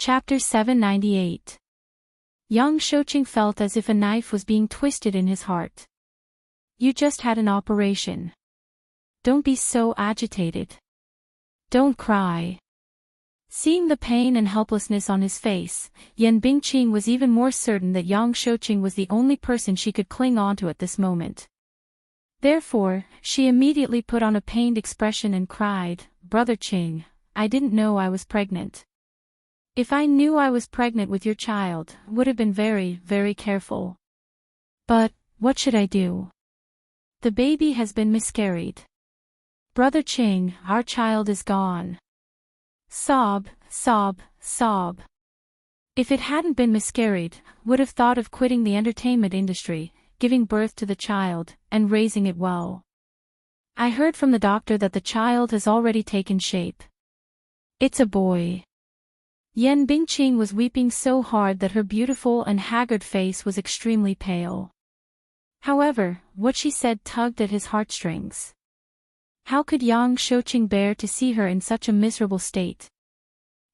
Chapter 798. Yang Shouqing felt as if a knife was being twisted in his heart. You just had an operation. Don't be so agitated. Don't cry. Seeing the pain and helplessness on his face, Yan Bingqing was even more certain that Yang Shouqing was the only person she could cling onto at this moment. Therefore, she immediately put on a pained expression and cried, "Brother Qing, I didn't know I was pregnant. If I knew I was pregnant with your child, would have been very, very careful. But, what should I do? The baby has been miscarried. Brother Qing, our child is gone." Sob, sob, sob. If it hadn't been miscarried, would have thought of quitting the entertainment industry, giving birth to the child, and raising it well. I heard from the doctor that the child has already taken shape. It's a boy. Yan Bingqing was weeping so hard that her beautiful and haggard face was extremely pale. However, what she said tugged at his heartstrings. How could Yang Shouqing bear to see her in such a miserable state?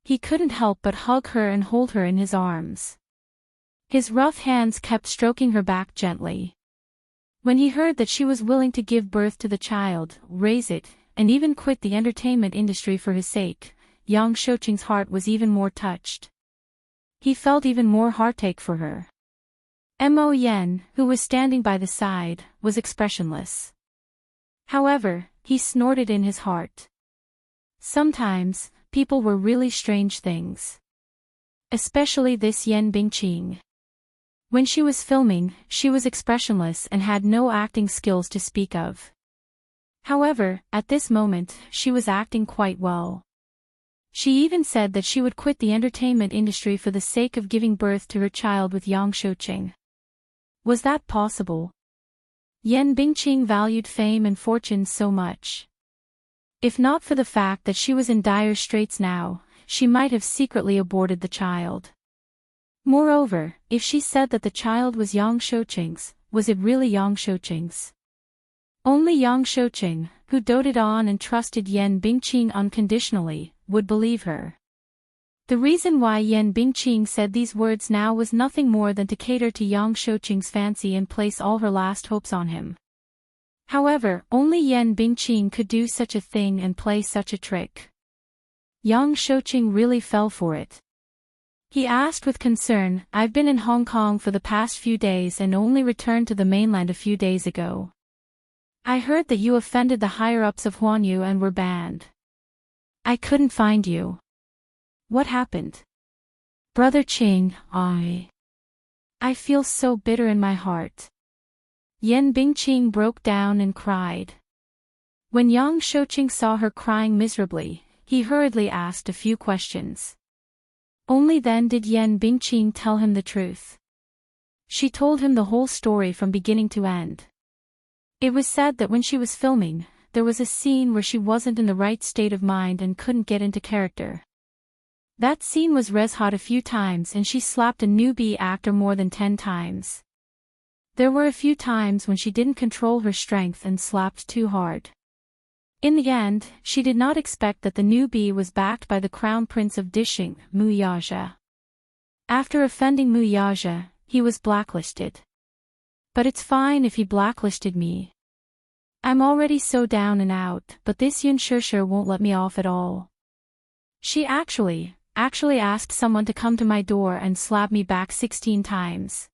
He couldn't help but hug her and hold her in his arms. His rough hands kept stroking her back gently. When he heard that she was willing to give birth to the child, raise it, and even quit the entertainment industry for his sake, Yang Shouqing's heart was even more touched. He felt even more heartache for her. Mo Yen, who was standing by the side, was expressionless. However, he snorted in his heart. Sometimes, people were really strange things. Especially this Yan Bingqing. When she was filming, she was expressionless and had no acting skills to speak of. However, at this moment, she was acting quite well. She even said that she would quit the entertainment industry for the sake of giving birth to her child with Yang Shouqing. Was that possible? Yan Bingqing valued fame and fortune so much. If not for the fact that she was in dire straits now, she might have secretly aborted the child. Moreover, if she said that the child was Yang Shouqing's, was it really Yang Shouqing's? Only Yang Shouqing, who doted on and trusted Yan Bingqing unconditionally, would believe her. The reason why Yan Bingqing said these words now was nothing more than to cater to Yang Shouqing's fancy and place all her last hopes on him. However, only Yan Bingqing could do such a thing and play such a trick. Yang Shouqing really fell for it. He asked with concern, "I've been in Hong Kong for the past few days and only returned to the mainland a few days ago. I heard that you offended the higher-ups of Huanyu and were banned. I couldn't find you. What happened? Brother Qing, I feel so bitter in my heart." Yan Bingqing broke down and cried. When Yang Shouqing saw her crying miserably, he hurriedly asked a few questions. Only then did Yan Bingqing tell him the truth. She told him the whole story from beginning to end. It was said that when she was filming, there was a scene where she wasn't in the right state of mind and couldn't get into character. That scene was red-hot a few times and she slapped a newbie actor more than 10 times. There were a few times when she didn't control her strength and slapped too hard. In the end, she did not expect that the newbie was backed by the crown prince of Dishing, Mu Yaja. After offending Mu Yaja, he was blacklisted. But it's fine if he blacklisted me. I'm already so down and out, but this Yun Shishir won't let me off at all. She actually asked someone to come to my door and slap me back 16 times.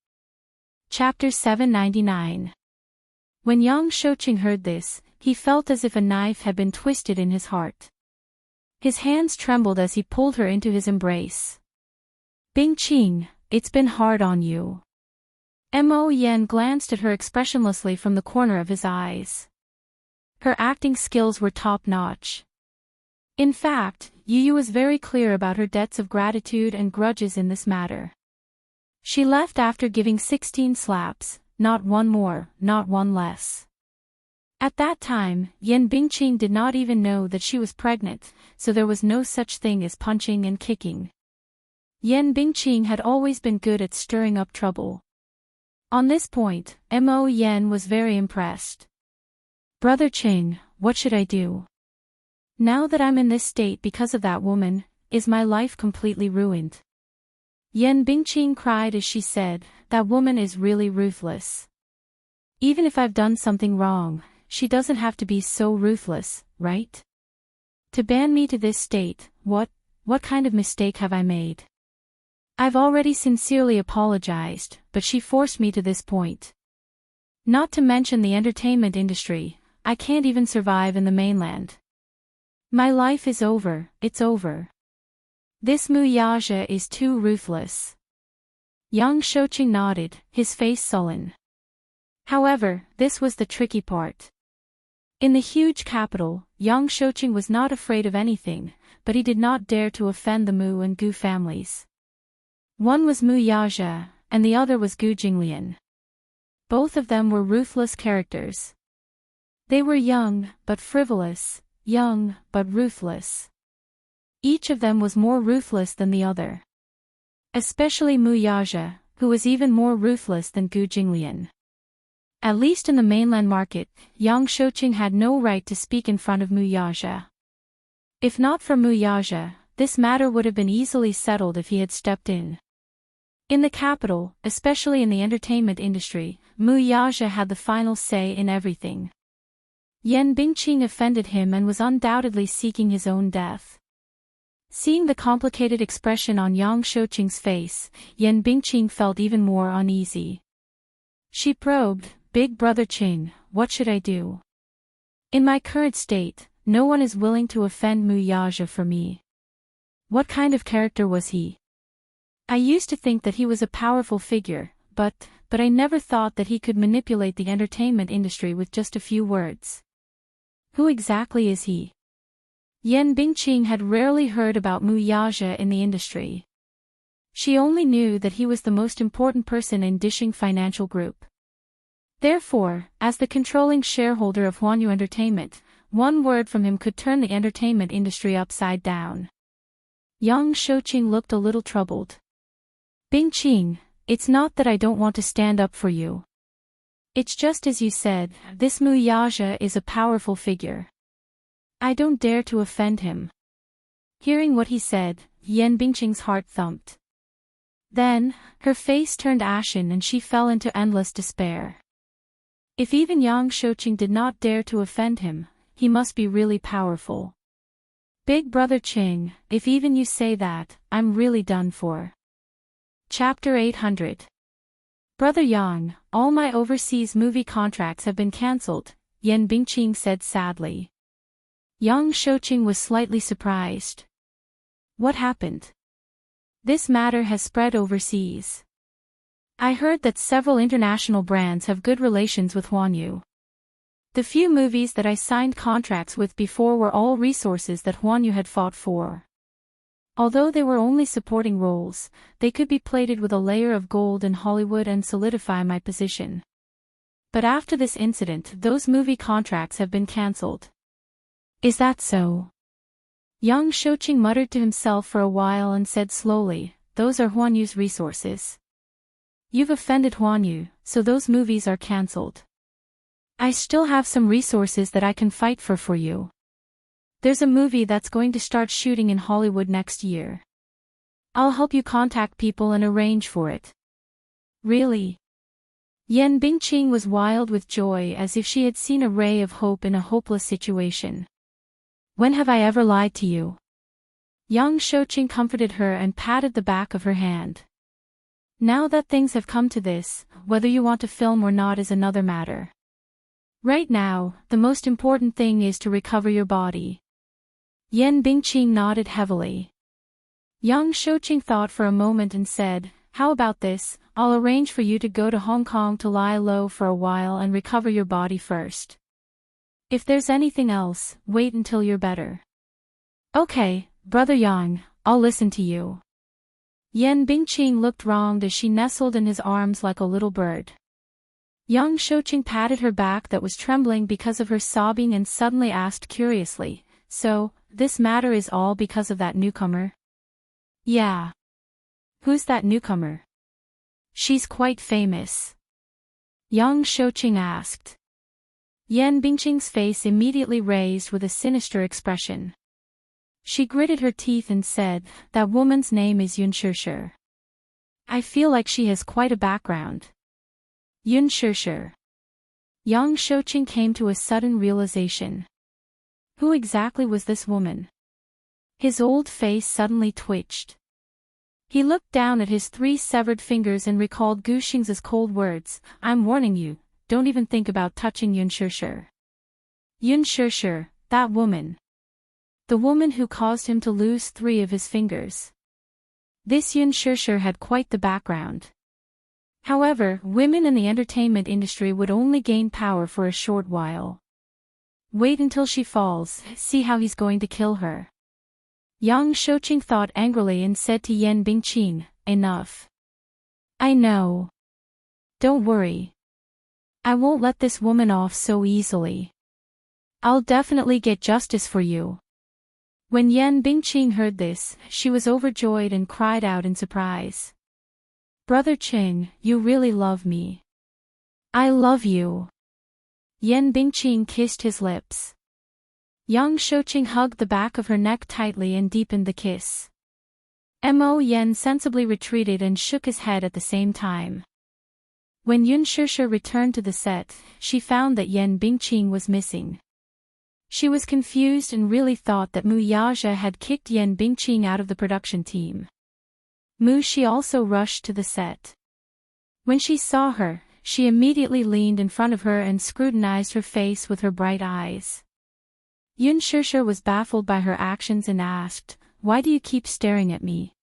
Chapter 799. When Yang Shouqing heard this, he felt as if a knife had been twisted in his heart. His hands trembled as he pulled her into his embrace. Bingqing, it's been hard on you. Mo Yen glanced at her expressionlessly from the corner of his eyes. Her acting skills were top-notch. In fact, Yu was very clear about her debts of gratitude and grudges in this matter. She left after giving 16 slaps, not one more, not one less. At that time, Yan Bingqing did not even know that she was pregnant, so there was no such thing as punching and kicking. Yan Bingqing had always been good at stirring up trouble. On this point, Mo Yen was very impressed. Brother Qing, what should I do? Now that I'm in this state because of that woman, is my life completely ruined? Yan Bingqing cried as she said, that woman is really ruthless. Even if I've done something wrong, she doesn't have to be so ruthless, right? To ban me to this state, what kind of mistake have I made? I've already sincerely apologized, but she forced me to this point. Not to mention the entertainment industry, I can't even survive in the mainland. My life is over, it's over. This Mu Yaja is too ruthless. Yang Shouqing nodded, his face sullen. However, this was the tricky part. In the huge capital, Yang Shouqing was not afraid of anything, but he did not dare to offend the Mu and Gu families. One was Mu Yaja, and the other was Gu Jinglian. Both of them were ruthless characters. They were young, but frivolous, young, but ruthless. Each of them was more ruthless than the other. Especially Mu Yaja, who was even more ruthless than Gu Jinglian. At least in the mainland market, Yang Shouqing had no right to speak in front of Mu Yaja. If not for Mu Yaja, this matter would have been easily settled if he had stepped in. In the capital, especially in the entertainment industry, Mu Yaja had the final say in everything. Yan Bingqing offended him and was undoubtedly seeking his own death. Seeing the complicated expression on Yang Shouqing's face, Yan Bingqing felt even more uneasy. She probed, Big Brother Qing, what should I do? In my current state, no one is willing to offend Mu Yaja for me. What kind of character was he? I used to think that he was a powerful figure, but I never thought that he could manipulate the entertainment industry with just a few words. Who exactly is he? Yan Bingqing had rarely heard about Mu Yaja in the industry. She only knew that he was the most important person in Dishing Financial Group. Therefore, as the controlling shareholder of Huanyu Entertainment, one word from him could turn the entertainment industry upside down. Yang Shouqing looked a little troubled. Bingqing, it's not that I don't want to stand up for you. It's just as you said, this Mu Yaja is a powerful figure. I don't dare to offend him. Hearing what he said, Yan Bingqing's heart thumped. Then, her face turned ashen and she fell into endless despair. If even Yang Shouqing did not dare to offend him, he must be really powerful. Big Brother Qing, if even you say that, I'm really done for. Chapter 800. Brother Yang, all my overseas movie contracts have been cancelled, Yan Bingqing said sadly. Yang Shouqing was slightly surprised. What happened? This matter has spread overseas. I heard that several international brands have good relations with Huanyu. The few movies that I signed contracts with before were all resources that Huanyu had fought for. Although they were only supporting roles, they could be plated with a layer of gold in Hollywood and solidify my position. But after this incident, those movie contracts have been cancelled. Is that so? Yang Shouqing muttered to himself for a while and said slowly, those are Huanyu's resources. You've offended Huanyu, so those movies are cancelled. I still have some resources that I can fight for you. There's a movie that's going to start shooting in Hollywood next year. I'll help you contact people and arrange for it. Really? Yan Bingqing was wild with joy as if she had seen a ray of hope in a hopeless situation. When have I ever lied to you? Yang Shouqing comforted her and patted the back of her hand. Now that things have come to this, whether you want to film or not is another matter. Right now, the most important thing is to recover your body. Yan Bingqing nodded heavily. Yang Shouqing thought for a moment and said, how about this, I'll arrange for you to go to Hong Kong to lie low for a while and recover your body first. If there's anything else, wait until you're better. Okay, Brother Yang, I'll listen to you. Yan Bingqing looked wronged as she nestled in his arms like a little bird. Yang Shouqing patted her back that was trembling because of her sobbing and suddenly asked curiously, so, this matter is all because of that newcomer? Yeah. Who's that newcomer? She's quite famous. Yang Shouqing asked. Yan Bingqing's face immediately raised with a sinister expression. She gritted her teeth and said, "That woman's name is Yun Shirshir. I feel like she has quite a background." Yun Shirshir. Yang Shouqing came to a sudden realization. Who exactly was this woman? His old face suddenly twitched. He looked down at his 3 severed fingers and recalled Gu Xing's cold words, "I'm warning you, don't even think about touching Yun Shirshir." Yun Shirshir, that woman. The woman who caused him to lose 3 of his fingers. This Yun Shirshir had quite the background. However, women in the entertainment industry would only gain power for a short while. Wait until she falls, see how he's going to kill her. Yang Shouqing thought angrily and said to Yan Bingqing, "Enough. I know. Don't worry. I won't let this woman off so easily. I'll definitely get justice for you." When Yan Bingqing heard this, she was overjoyed and cried out in surprise. "Brother Qing, you really love me. I love you." Yan Bingqing kissed his lips. Yang Shouqing hugged the back of her neck tightly and deepened the kiss. Mo Yen sensibly retreated and shook his head at the same time. When Yun Shirshir returned to the set, she found that Yan Bingqing was missing. She was confused and really thought that Mu Yaja had kicked Yan Bingqing out of the production team. Mu Shi also rushed to the set. When she saw her, she immediately leaned in front of her and scrutinized her face with her bright eyes. Yun Shirshir was baffled by her actions and asked, "Why do you keep staring at me?"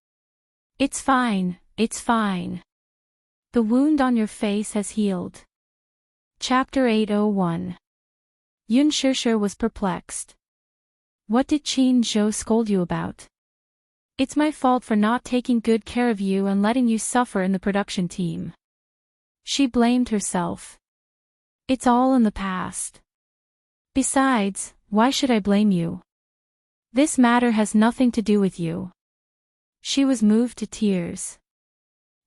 It's fine, it's fine. The wound on your face has healed." Chapter 801. Yun Shirshir was perplexed. "What did Qin Zhou scold you about?" "It's my fault for not taking good care of you and letting you suffer in the production team." She blamed herself. "It's all in the past. Besides, why should I blame you? This matter has nothing to do with you." She was moved to tears.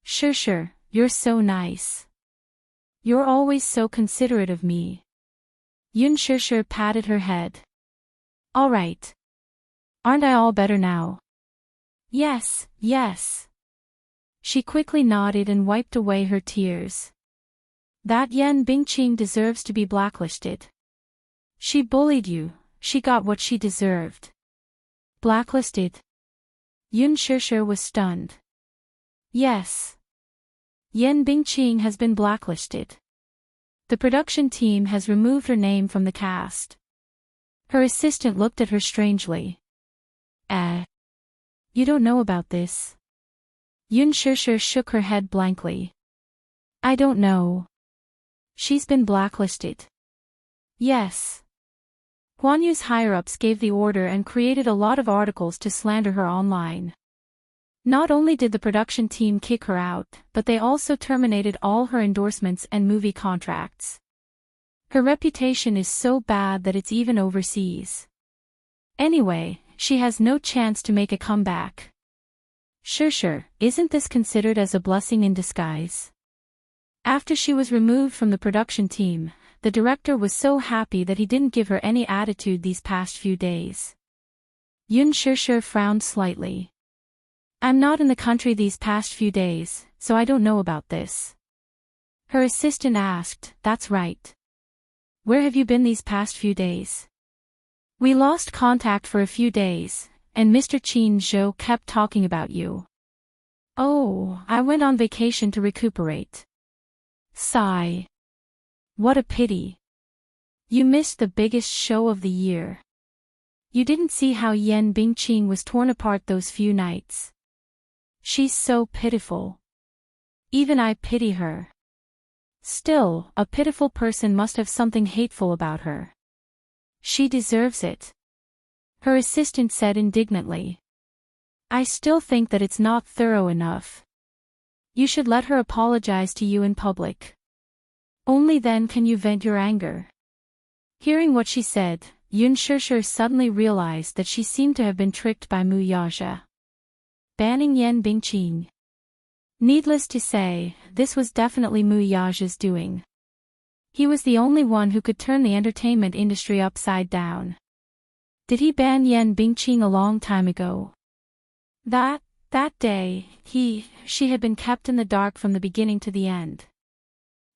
"Shirshir, you're so nice. You're always so considerate of me." Yun Shirshir patted her head. "All right. Aren't I all better now?" "Yes, yes." She quickly nodded and wiped away her tears. "That Yan Bingqing deserves to be blacklisted. She bullied you, she got what she deserved." "Blacklisted?" Yun Shirshir was stunned. "Yes. Yan Bingqing has been blacklisted. The production team has removed her name from the cast." Her assistant looked at her strangely. You don't know about this?" Yun Shirshir shook her head blankly. "I don't know. She's been blacklisted." "Yes." Guan Yu's higher-ups gave the order and created a lot of articles to slander her online. Not only did the production team kick her out, but they also terminated all her endorsements and movie contracts. Her reputation is so bad that it's even overseas. Anyway, she has no chance to make a comeback. Shirshir, isn't this considered as a blessing in disguise? After she was removed from the production team, the director was so happy that he didn't give her any attitude these past few days. Yun Shirshir frowned slightly. "I'm not in the country these past few days, so I don't know about this." Her assistant asked, "That's right. Where have you been these past few days?" "We lost contact for a few days, and Mr. Qin Zhou kept talking about you." "Oh, I went on vacation to recuperate." Sigh. "What a pity. You missed the biggest show of the year. You didn't see how Yan Bingqing was torn apart those few nights. She's so pitiful. Even I pity her." Still, a pitiful person must have something hateful about her. "She deserves it," her assistant said indignantly. "I still think that it's not thorough enough. You should let her apologize to you in public. Only then can you vent your anger." Hearing what she said, Yun Shirshir suddenly realized that she seemed to have been tricked by Mu Yaja. Banning Yan Bingqing. Needless to say, this was definitely Mu Yaja's doing. He was the only one who could turn the entertainment industry upside down. Did he ban Yan Bingqing a long time ago? That day, she had been kept in the dark from the beginning to the end.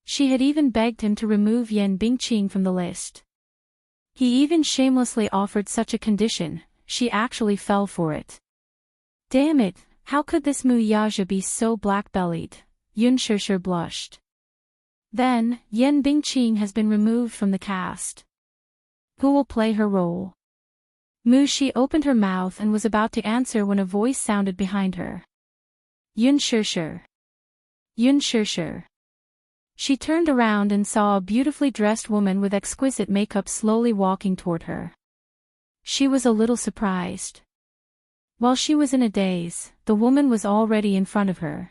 She had even begged him to remove Yan Bingqing from the list. He even shamelessly offered such a condition, she actually fell for it. Damn it, how could this Mu Yaja be so black-bellied? Yun Shishir blushed. Then, Yan Bingqing has been removed from the cast. Who will play her role? Mu Shi opened her mouth and was about to answer when a voice sounded behind her. Yun Shishir. Yun Shishir. She turned around and saw a beautifully dressed woman with exquisite makeup slowly walking toward her. She was a little surprised. While she was in a daze, the woman was already in front of her.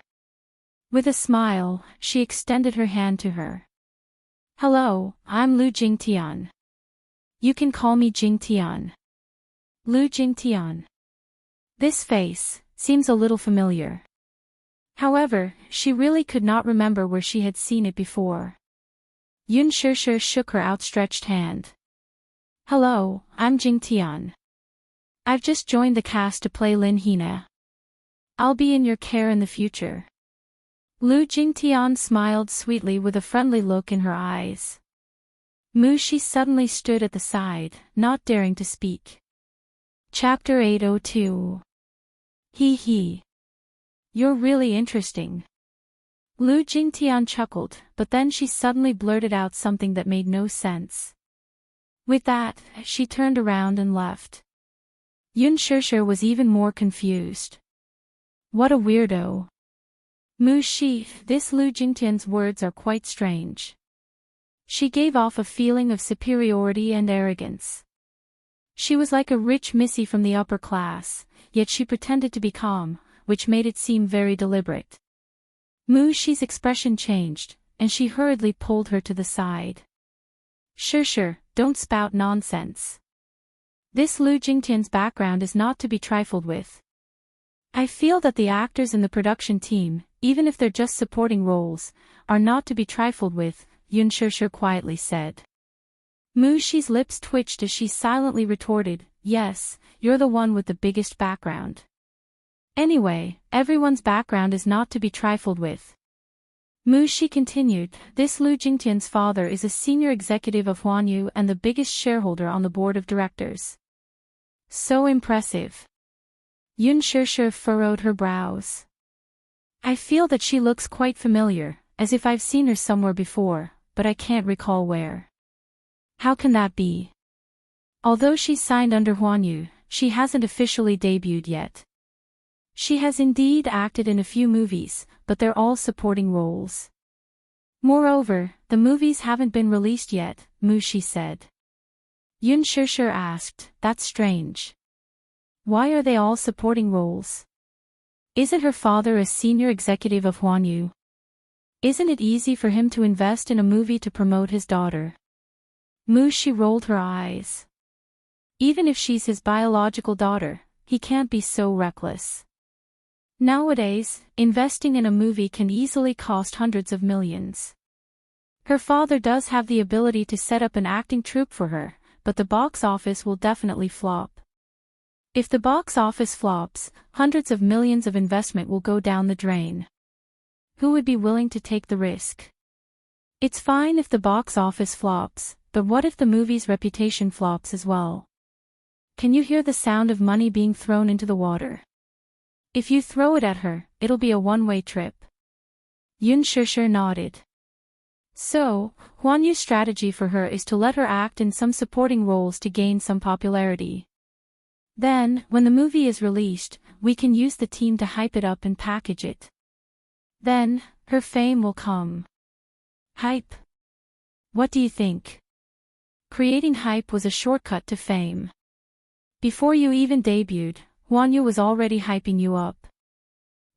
With a smile, she extended her hand to her. Hello, I'm Lu Jingtian. You can call me Jingtian. Lu Jingtian. This face seems a little familiar. However, she really could not remember where she had seen it before. Yun Shishir shook her outstretched hand. Hello, I'm Jingtian. I've just joined the cast to play Lin Hina. I'll be in your care in the future. Lu Jingtian smiled sweetly with a friendly look in her eyes. Mu Shi suddenly stood at the side, not daring to speak. Chapter 802. He. You're really interesting. Lu Jingtian chuckled, but then she suddenly blurted out something that made no sense. With that, she turned around and left. Yun Shishir was even more confused. What a weirdo. Mu Shi, this Lu Jingtian's words are quite strange. She gave off a feeling of superiority and arrogance. She was like a rich missy from the upper class, yet she pretended to be calm, which made it seem very deliberate. Mu Shi's expression changed, and she hurriedly pulled her to the side. Shishir, don't spout nonsense. This Lu Jingtian's background is not to be trifled with. I feel that the actors in the production team, even if they're just supporting roles, are not to be trifled with, Yun Shishir quietly said. Mu Shi's lips twitched as she silently retorted, yes, you're the one with the biggest background. Anyway, everyone's background is not to be trifled with. Mu Shi continued, this Lu Jingtian's father is a senior executive of Huanyu and the biggest shareholder on the board of directors. So impressive. Yun Shishir furrowed her brows. I feel that she looks quite familiar, as if I've seen her somewhere before, but I can't recall where. How can that be? Although she's signed under Huanyu, she hasn't officially debuted yet. She has indeed acted in a few movies, but they're all supporting roles. Moreover, the movies haven't been released yet, Mu Shi said. Yun Shishir asked, that's strange. Why are they all supporting roles? Isn't her father a senior executive of Huanyu? Isn't it easy for him to invest in a movie to promote his daughter? Mu Shi rolled her eyes. Even if she's his biological daughter, he can't be so reckless. Nowadays, investing in a movie can easily cost hundreds of millions. Her father does have the ability to set up an acting troupe for her, but the box office will definitely flop. If the box office flops, hundreds of millions of investment will go down the drain. Who would be willing to take the risk? It's fine if the box office flops, but what if the movie's reputation flops as well? Can you hear the sound of money being thrown into the water? If you throw it at her, it'll be a one-way trip. Yun Shishir nodded. So, Huanyu's strategy for her is to let her act in some supporting roles to gain some popularity. Then, when the movie is released, we can use the team to hype it up and package it. Then, her fame will come. Hype. What do you think? Creating hype was a shortcut to fame. Before you even debuted, Huanyu was already hyping you up.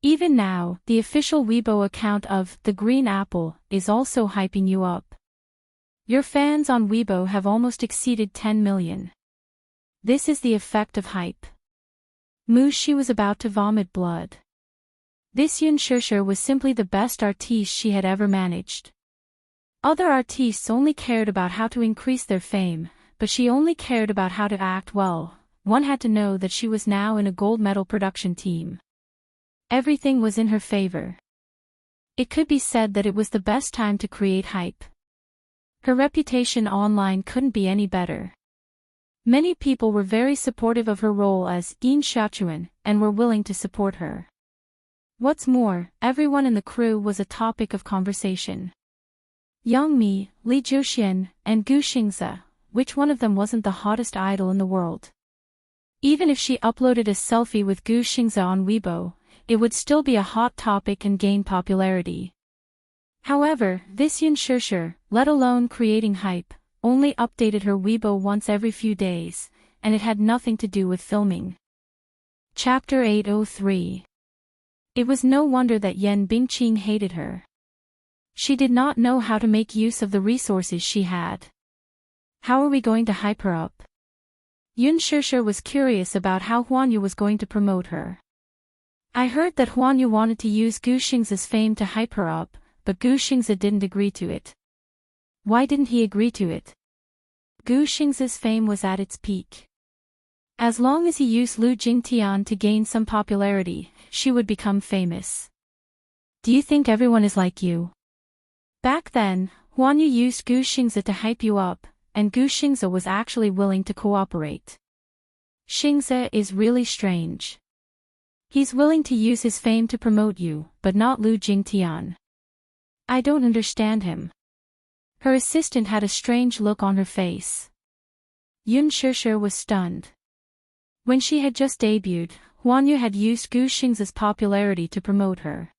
Even now, the official Weibo account of The Green Apple is also hyping you up. Your fans on Weibo have almost exceeded 10 million. This is the effect of hype. Mu Shi was about to vomit blood. This Yun Shishir was simply the best artiste she had ever managed. Other artistes only cared about how to increase their fame, but she only cared about how to act well, one had to know that she was now in a gold medal production team. Everything was in her favor. It could be said that it was the best time to create hype. Her reputation online couldn't be any better. Many people were very supportive of her role as Yin Xiaochuan and were willing to support her. What's more, everyone in the crew was a topic of conversation. Yang Mi, Li Jiuxian, and Gu Xingze, which one of them wasn't the hottest idol in the world? Even if she uploaded a selfie with Gu Xingze on Weibo, it would still be a hot topic and gain popularity. However, this Yun Shishir, let alone creating hype, only updated her Weibo once every few days, and it had nothing to do with filming. Chapter 803. It was no wonder that Yan Bingqing hated her. She did not know how to make use of the resources she had. How are we going to hype her up? Yun Shishir was curious about how Huanyu was going to promote her. I heard that Huanyu wanted to use Gu Xingze's fame to hype her up, but Gu Xingze didn't agree to it. Why didn't he agree to it? Gu Xingze's fame was at its peak. As long as he used Lu Jingtian to gain some popularity, she would become famous. Do you think everyone is like you? Back then, Huanyu used Gu Xingze to hype you up, and Gu Xingze was actually willing to cooperate. Xingze is really strange. He's willing to use his fame to promote you, but not Lu Jingtian. I don't understand him. Her assistant had a strange look on her face. Yun Shishir was stunned. When she had just debuted, Huanyu had used Gu Xingze's popularity to promote her.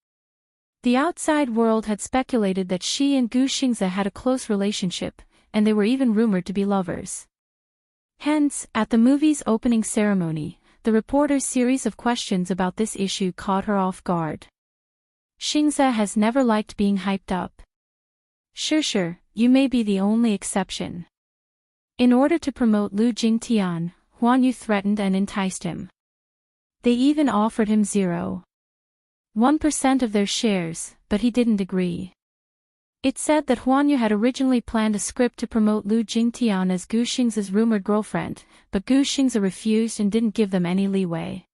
The outside world had speculated that she and Gu Xingze had a close relationship, and they were even rumored to be lovers. Hence, at the movie's opening ceremony, the reporter's series of questions about this issue caught her off guard. Xingze has never liked being hyped up. Shishir, you may be the only exception. In order to promote Lu Jingtian, Huanyu threatened and enticed him. They even offered him 0.1% of their shares, but he didn't agree. It said that Huanyu had originally planned a script to promote Lu Jingtian as Gu Xingze's rumored girlfriend, but Gu Xingze refused and didn't give them any leeway.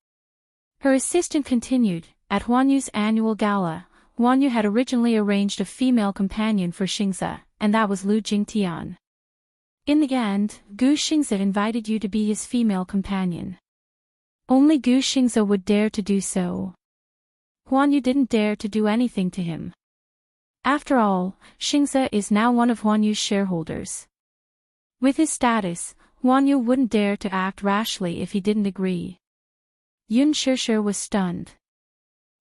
Her assistant continued, at Huanyu's annual gala, Huanyu had originally arranged a female companion for Xingze, and that was Lu Jingtian. In the end, Gu Xingze invited you to be his female companion. Only Gu Xingze would dare to do so. Huanyu didn't dare to do anything to him. After all, Xingze is now one of Huanyu's shareholders. With his status, Huanyu wouldn't dare to act rashly if he didn't agree. Yun Shishir was stunned.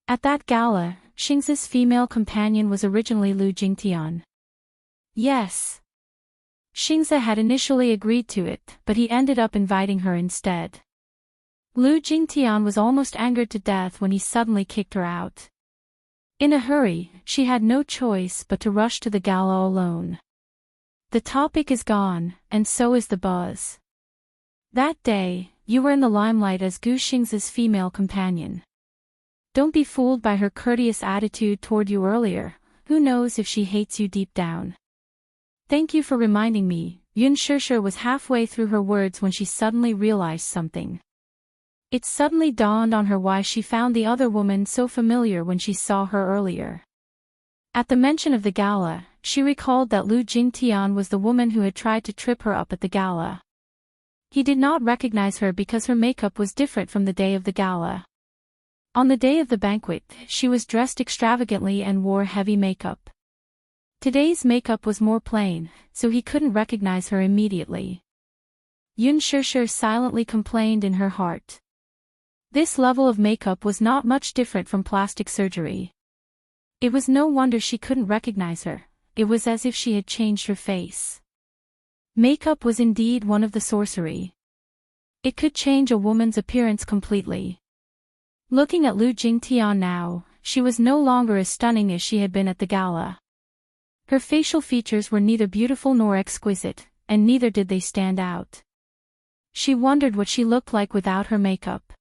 At that gala, Xingze's female companion was originally Lu Jingtian. Yes. Xingze had initially agreed to it, but he ended up inviting her instead. Lu Jingtian was almost angered to death when he suddenly kicked her out. In a hurry, she had no choice but to rush to the gala alone. The topic is gone, and so is the buzz. That day, you were in the limelight as Gu Xingze's female companion. Don't be fooled by her courteous attitude toward you earlier, who knows if she hates you deep down. Thank you for reminding me. Yun Shishir was halfway through her words when she suddenly realized something. It suddenly dawned on her why she found the other woman so familiar when she saw her earlier. At the mention of the gala, she recalled that Lu Jingtian was the woman who had tried to trip her up at the gala. He did not recognize her because her makeup was different from the day of the gala. On the day of the banquet, she was dressed extravagantly and wore heavy makeup. Today's makeup was more plain, so he couldn't recognize her immediately. Yun Shishir silently complained in her heart. This level of makeup was not much different from plastic surgery. It was no wonder she couldn't recognize her, it was as if she had changed her face. Makeup was indeed one of the sorcery. It could change a woman's appearance completely. Looking at Lu Jingtian now, she was no longer as stunning as she had been at the gala. Her facial features were neither beautiful nor exquisite, and neither did they stand out. She wondered what she looked like without her makeup.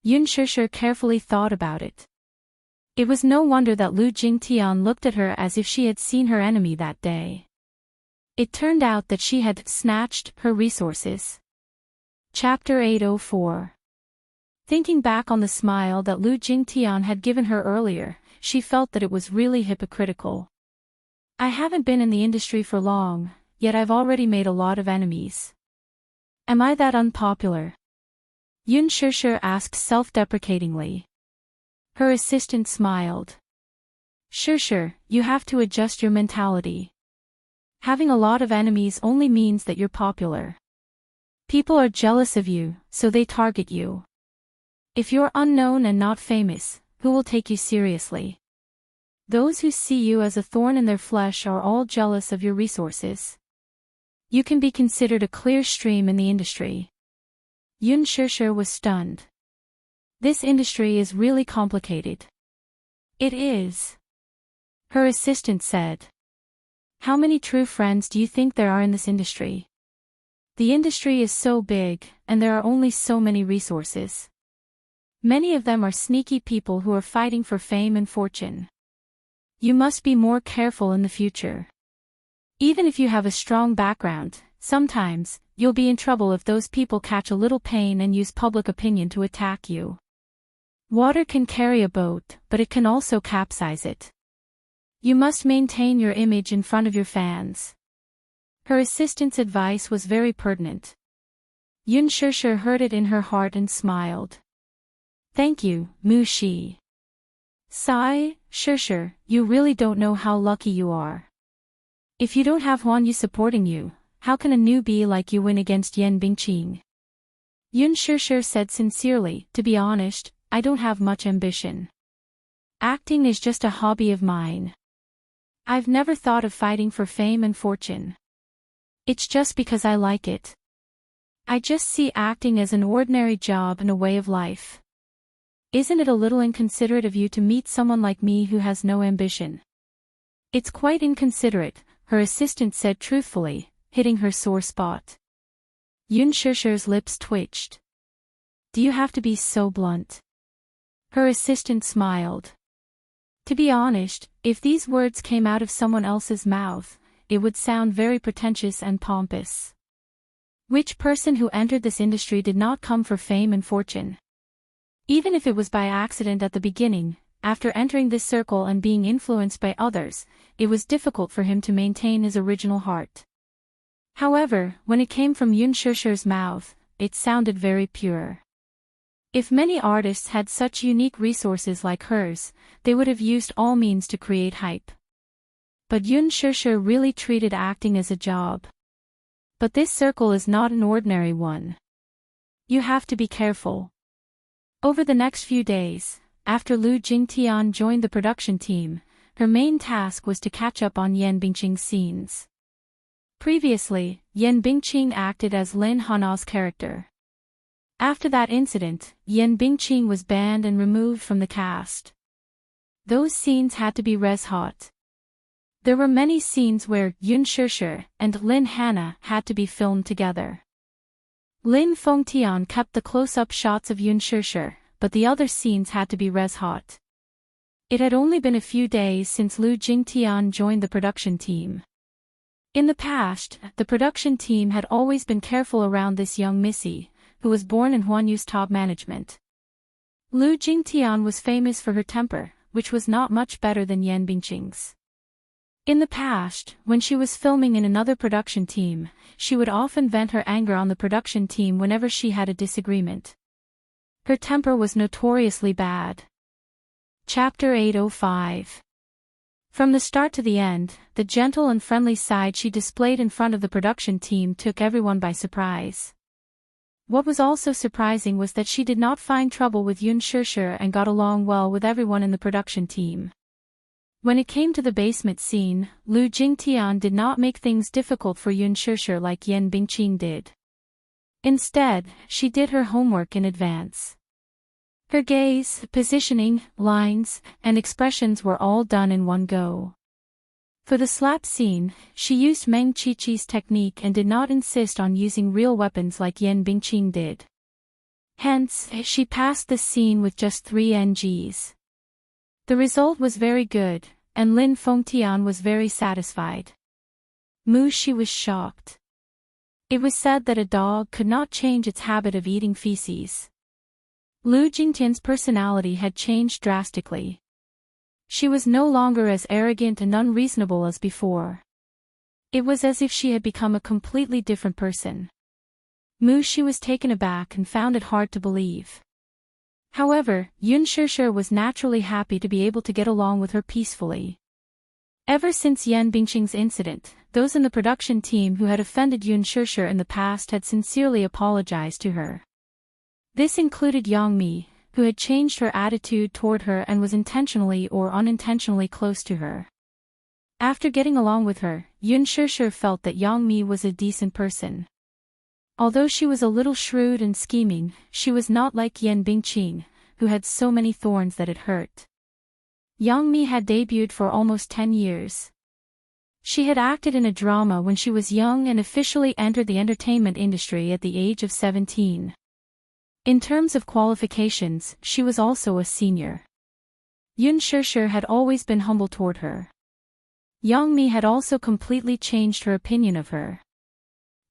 Yun Shishir carefully thought about it. It was no wonder that Lu Jingtian looked at her as if she had seen her enemy that day. It turned out that she had snatched her resources. Chapter 804. Thinking back on the smile that Lu Jingtian had given her earlier, she felt that it was really hypocritical. I haven't been in the industry for long, yet I've already made a lot of enemies. Am I that unpopular? Yun Shishir asked self-deprecatingly. Her assistant smiled. Shishir, you have to adjust your mentality. Having a lot of enemies only means that you're popular. People are jealous of you, so they target you. If you're unknown and not famous, who will take you seriously? Those who see you as a thorn in their flesh are all jealous of your resources. You can be considered a clear stream in the industry. Yun Shishir was stunned. This industry is really complicated. It is. Her assistant said. How many true friends do you think there are in this industry? The industry is so big, and there are only so many resources. Many of them are sneaky people who are fighting for fame and fortune. You must be more careful in the future. Even if you have a strong background, sometimes, you'll be in trouble if those people catch a little pain and use public opinion to attack you. Water can carry a boat, but it can also capsize it. You must maintain your image in front of your fans. Her assistant's advice was very pertinent. Yun Shishir heard it in her heart and smiled. Thank you, Mu Shi. Sigh, Shishir, you really don't know how lucky you are. If you don't have Huan Yu supporting you, how can a newbie like you win against Yan Bingqing? Yun Shishir said sincerely, to be honest, I don't have much ambition. Acting is just a hobby of mine. I've never thought of fighting for fame and fortune. It's just because I like it. I just see acting as an ordinary job and a way of life. Isn't it a little inconsiderate of you to meet someone like me who has no ambition? It's quite inconsiderate, her assistant said truthfully, hitting her sore spot. Yun Shishir's lips twitched. Do you have to be so blunt? Her assistant smiled. To be honest, if these words came out of someone else's mouth, it would sound very pretentious and pompous. Which person who entered this industry did not come for fame and fortune? Even if it was by accident at the beginning, after entering this circle and being influenced by others, it was difficult for him to maintain his original heart. However, when it came from Yun Shishir's mouth, it sounded very pure. If many artists had such unique resources like hers, they would have used all means to create hype. But Yun Shishir really treated acting as a job. But this circle is not an ordinary one. You have to be careful. Over the next few days, after Lu Jingtian joined the production team, her main task was to catch up on Yan Bingqing's scenes. Previously, Yan Bingqing acted as Lin Hana's character. After that incident, Yan Bingqing was banned and removed from the cast. Those scenes had to be res hot. There were many scenes where Yun Shishir and Lin Hana had to be filmed together. Lin Fengtian kept the close-up shots of Yun Shishir, but the other scenes had to be res hot. It had only been a few days since Lu Jingtian joined the production team. In the past, the production team had always been careful around this young Missy, who was born in Huan Yu's top management. Lu Jingtian was famous for her temper, which was not much better than Yan Bingqing's. In the past, when she was filming in another production team, she would often vent her anger on the production team whenever she had a disagreement. Her temper was notoriously bad. Chapter 805. From the start to the end, the gentle and friendly side she displayed in front of the production team took everyone by surprise. What was also surprising was that she did not find trouble with Yun Shishir and got along well with everyone in the production team. When it came to the basement scene, Lu Jingtian did not make things difficult for Yun Shishir like Yan Bingqing did. Instead, she did her homework in advance. Her gaze, positioning, lines, and expressions were all done in one go. For the slap scene, she used Meng Qiqi's technique and did not insist on using real weapons like Yan Bingqing did. Hence, she passed the scene with just 3 NGs. The result was very good, and Lin Fengtian was very satisfied. Mu Shi was shocked. It was said that a dog could not change its habit of eating feces. Lu Jingtian's personality had changed drastically. She was no longer as arrogant and unreasonable as before. It was as if she had become a completely different person. Shi was taken aback and found it hard to believe. However, Yun Shishir was naturally happy to be able to get along with her peacefully. Ever since Yan Bingqing's incident, those in the production team who had offended Yun Shishir in the past had sincerely apologized to her. This included Yang Mi, who had changed her attitude toward her and was intentionally or unintentionally close to her. After getting along with her, Yun Shishir felt that Yang Mi was a decent person. Although she was a little shrewd and scheming, she was not like Yan Bingqing, who had so many thorns that it hurt. Yang Mi had debuted for almost 10 years. She had acted in a drama when she was young and officially entered the entertainment industry at the age of 17. In terms of qualifications, she was also a senior. Yun Shishir had always been humble toward her. Yang Mi had also completely changed her opinion of her.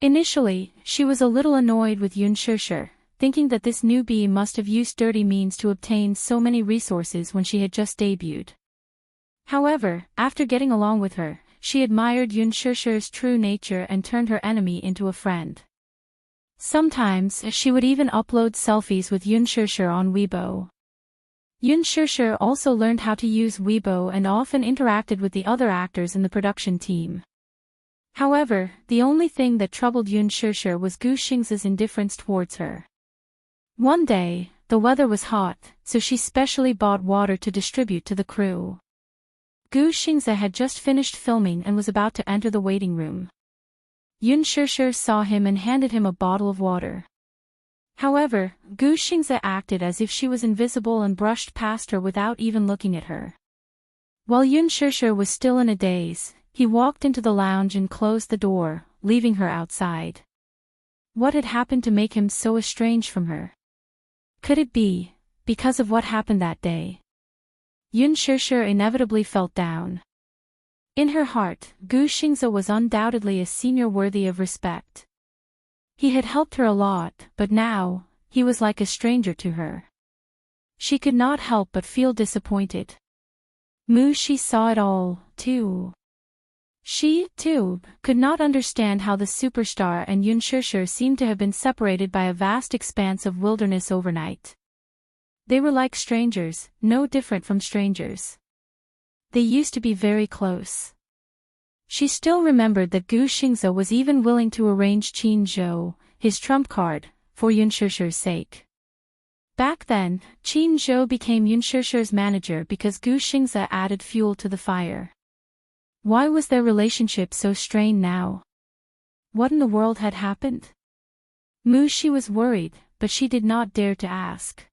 Initially, she was a little annoyed with Yun Shishir, thinking that this newbie must have used dirty means to obtain so many resources when she had just debuted. However, after getting along with her, she admired Yun Shishir's true nature and turned her enemy into a friend. Sometimes, she would even upload selfies with Yun Shishir on Weibo. Yun Shishir also learned how to use Weibo and often interacted with the other actors in the production team. However, the only thing that troubled Yun Shishir was Gu Xing's indifference towards her. One day, the weather was hot, so she specially bought water to distribute to the crew. Gu Xingze had just finished filming and was about to enter the waiting room. Yun Shishir saw him and handed him a bottle of water. However, Gu Xingze acted as if she was invisible and brushed past her without even looking at her. While Yun Shishir was still in a daze, he walked into the lounge and closed the door, leaving her outside. What had happened to make him so estranged from her? Could it be because of what happened that day? Yun Shishir inevitably felt down. In her heart, Gu Xingze was undoubtedly a senior worthy of respect. He had helped her a lot, but now, he was like a stranger to her. She could not help but feel disappointed. She saw it all, too. She, too, could not understand how the superstar and Yun Shishir seemed to have been separated by a vast expanse of wilderness overnight. They were like strangers, no different from strangers. They used to be very close. She still remembered that Gu Xingze was even willing to arrange Qin Zhou, his trump card, for Yun Shishir's sake. Back then, Qin Zhou became Yun Shishir's manager because Gu Xingze added fuel to the fire. Why was their relationship so strained now? What in the world had happened? She was worried, but she did not dare to ask.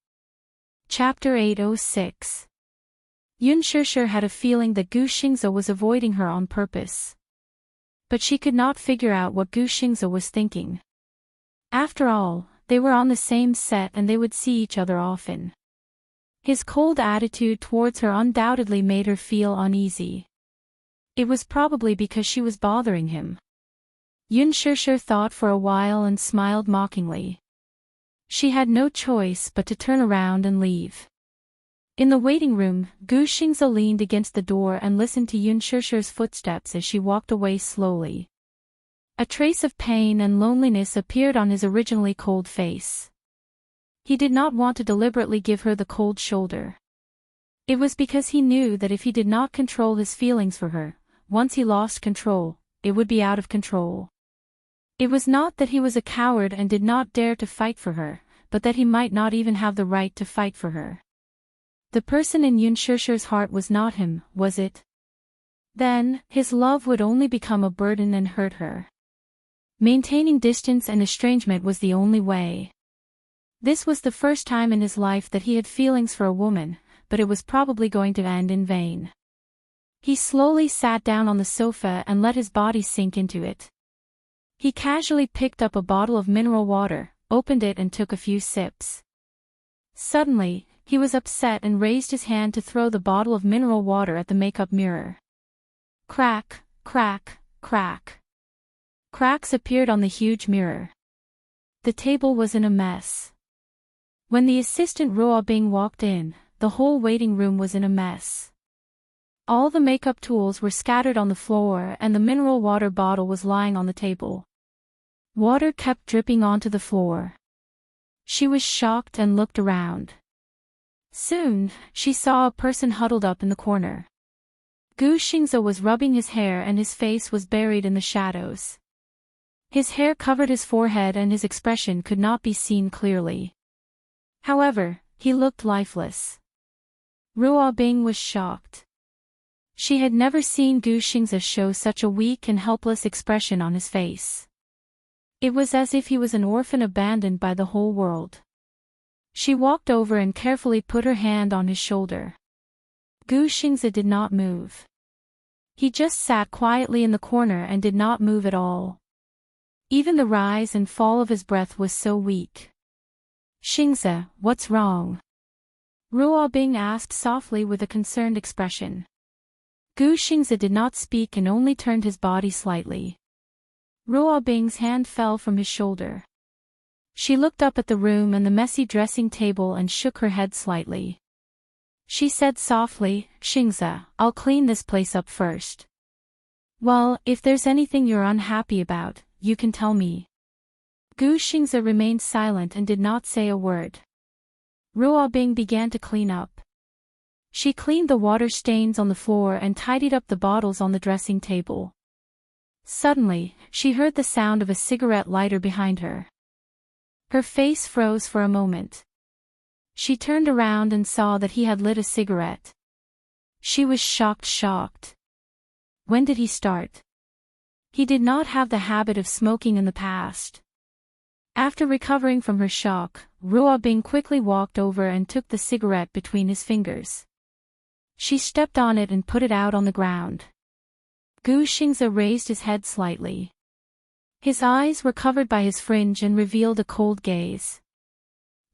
Chapter 806. Yun Shishir had a feeling that Gu Xingze was avoiding her on purpose. But she could not figure out what Gu Xingze was thinking. After all, they were on the same set and they would see each other often. His cold attitude towards her undoubtedly made her feel uneasy. It was probably because she was bothering him. Yun Shishir thought for a while and smiled mockingly. She had no choice but to turn around and leave. In the waiting room, Gu Xingze leaned against the door and listened to Yun Shishir's footsteps as she walked away slowly. A trace of pain and loneliness appeared on his originally cold face. He did not want to deliberately give her the cold shoulder. It was because he knew that if he did not control his feelings for her, once he lost control, it would be out of control. It was not that he was a coward and did not dare to fight for her, but that he might not even have the right to fight for her. The person in Yun Shishir's heart was not him, was it? Then, his love would only become a burden and hurt her. Maintaining distance and estrangement was the only way. This was the first time in his life that he had feelings for a woman, but it was probably going to end in vain. He slowly sat down on the sofa and let his body sink into it. He casually picked up a bottle of mineral water, opened it and took a few sips. Suddenly, he was upset and raised his hand to throw the bottle of mineral water at the makeup mirror. Crack, crack, crack. Cracks appeared on the huge mirror. The table was in a mess. When the assistant Ruo Bing walked in, the whole waiting room was in a mess. All the makeup tools were scattered on the floor and the mineral water bottle was lying on the table. Water kept dripping onto the floor. She was shocked and looked around. Soon, she saw a person huddled up in the corner. Gu Xingze was rubbing his hair and his face was buried in the shadows. His hair covered his forehead and his expression could not be seen clearly. However, he looked lifeless. Ruo Bing was shocked. She had never seen Gu Xingze show such a weak and helpless expression on his face. It was as if he was an orphan abandoned by the whole world. She walked over and carefully put her hand on his shoulder. Gu Xingze did not move. He just sat quietly in the corner and did not move at all. Even the rise and fall of his breath was so weak. Xingze, what's wrong? Ruo Bing asked softly with a concerned expression. Gu Xingze did not speak and only turned his body slightly. Ruo Bing's hand fell from his shoulder. She looked up at the room and the messy dressing table and shook her head slightly. She said softly, Xingze, I'll clean this place up first. Well, if there's anything you're unhappy about, you can tell me. Gu Xingze remained silent and did not say a word. Ruo Bing began to clean up. She cleaned the water stains on the floor and tidied up the bottles on the dressing table. Suddenly, she heard the sound of a cigarette lighter behind her. Her face froze for a moment. She turned around and saw that he had lit a cigarette. She was shocked. When did he start? He did not have the habit of smoking in the past. After recovering from her shock, Ruo Bing quickly walked over and took the cigarette between his fingers. She stepped on it and put it out on the ground. Gu Xingze raised his head slightly. His eyes were covered by his fringe and revealed a cold gaze.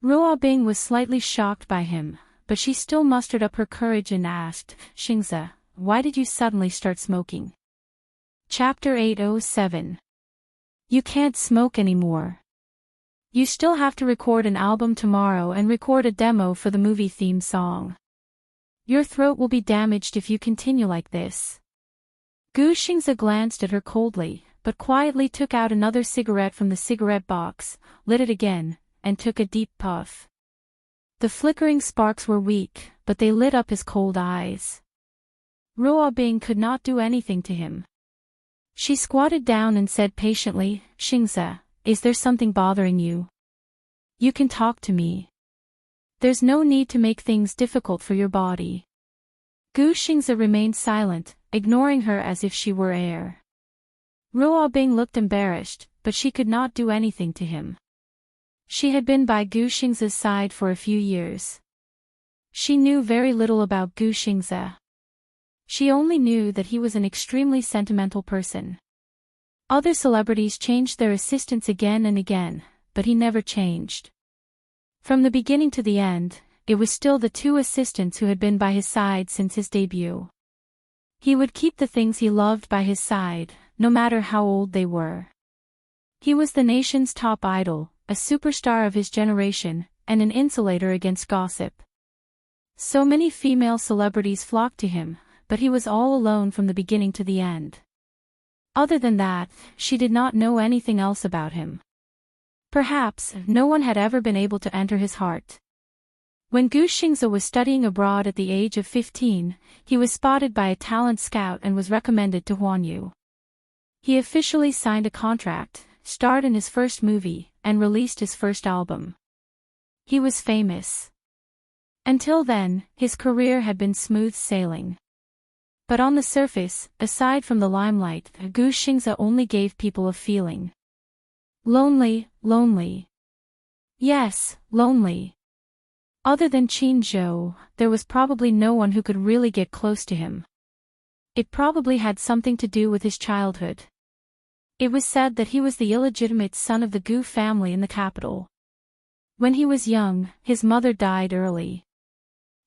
Ruo Bing was slightly shocked by him, but she still mustered up her courage and asked, Xingze, why did you suddenly start smoking? Chapter 807. You can't smoke anymore. You still have to record an album tomorrow and record a demo for the movie theme song. Your throat will be damaged if you continue like this. Gu Xingze glanced at her coldly, but quietly took out another cigarette from the cigarette box, lit it again, and took a deep puff. The flickering sparks were weak, but they lit up his cold eyes. Ruo Bing could not do anything to him. She squatted down and said patiently, Xingze, is there something bothering you? You can talk to me. There's no need to make things difficult for your body. Gu Xingze remained silent, ignoring her as if she were air. Ruo Bing looked embarrassed, but she could not do anything to him. She had been by Gu Xingze's side for a few years. She knew very little about Gu Xingze. She only knew that he was an extremely sentimental person. Other celebrities changed their assistants again and again, but he never changed. From the beginning to the end, it was still the two assistants who had been by his side since his debut. He would keep the things he loved by his side, no matter how old they were. He was the nation's top idol, a superstar of his generation, and an insulator against gossip. So many female celebrities flocked to him, but he was all alone from the beginning to the end. Other than that, she did not know anything else about him. Perhaps, no one had ever been able to enter his heart. When Gu Xingze was studying abroad at the age of 15, he was spotted by a talent scout and was recommended to Huanyu. He officially signed a contract, starred in his first movie, and released his first album. He was famous. Until then, his career had been smooth sailing. But on the surface, aside from the limelight, Gu Xingze only gave people a feeling. Lonely. Yes, lonely. Other than Qin Zhou, there was probably no one who could really get close to him. It probably had something to do with his childhood. It was said that he was the illegitimate son of the Gu family in the capital. When he was young, his mother died early.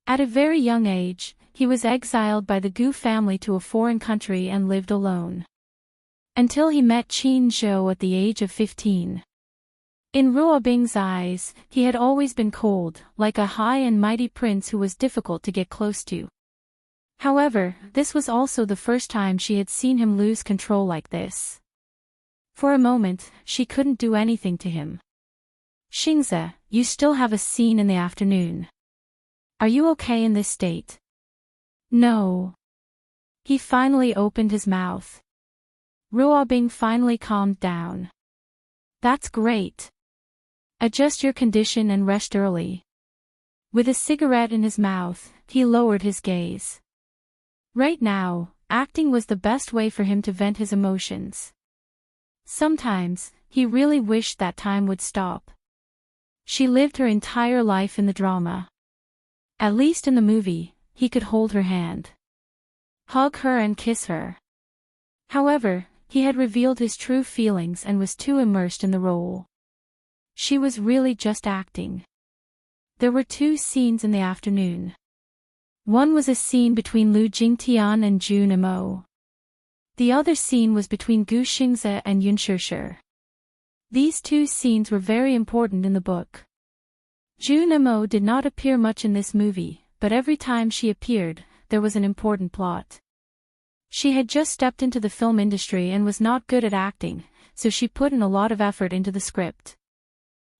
At a very young age, he was exiled by the Gu family to a foreign country and lived alone. Until he met Qin Zhou at the age of 15. In Ruobing's eyes, he had always been cold, like a high and mighty prince who was difficult to get close to. However, this was also the first time she had seen him lose control like this. For a moment, she couldn't do anything to him. Xingze, you still have a scene in the afternoon. Are you okay in this state? No. He finally opened his mouth. Ruobing finally calmed down. That's great. Adjust your condition and rest early. With a cigarette in his mouth, he lowered his gaze. Right now, acting was the best way for him to vent his emotions. Sometimes, he really wished that time would stop. She lived her entire life in the drama. At least in the movie, he could hold her hand, hug her and kiss her. However, he had revealed his true feelings and was too immersed in the role. She was really just acting. There were 2 scenes in the afternoon. One was a scene between Lu Jingtian and Jun Imo. The other scene was between Gu Xingze and Yun Shishir. These 2 scenes were very important in the book. Jun Imo did not appear much in this movie, but every time she appeared, there was an important plot. She had just stepped into the film industry and was not good at acting, so she put in a lot of effort into the script.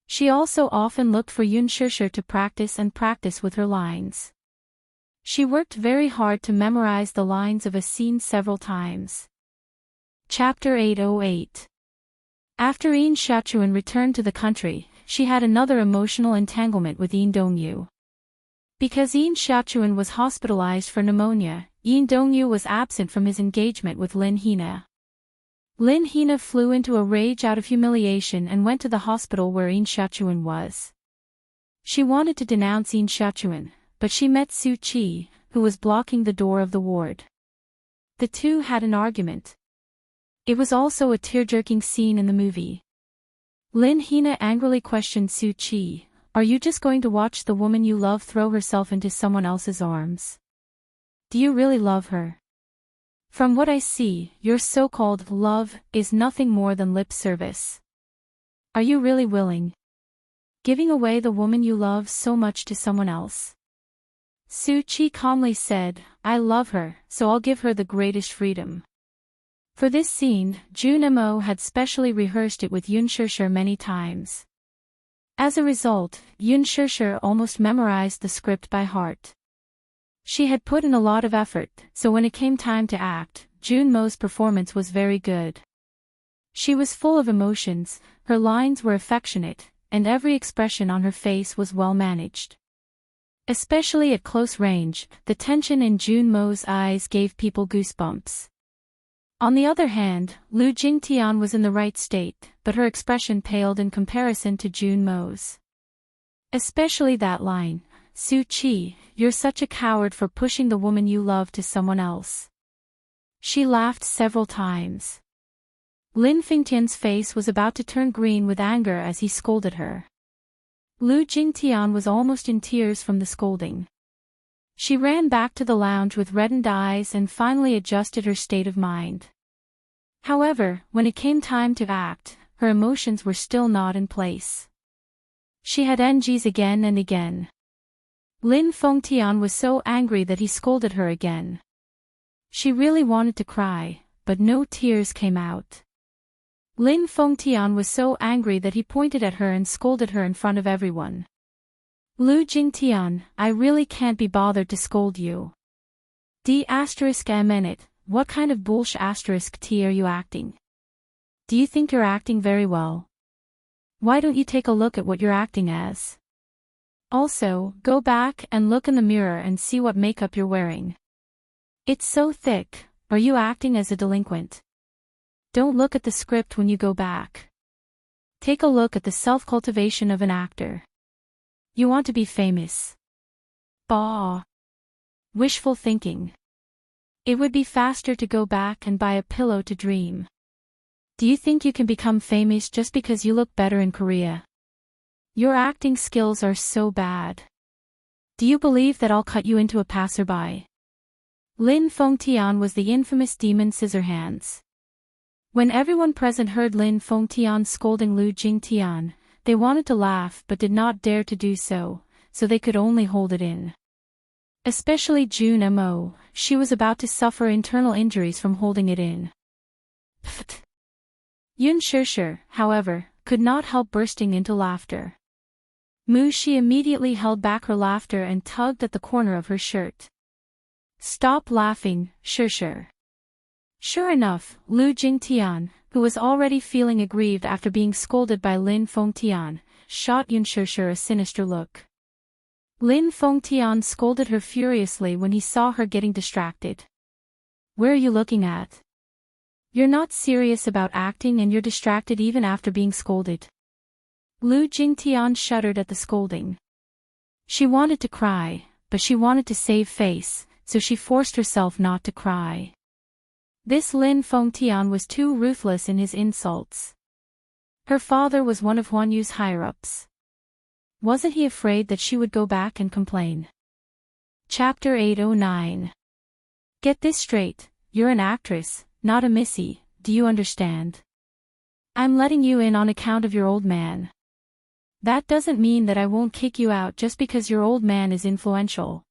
She also often looked for Yun Shishir to practice with her lines. She worked very hard to memorize the lines of a scene several times. Chapter 808. After Yin Xiaochuan returned to the country, she had another emotional entanglement with Yin Dongyu. Because Yin Xiaochuan was hospitalized for pneumonia, Yin Dongyu was absent from his engagement with Lin Hina. Lin Hina flew into a rage out of humiliation and went to the hospital where Yin Xiaochuan was. She wanted to denounce Yin Xiaochuan, but she met Su Qi, who was blocking the door of the ward. The 2 had an argument. It was also a tear-jerking scene in the movie. Lin Hina angrily questioned Su Qi, "Are you just going to watch the woman you love throw herself into someone else's arms? Do you really love her? From what I see, your so-called love is nothing more than lip service. Are you really willing? Giving away the woman you love so much to someone else?" Su Qi calmly said, "I love her, so I'll give her the greatest freedom." For this scene, Jun Imo had specially rehearsed it with Yun Shishir many times. As a result, Yun Shishir almost memorized the script by heart. She had put in a lot of effort, so when it came time to act, Jun Mo's performance was very good. She was full of emotions, her lines were affectionate, and every expression on her face was well managed. Especially at close range, the tension in Jun Mo's eyes gave people goosebumps. On the other hand, Lu Jingtian was in the right state, but her expression paled in comparison to Jun Mo's. Especially that line, "Su Qi, you're such a coward for pushing the woman you love to someone else." She laughed several times. Lin Fengtian's face was about to turn green with anger as he scolded her. Lu Jingtian was almost in tears from the scolding. She ran back to the lounge with reddened eyes and finally adjusted her state of mind. However, when it came time to act, her emotions were still not in place. She had NGs again and again. Lin Fengtian was so angry that he scolded her again. She really wanted to cry, but no tears came out. Lin Fengtian was so angry that he pointed at her and scolded her in front of everyone. "Lu Jingtian, I really can't be bothered to scold you. D***M it, what kind of bullsh***T are you acting? Do you think you're acting very well? Why don't you take a look at what you're acting as? Also, go back and look in the mirror and see what makeup you're wearing. It's so thick, are you acting as a delinquent? Don't look at the script when you go back. Take a look at the self-cultivation of an actor. You want to be famous. Bah. Wishful thinking. It would be faster to go back and buy a pillow to dream. Do you think you can become famous just because you look better in Korea? Your acting skills are so bad. Do you believe that I'll cut you into a passerby?" Lin Fengtian was the infamous demon Scissorhands. When everyone present heard Lin Fengtian scolding Lu Jingtian, they wanted to laugh but did not dare to do so, so they could only hold it in. Especially Jun Mo, she was about to suffer internal injuries from holding it in. Pfft. Yun Shishir, however, could not help bursting into laughter. Mu Shi immediately held back her laughter and tugged at the corner of her shirt. Stop laughing, Shishir. Sure enough, Lu Jingtian, who was already feeling aggrieved after being scolded by Lin Fengtian, shot Yun Shishir a sinister look. Lin Fengtian scolded her furiously when he saw her getting distracted. Where are you looking at? You're not serious about acting and you're distracted even after being scolded. Lu Jingtian shuddered at the scolding. She wanted to cry, but she wanted to save face, so she forced herself not to cry. This Lin Fengtian was too ruthless in his insults. Her father was one of Huan Yu's higher-ups. Wasn't he afraid that she would go back and complain? Chapter 809. Get this straight, you're an actress, not a missy, do you understand? I'm letting you in on account of your old man. That doesn't mean that I won't kick you out just because your old man is influential.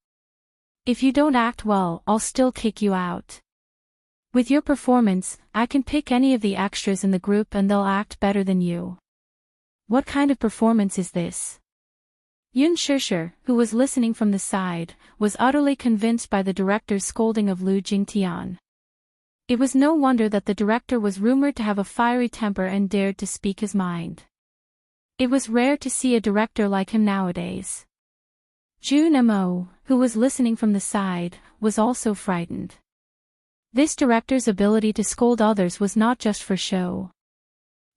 If you don't act well, I'll still kick you out. With your performance, I can pick any of the extras in the group and they'll act better than you. What kind of performance is this? Yun Shishir, who was listening from the side, was utterly convinced by the director's scolding of Lu Jingtian. It was no wonder that the director was rumored to have a fiery temper and dared to speak his mind. It was rare to see a director like him nowadays. Jun Mo, who was listening from the side, was also frightened. This director's ability to scold others was not just for show.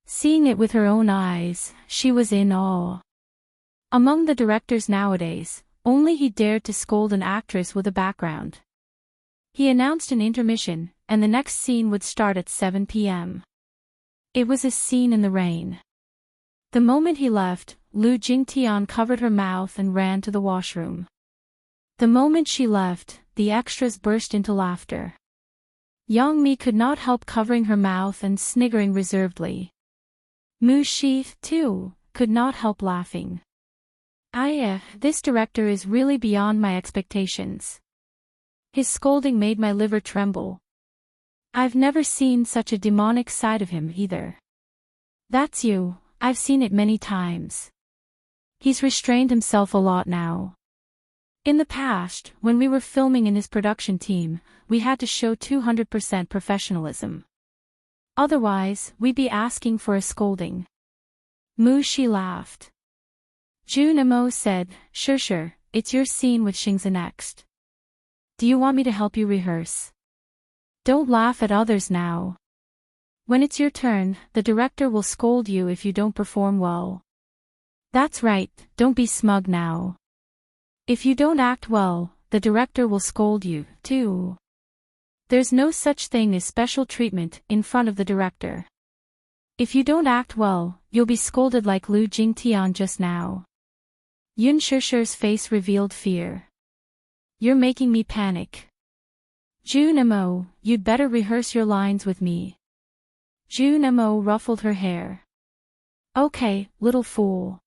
Seeing it with her own eyes, she was in awe. Among the directors nowadays, only he dared to scold an actress with a background. He announced an intermission, and the next scene would start at 7 p.m. It was a scene in the rain. The moment he left, Lu Jingtian covered her mouth and ran to the washroom. The moment she left, the extras burst into laughter. Yang Mi could not help covering her mouth and sniggering reservedly. Mu Shi, too, could not help laughing. This director is really beyond my expectations. His scolding made my liver tremble. I've never seen such a demonic side of him either. That's you, I've seen it many times. He's restrained himself a lot now. In the past, when we were filming in his production team, we had to show 200% professionalism. Otherwise, we'd be asking for a scolding. Mu Shi laughed. Jun Mo said, Sure, it's your scene with Xingzi next. Do you want me to help you rehearse? Don't laugh at others now. When it's your turn, the director will scold you if you don't perform well. That's right, don't be smug now. If you don't act well, the director will scold you, too. There's no such thing as special treatment in front of the director. If you don't act well, you'll be scolded like Lu Jingtian just now. Yun Shishir's face revealed fear. You're making me panic. Jun Mo, you'd better rehearse your lines with me. Jun Mo ruffled her hair. Okay, little fool.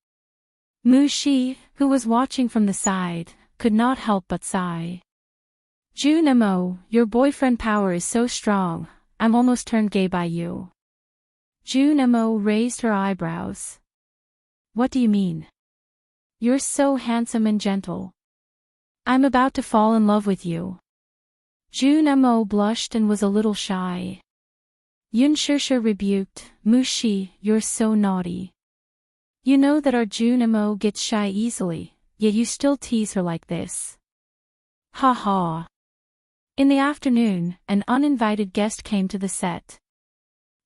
Mu Shi, who was watching from the side, could not help but sigh. Jun Mo, your boyfriend power is so strong, I'm almost turned gay by you. Jun Mo raised her eyebrows. What do you mean? You're so handsome and gentle. I'm about to fall in love with you. Jun Mo blushed and was a little shy. Yun Shishir rebuked, Mu Shi, you're so naughty. You know that our Jun Mo gets shy easily, yet you still tease her like this. Ha ha. In the afternoon, an uninvited guest came to the set.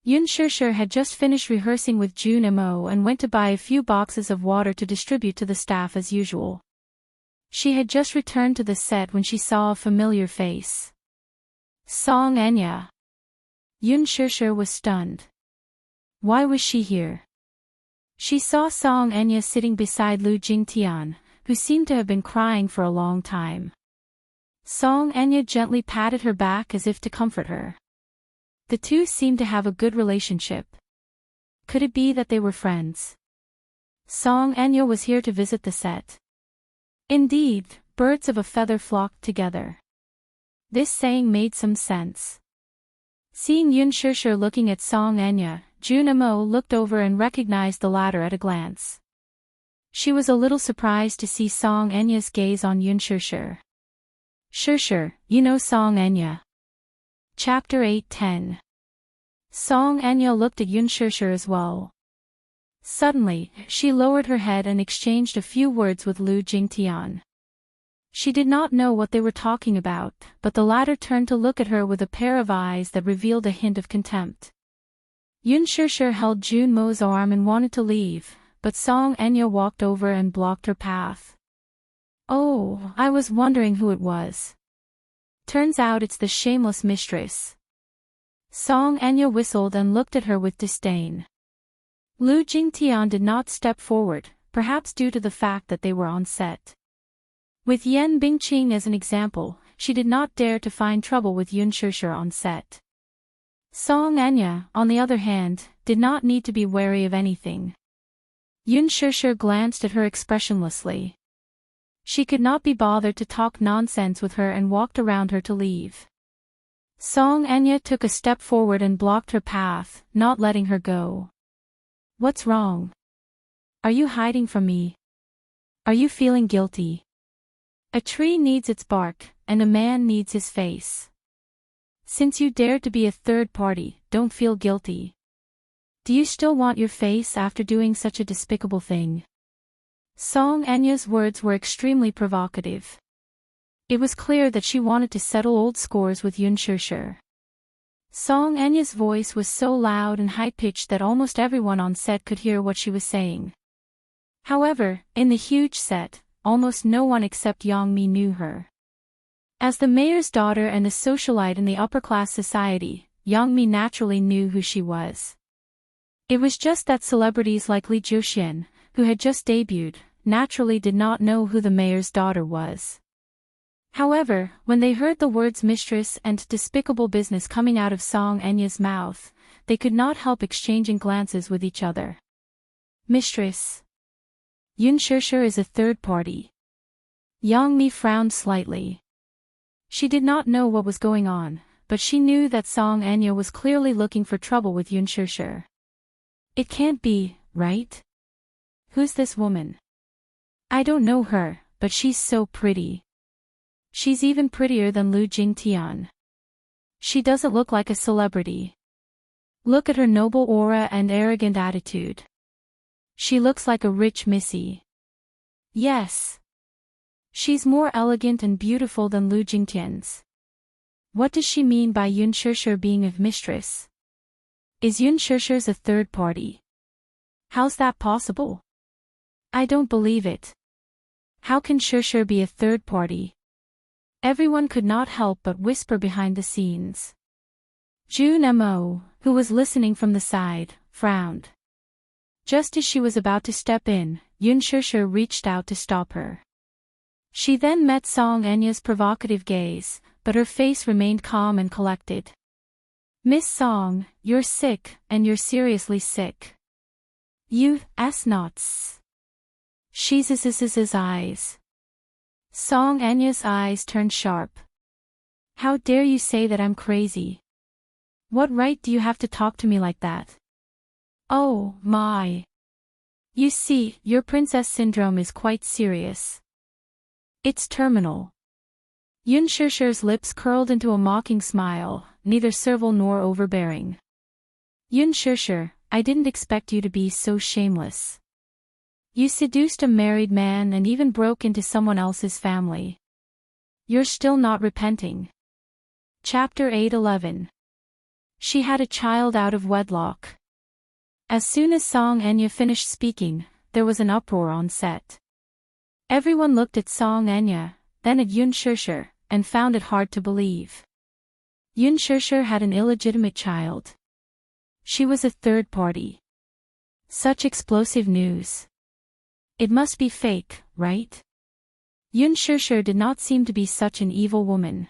Yun Shishir had just finished rehearsing with Jun Mo and went to buy a few boxes of water to distribute to the staff as usual. She had just returned to the set when she saw a familiar face. Song Enya. Yun Shishir was stunned. Why was she here? She saw Song Enya sitting beside Lu Jingtian, who seemed to have been crying for a long time. Song Enya gently patted her back as if to comfort her. The two seemed to have a good relationship. Could it be that they were friends? Song Enya was here to visit the set. Indeed, birds of a feather flocked together. This saying made some sense. Seeing Yun Shishir looking at Song Enya, Jun Mo looked over and recognized the latter at a glance. She was a little surprised to see Song Enya's gaze on Yun Shishir. Shishir, you know Song Enya. Chapter 8:10. Song Enya looked at Yun Shishir as well. Suddenly, she lowered her head and exchanged a few words with Lu Jingtian. She did not know what they were talking about, but the latter turned to look at her with a pair of eyes that revealed a hint of contempt. Yun Shishir held Jun Mo's arm and wanted to leave, but Song Enya walked over and blocked her path. Oh, I was wondering who it was. Turns out it's the shameless mistress. Song Enya whistled and looked at her with disdain. Lu Jingtian did not step forward, perhaps due to the fact that they were on set. With Yan Bingqing as an example, she did not dare to find trouble with Yun Shishir on set. Song Enya, on the other hand, did not need to be wary of anything. Yun Shishir glanced at her expressionlessly. She could not be bothered to talk nonsense with her and walked around her to leave. Song Enya took a step forward and blocked her path, not letting her go. What's wrong? Are you hiding from me? Are you feeling guilty? A tree needs its bark, and a man needs his face. Since you dared to be a third party, don't feel guilty. Do you still want your face after doing such a despicable thing? Song Enya's words were extremely provocative. It was clear that she wanted to settle old scores with Yun Shishir. Song Enya's voice was so loud and high-pitched that almost everyone on set could hear what she was saying. However, in the huge set, almost no one except Yang Mi knew her. As the mayor's daughter and a socialite in the upper-class society, Yang Mi naturally knew who she was. It was just that celebrities like Li Jiuxian, who had just debuted, naturally did not know who the mayor's daughter was. However, when they heard the words mistress and despicable business coming out of Song Enya's mouth, they could not help exchanging glances with each other. Mistress. Yun Shishir is a third party. Yang Mi frowned slightly. She did not know what was going on, but she knew that Song Enya was clearly looking for trouble with Yun Shishir. It can't be, right? Who's this woman? I don't know her, but she's so pretty. She's even prettier than Lu Jingtian. She doesn't look like a celebrity. Look at her noble aura and arrogant attitude. She looks like a rich missy. Yes. She's more elegant and beautiful than Lu Jingtian's. What does she mean by Yun Shishir being a mistress? Is Yun Shishir's a third party? How's that possible? I don't believe it. How can Shishir be a third party? Everyone could not help but whisper behind the scenes. Jun Mo, who was listening from the side, frowned. Just as she was about to step in, Yun Shishir reached out to stop her. She then met Song Enya's provocative gaze, but her face remained calm and collected. Miss Song, you're sick, and you're seriously sick. You, s-nots. She's his eyes. Song Enya's eyes turned sharp. How dare you say that I'm crazy? What right do you have to talk to me like that? Oh, my. You see, your princess syndrome is quite serious. It's terminal. Yun Shishir's lips curled into a mocking smile, neither servile nor overbearing. Yun Shishir, I didn't expect you to be so shameless. You seduced a married man and even broke into someone else's family. You're still not repenting. Chapter 8:11. She had a child out of wedlock. As soon as Song Enya finished speaking, there was an uproar on set. Everyone looked at Song Enya, then at Yun Shishir, and found it hard to believe. Yun Shishir had an illegitimate child. She was a third party. Such explosive news. It must be fake, right? Yun Shishir did not seem to be such an evil woman.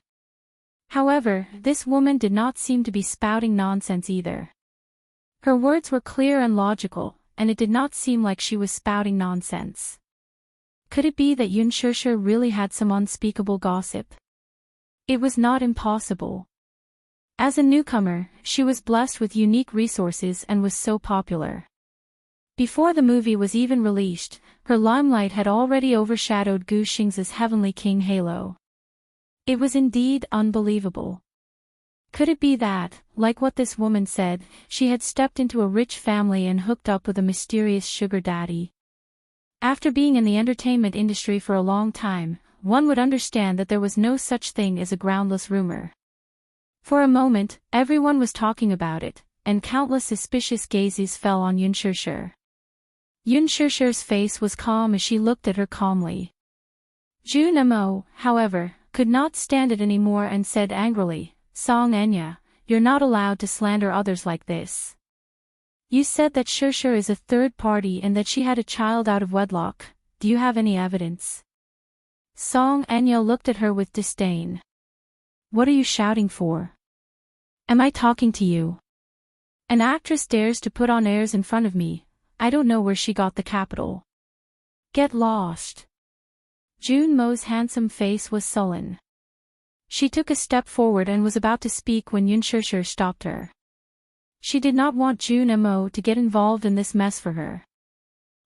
However, this woman did not seem to be spouting nonsense either. Her words were clear and logical, and it did not seem like she was spouting nonsense. Could it be that Yun Shusher really had some unspeakable gossip? It was not impossible. As a newcomer, she was blessed with unique resources and was so popular. Before the movie was even released, her limelight had already overshadowed Gu Xing's Heavenly King halo. It was indeed unbelievable. Could it be that, like what this woman said, she had stepped into a rich family and hooked up with a mysterious sugar daddy? After being in the entertainment industry for a long time, one would understand that there was no such thing as a groundless rumor. For a moment, everyone was talking about it, and countless suspicious gazes fell on Yun Shusher. Yun Shusher's face was calm as she looked at her calmly. Jun Mo, however, could not stand it anymore and said angrily, "Song Enya, you're not allowed to slander others like this. You said that Shusher is a third party and that she had a child out of wedlock. Do you have any evidence?" Song Enya looked at her with disdain. "What are you shouting for? Am I talking to you? An actress dares to put on airs in front of me. I don't know where she got the capital. Get lost." Jun Mo's handsome face was sullen. She took a step forward and was about to speak when Yun Shusher stopped her. She did not want Jun Mo to get involved in this mess for her.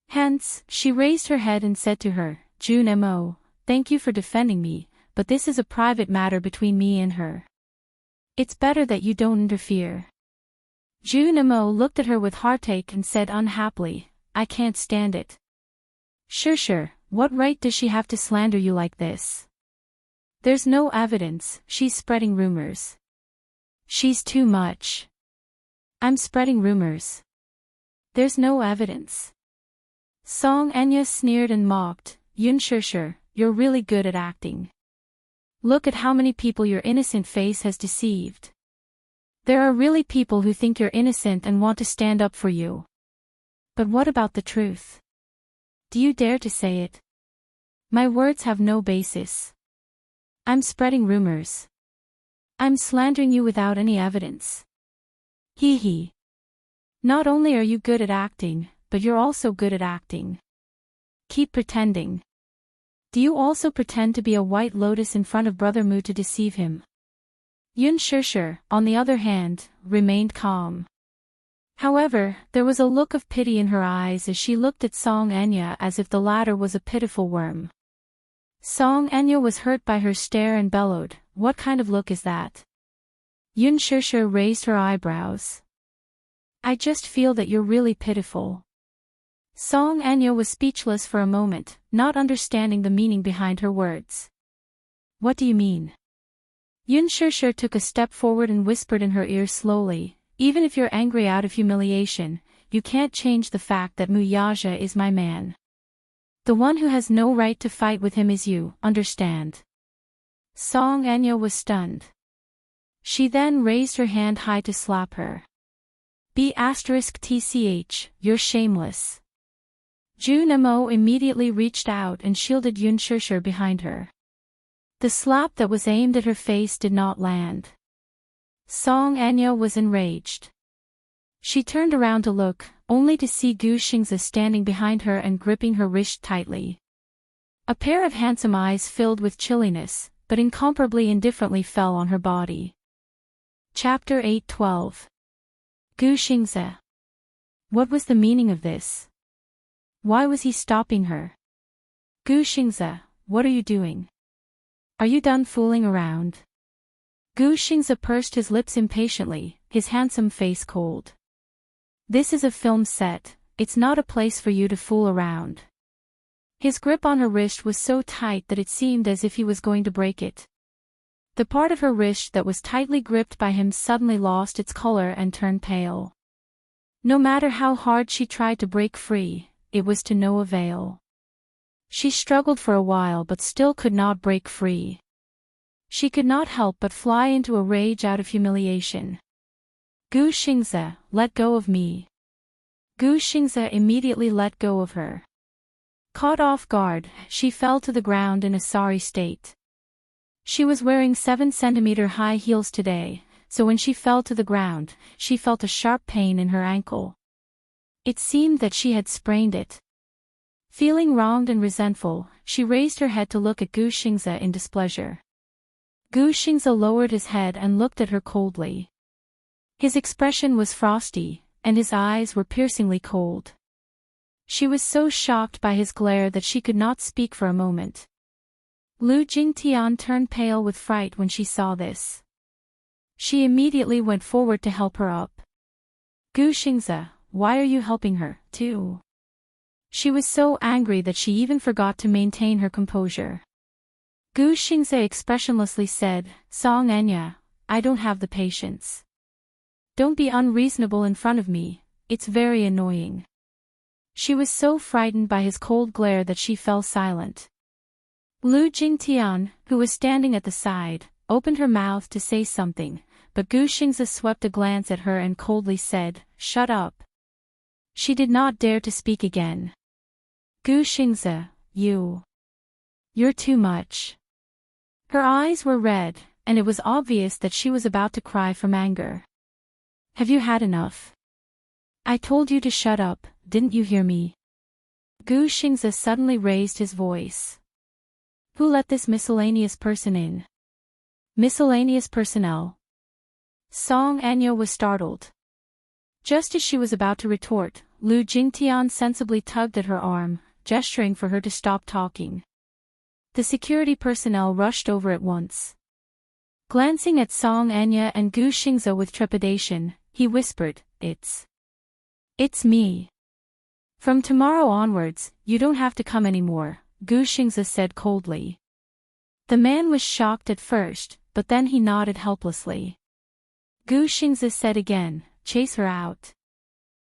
Hence, she raised her head and said to her, "Jun Mo, thank you for defending me, but this is a private matter between me and her. It's better that you don't interfere." Jun Mo looked at her with heartache and said unhappily, "I can't stand it. Shusher, what right does she have to slander you like this? There's no evidence, she's spreading rumors. She's too much. I'm spreading rumors. There's no evidence." Song Enya sneered and mocked, "Yun Shusher, you're really good at acting. Look at how many people your innocent face has deceived. There are really people who think you're innocent and want to stand up for you. But what about the truth? Do you dare to say it? My words have no basis. I'm spreading rumors. I'm slandering you without any evidence. Hee hee. Not only are you good at acting, but you're also good at acting. Keep pretending. Do you also pretend to be a white lotus in front of Brother Mu to deceive him?" Yun Shusher, on the other hand, remained calm. However, there was a look of pity in her eyes as she looked at Song Enya as if the latter was a pitiful worm. Song Enya was hurt by her stare and bellowed, "What kind of look is that?" Yun Shusher raised her eyebrows. "I just feel that you're really pitiful." Song Enya was speechless for a moment, not understanding the meaning behind her words. "What do you mean?" Yun Shusher took a step forward and whispered in her ear slowly, "Even if you're angry out of humiliation, you can't change the fact that Mu Yaja is my man. The one who has no right to fight with him is you, understand?" Song Enya was stunned. She then raised her hand high to slap her. B*TCH, you're shameless. Jun Mo immediately reached out and shielded Yun Shusher behind her. The slap that was aimed at her face did not land. Song Enya was enraged. She turned around to look, only to see Gu Xingzi standing behind her and gripping her wrist tightly. A pair of handsome eyes filled with chilliness, but incomparably indifferently fell on her body. Chapter 8:12. Gu Xingzi. What was the meaning of this? Why was he stopping her? Gu Xingzi, what are you doing? Are you done fooling around? Gu Xingzi pursed his lips impatiently, his handsome face cold. This is a film set, it's not a place for you to fool around. His grip on her wrist was so tight that it seemed as if he was going to break it. The part of her wrist that was tightly gripped by him suddenly lost its color and turned pale. No matter how hard she tried to break free, it was to no avail. She struggled for a while but still could not break free. She could not help but fly into a rage out of humiliation. Gu Xingzi, let go of me. Gu Xingzi immediately let go of her. Caught off guard, she fell to the ground in a sorry state. She was wearing 7 centimeter high heels today, so when she fell to the ground, she felt a sharp pain in her ankle. It seemed that she had sprained it. Feeling wronged and resentful, she raised her head to look at Gu Xingze in displeasure. Gu Xingze lowered his head and looked at her coldly. His expression was frosty, and his eyes were piercingly cold. She was so shocked by his glare that she could not speak for a moment. Lu Jingtian turned pale with fright when she saw this. She immediately went forward to help her up. Gu Xingze, why are you helping her, too? She was so angry that she even forgot to maintain her composure. Gu Xingze expressionlessly said, Song Enya, I don't have the patience. Don't be unreasonable in front of me, it's very annoying. She was so frightened by his cold glare that she fell silent. Lu Jingtian, who was standing at the side, opened her mouth to say something, but Gu Xingze swept a glance at her and coldly said, Shut up. She did not dare to speak again. Gu Xingze, you're too much. Her eyes were red, and it was obvious that she was about to cry from anger. Have you had enough? I told you to shut up, didn't you hear me? Gu Xingze suddenly raised his voice. Who let this miscellaneous person in? Miscellaneous personnel? Song Anya was startled. Just as she was about to retort, Lu Jingtian sensibly tugged at her arm, gesturing for her to stop talking. The security personnel rushed over at once. Glancing at Song Anya and Gu Xingze with trepidation, he whispered, It's me. From tomorrow onwards, you don't have to come anymore, Gu Xingze said coldly. The man was shocked at first, but then he nodded helplessly. Gu Xingze said again, Chase her out.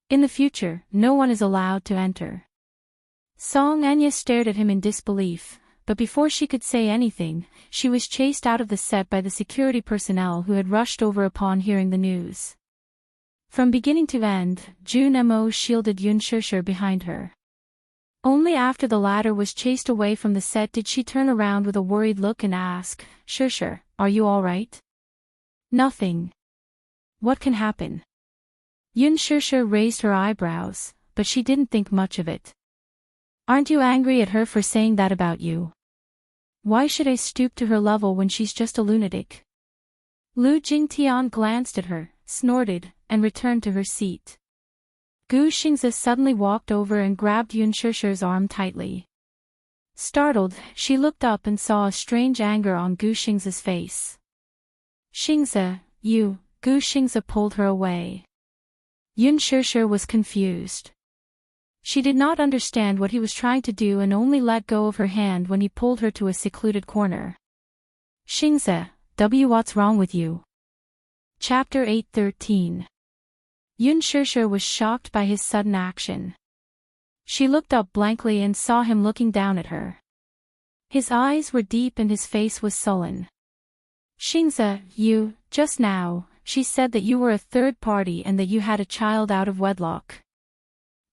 In the future, no one is allowed to enter. Song Anya stared at him in disbelief, but before she could say anything, she was chased out of the set by the security personnel who had rushed over upon hearing the news. From beginning to end, Jun Mo shielded Yun Shishir behind her. Only after the latter was chased away from the set did she turn around with a worried look and ask, Shishir, are you all right? Nothing. What can happen? Yun Shishir raised her eyebrows, but she didn't think much of it. Aren't you angry at her for saying that about you? Why should I stoop to her level when she's just a lunatic? Lu Jingtian glanced at her, snorted, and returned to her seat. Gu Xingze suddenly walked over and grabbed Yun Shishir's arm tightly. Startled, she looked up and saw a strange anger on Gu Xingze's face. Xingze, Gu Xingze pulled her away. Yun Shishir was confused. She did not understand what he was trying to do and only let go of her hand when he pulled her to a secluded corner. Xingze, what's wrong with you? Chapter 8:13. Yun Shishir was shocked by his sudden action. She looked up blankly and saw him looking down at her. His eyes were deep and his face was sullen. Xingze, just now, she said that you were a third party and that you had a child out of wedlock.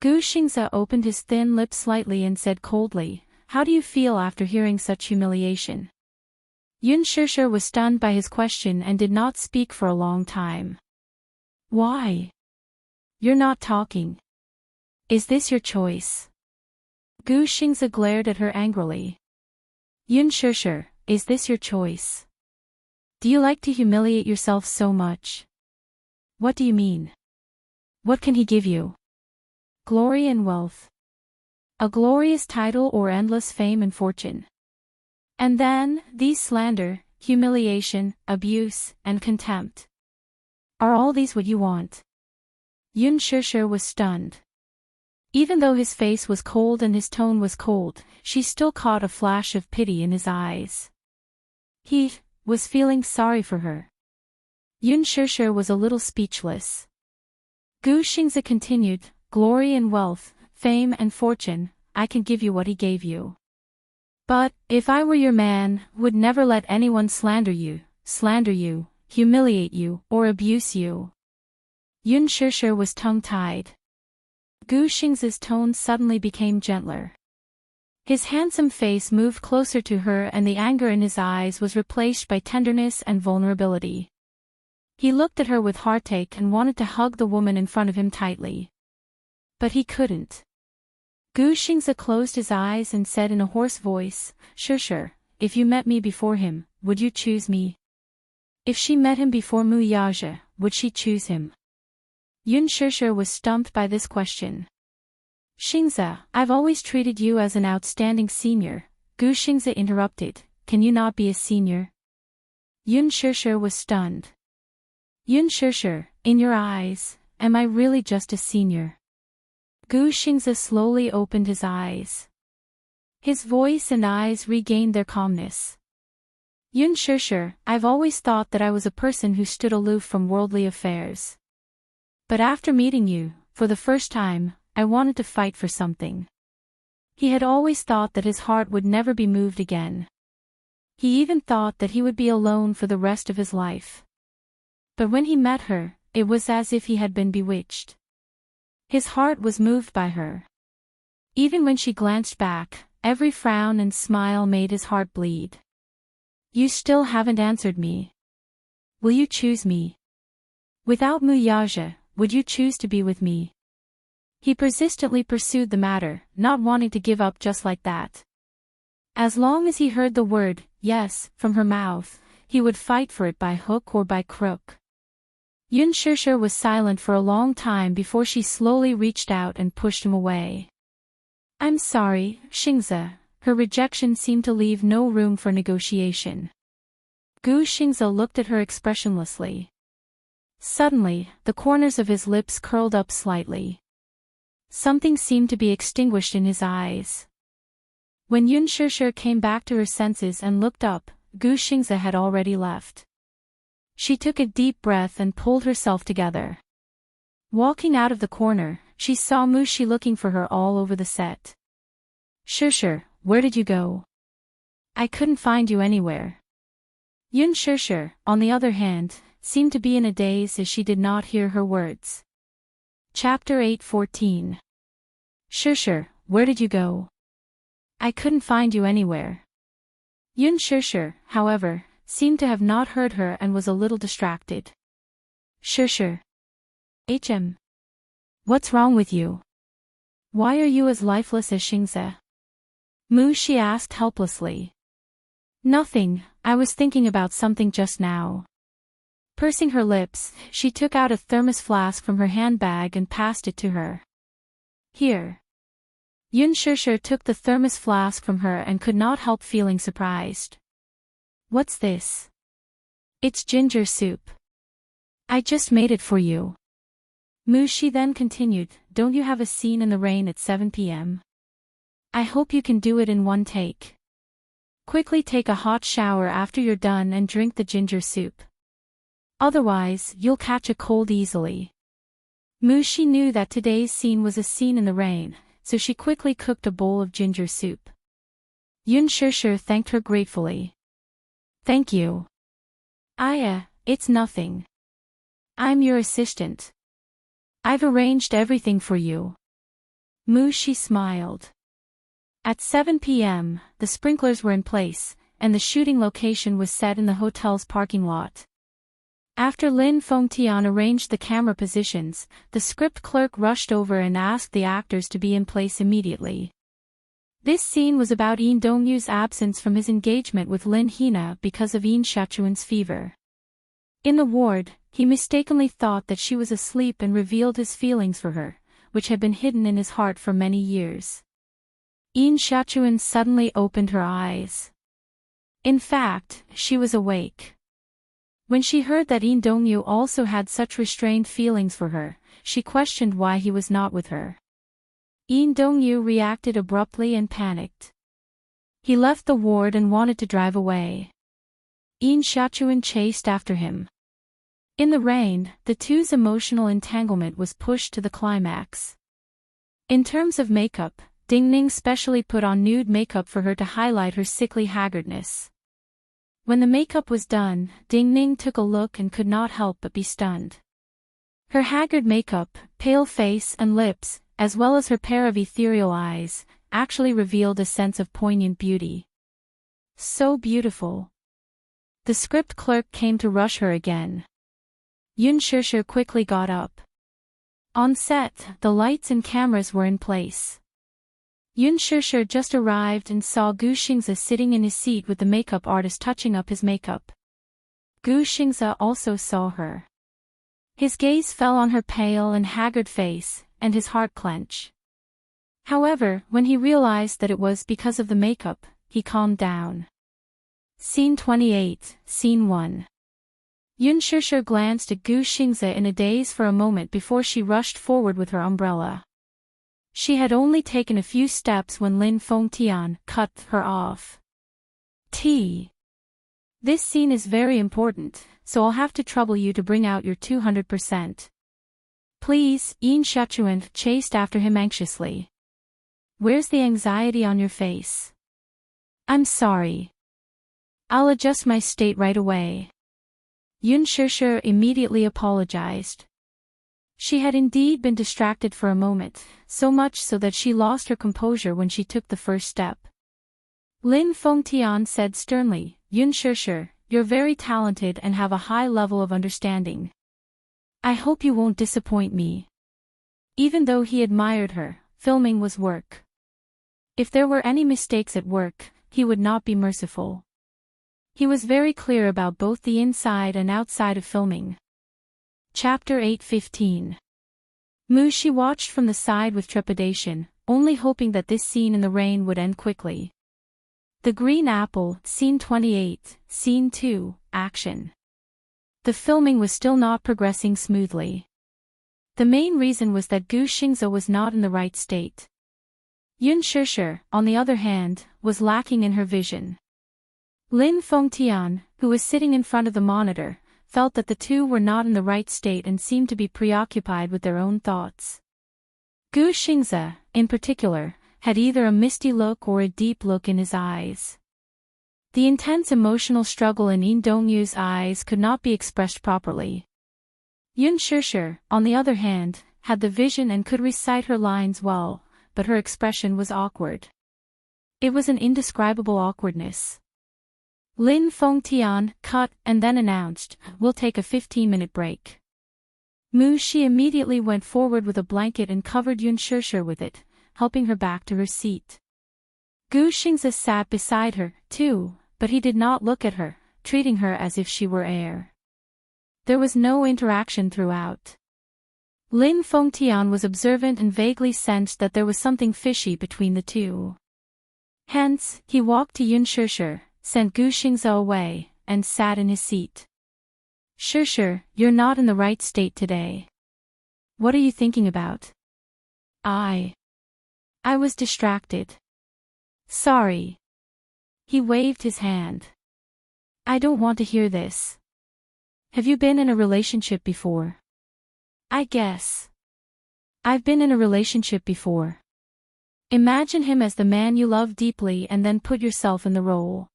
Gu Xingze opened his thin lips slightly and said coldly, How do you feel after hearing such humiliation? Yun Shishir was stunned by his question and did not speak for a long time. Why? You're not talking. Is this your choice? Gu Xingze glared at her angrily. Yun Shishir, is this your choice? Do you like to humiliate yourself so much? What do you mean? What can he give you? Glory and wealth. A glorious title or endless fame and fortune. And then, these slander, humiliation, abuse, and contempt. Are all these what you want? Yun Shishir was stunned. Even though his face was cold and his tone was cold, she still caught a flash of pity in his eyes. He was feeling sorry for her. Yun Shishir was a little speechless. Gu Xingze continued, Glory and wealth, fame and fortune, I can give you what he gave you. But, if I were your man, would never let anyone slander you, humiliate you, or abuse you. Yun Shishir was tongue-tied. Gu Xingze's tone suddenly became gentler. His handsome face moved closer to her and the anger in his eyes was replaced by tenderness and vulnerability. He looked at her with heartache and wanted to hug the woman in front of him tightly. But he couldn't. Gu Xingze closed his eyes and said in a hoarse voice, Sure, if you met me before him, would you choose me? If she met him before Mu Yaja, would she choose him? Yun Sure was stumped by this question. Xingze, I've always treated you as an outstanding senior, Gu Xingze interrupted, can you not be a senior? Yun Sure was stunned. Yun Sure, in your eyes, am I really just a senior? Gu Xingze slowly opened his eyes. His voice and eyes regained their calmness. Yun Sure, I've always thought that I was a person who stood aloof from worldly affairs. But after meeting you, for the first time, I wanted to fight for something. He had always thought that his heart would never be moved again. He even thought that he would be alone for the rest of his life. But when he met her, it was as if he had been bewitched. His heart was moved by her. Even when she glanced back, every frown and smile made his heart bleed. You still haven't answered me. Will you choose me? Without Mu Yaja, would you choose to be with me? He persistently pursued the matter, not wanting to give up just like that. As long as he heard the word, yes, from her mouth, he would fight for it by hook or by crook. Yun Sure was silent for a long time before she slowly reached out and pushed him away. I'm sorry, Xingze. Her rejection seemed to leave no room for negotiation. Gu Xingze looked at her expressionlessly. Suddenly, the corners of his lips curled up slightly. Something seemed to be extinguished in his eyes. When Yun Sure came back to her senses and looked up, Gu Xingze had already left. She took a deep breath and pulled herself together. Walking out of the corner, she saw Mu Shi looking for her all over the set. Sure, where did you go? I couldn't find you anywhere. Yun Sure, on the other hand, seemed to be in a daze as she did not hear her words. Chapter 8:14. Sure, where did you go? I couldn't find you anywhere. Yun Sure, however, seemed to have not heard her and was a little distracted. Sure. What's wrong with you? Why are you as lifeless as Xingze? Mu Shi asked helplessly. Nothing, I was thinking about something just now. Pursing her lips, she took out a thermos flask from her handbag and passed it to her. Here. Yun Sure took the thermos flask from her and could not help feeling surprised. What's this? It's ginger soup. I just made it for you. Mu Shi then continued, don't you have a scene in the rain at 7 p.m.? I hope you can do it in one take. Quickly take a hot shower after you're done and drink the ginger soup. Otherwise, you'll catch a cold easily. Mu Shi knew that today's scene was a scene in the rain, so she quickly cooked a bowl of ginger soup. Yun Sure thanked her gratefully. Thank you. It's nothing. I'm your assistant. I've arranged everything for you. Mu Shi smiled. At 7 p.m., the sprinklers were in place, and the shooting location was set in the hotel's parking lot. After Lin Fengtian arranged the camera positions, the script clerk rushed over and asked the actors to be in place immediately. This scene was about Yin Dongyu's absence from his engagement with Lin Hina because of Yin Shachuan's fever. In the ward, he mistakenly thought that she was asleep and revealed his feelings for her, which had been hidden in his heart for many years. Yin Shachuan suddenly opened her eyes. In fact, she was awake. When she heard that Yin Dongyu also had such restrained feelings for her, she questioned why he was not with her. Yin Dongyu reacted abruptly and panicked. He left the ward and wanted to drive away. Yin Shachuan chased after him. In the rain, the two's emotional entanglement was pushed to the climax. In terms of makeup, Ding Ning specially put on nude makeup for her to highlight her sickly haggardness. When the makeup was done, Ding Ning took a look and could not help but be stunned. Her haggard makeup, pale face and lips, as well as her pair of ethereal eyes, actually revealed a sense of poignant beauty. So beautiful. The script clerk came to rush her again. Yun Shishir quickly got up. On set, the lights and cameras were in place. Yun Shishir just arrived and saw Gu Xingze sitting in his seat with the makeup artist touching up his makeup. Gu Xingze also saw her. His gaze fell on her pale and haggard face, and his heart clenched. However, when he realized that it was because of the makeup, he calmed down. Scene 28, Scene 1. Yun Shishir glanced at Gu Xingze in a daze for a moment before she rushed forward with her umbrella. She had only taken a few steps when Lin Fengtian cut her off. This scene is very important, so I'll have to trouble you to bring out your 200%. Please, Yin Shachuan chased after him anxiously. Where's the anxiety on your face? I'm sorry. I'll adjust my state right away. Yun Shishir immediately apologized. She had indeed been distracted for a moment, so much so that she lost her composure when she took the first step. Lin Fengtian said sternly, Yun Shishir, you're very talented and have a high level of understanding. I hope you won't disappoint me. Even though he admired her, filming was work. If there were any mistakes at work, he would not be merciful. He was very clear about both the inside and outside of filming. Chapter 8:15. Mushi watched from the side with trepidation, only hoping that this scene in the rain would end quickly. The Green Apple, Scene 28, Scene 2, Action. The filming was still not progressing smoothly. The main reason was that Gu Xingze was not in the right state. Yun Shishir, on the other hand, was lacking in her vision. Lin Fengtian, who was sitting in front of the monitor, felt that the two were not in the right state and seemed to be preoccupied with their own thoughts. Gu Xingze, in particular, had either a misty look or a deep look in his eyes. The intense emotional struggle in Yin Dongyu's eyes could not be expressed properly. Yun Shishir, on the other hand, had the vision and could recite her lines well, but her expression was awkward. It was an indescribable awkwardness. Lin Fengtian cut and then announced, "We'll take a 15-minute break." Mushi immediately went forward with a blanket and covered Yun Shishir with it, helping her back to her seat. Gu Xingze sat beside her, too, but he did not look at her, treating her as if she were air. There was no interaction throughout. Lin Fengtian was observant and vaguely sensed that there was something fishy between the two. Hence, he walked to Yun Shishir, sent Gu Xingze away, and sat in his seat. Shishir, you're not in the right state today. What are you thinking about? I was distracted. Sorry. He waved his hand. I don't want to hear this. Have you been in a relationship before? I guess. I've been in a relationship before. Imagine him as the man you love deeply and then put yourself in the role.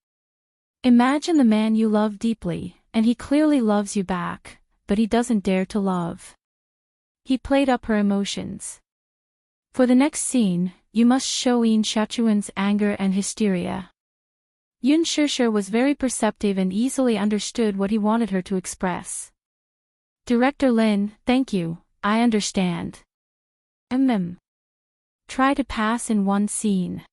Imagine the man you love deeply, and he clearly loves you back, but he doesn't dare to love. He played up her emotions. For the next scene, you must show Yin Shachuan's anger and hysteria. Yun Shishir was very perceptive and easily understood what he wanted her to express. Director Lin, thank you, I understand. Try to pass in one scene.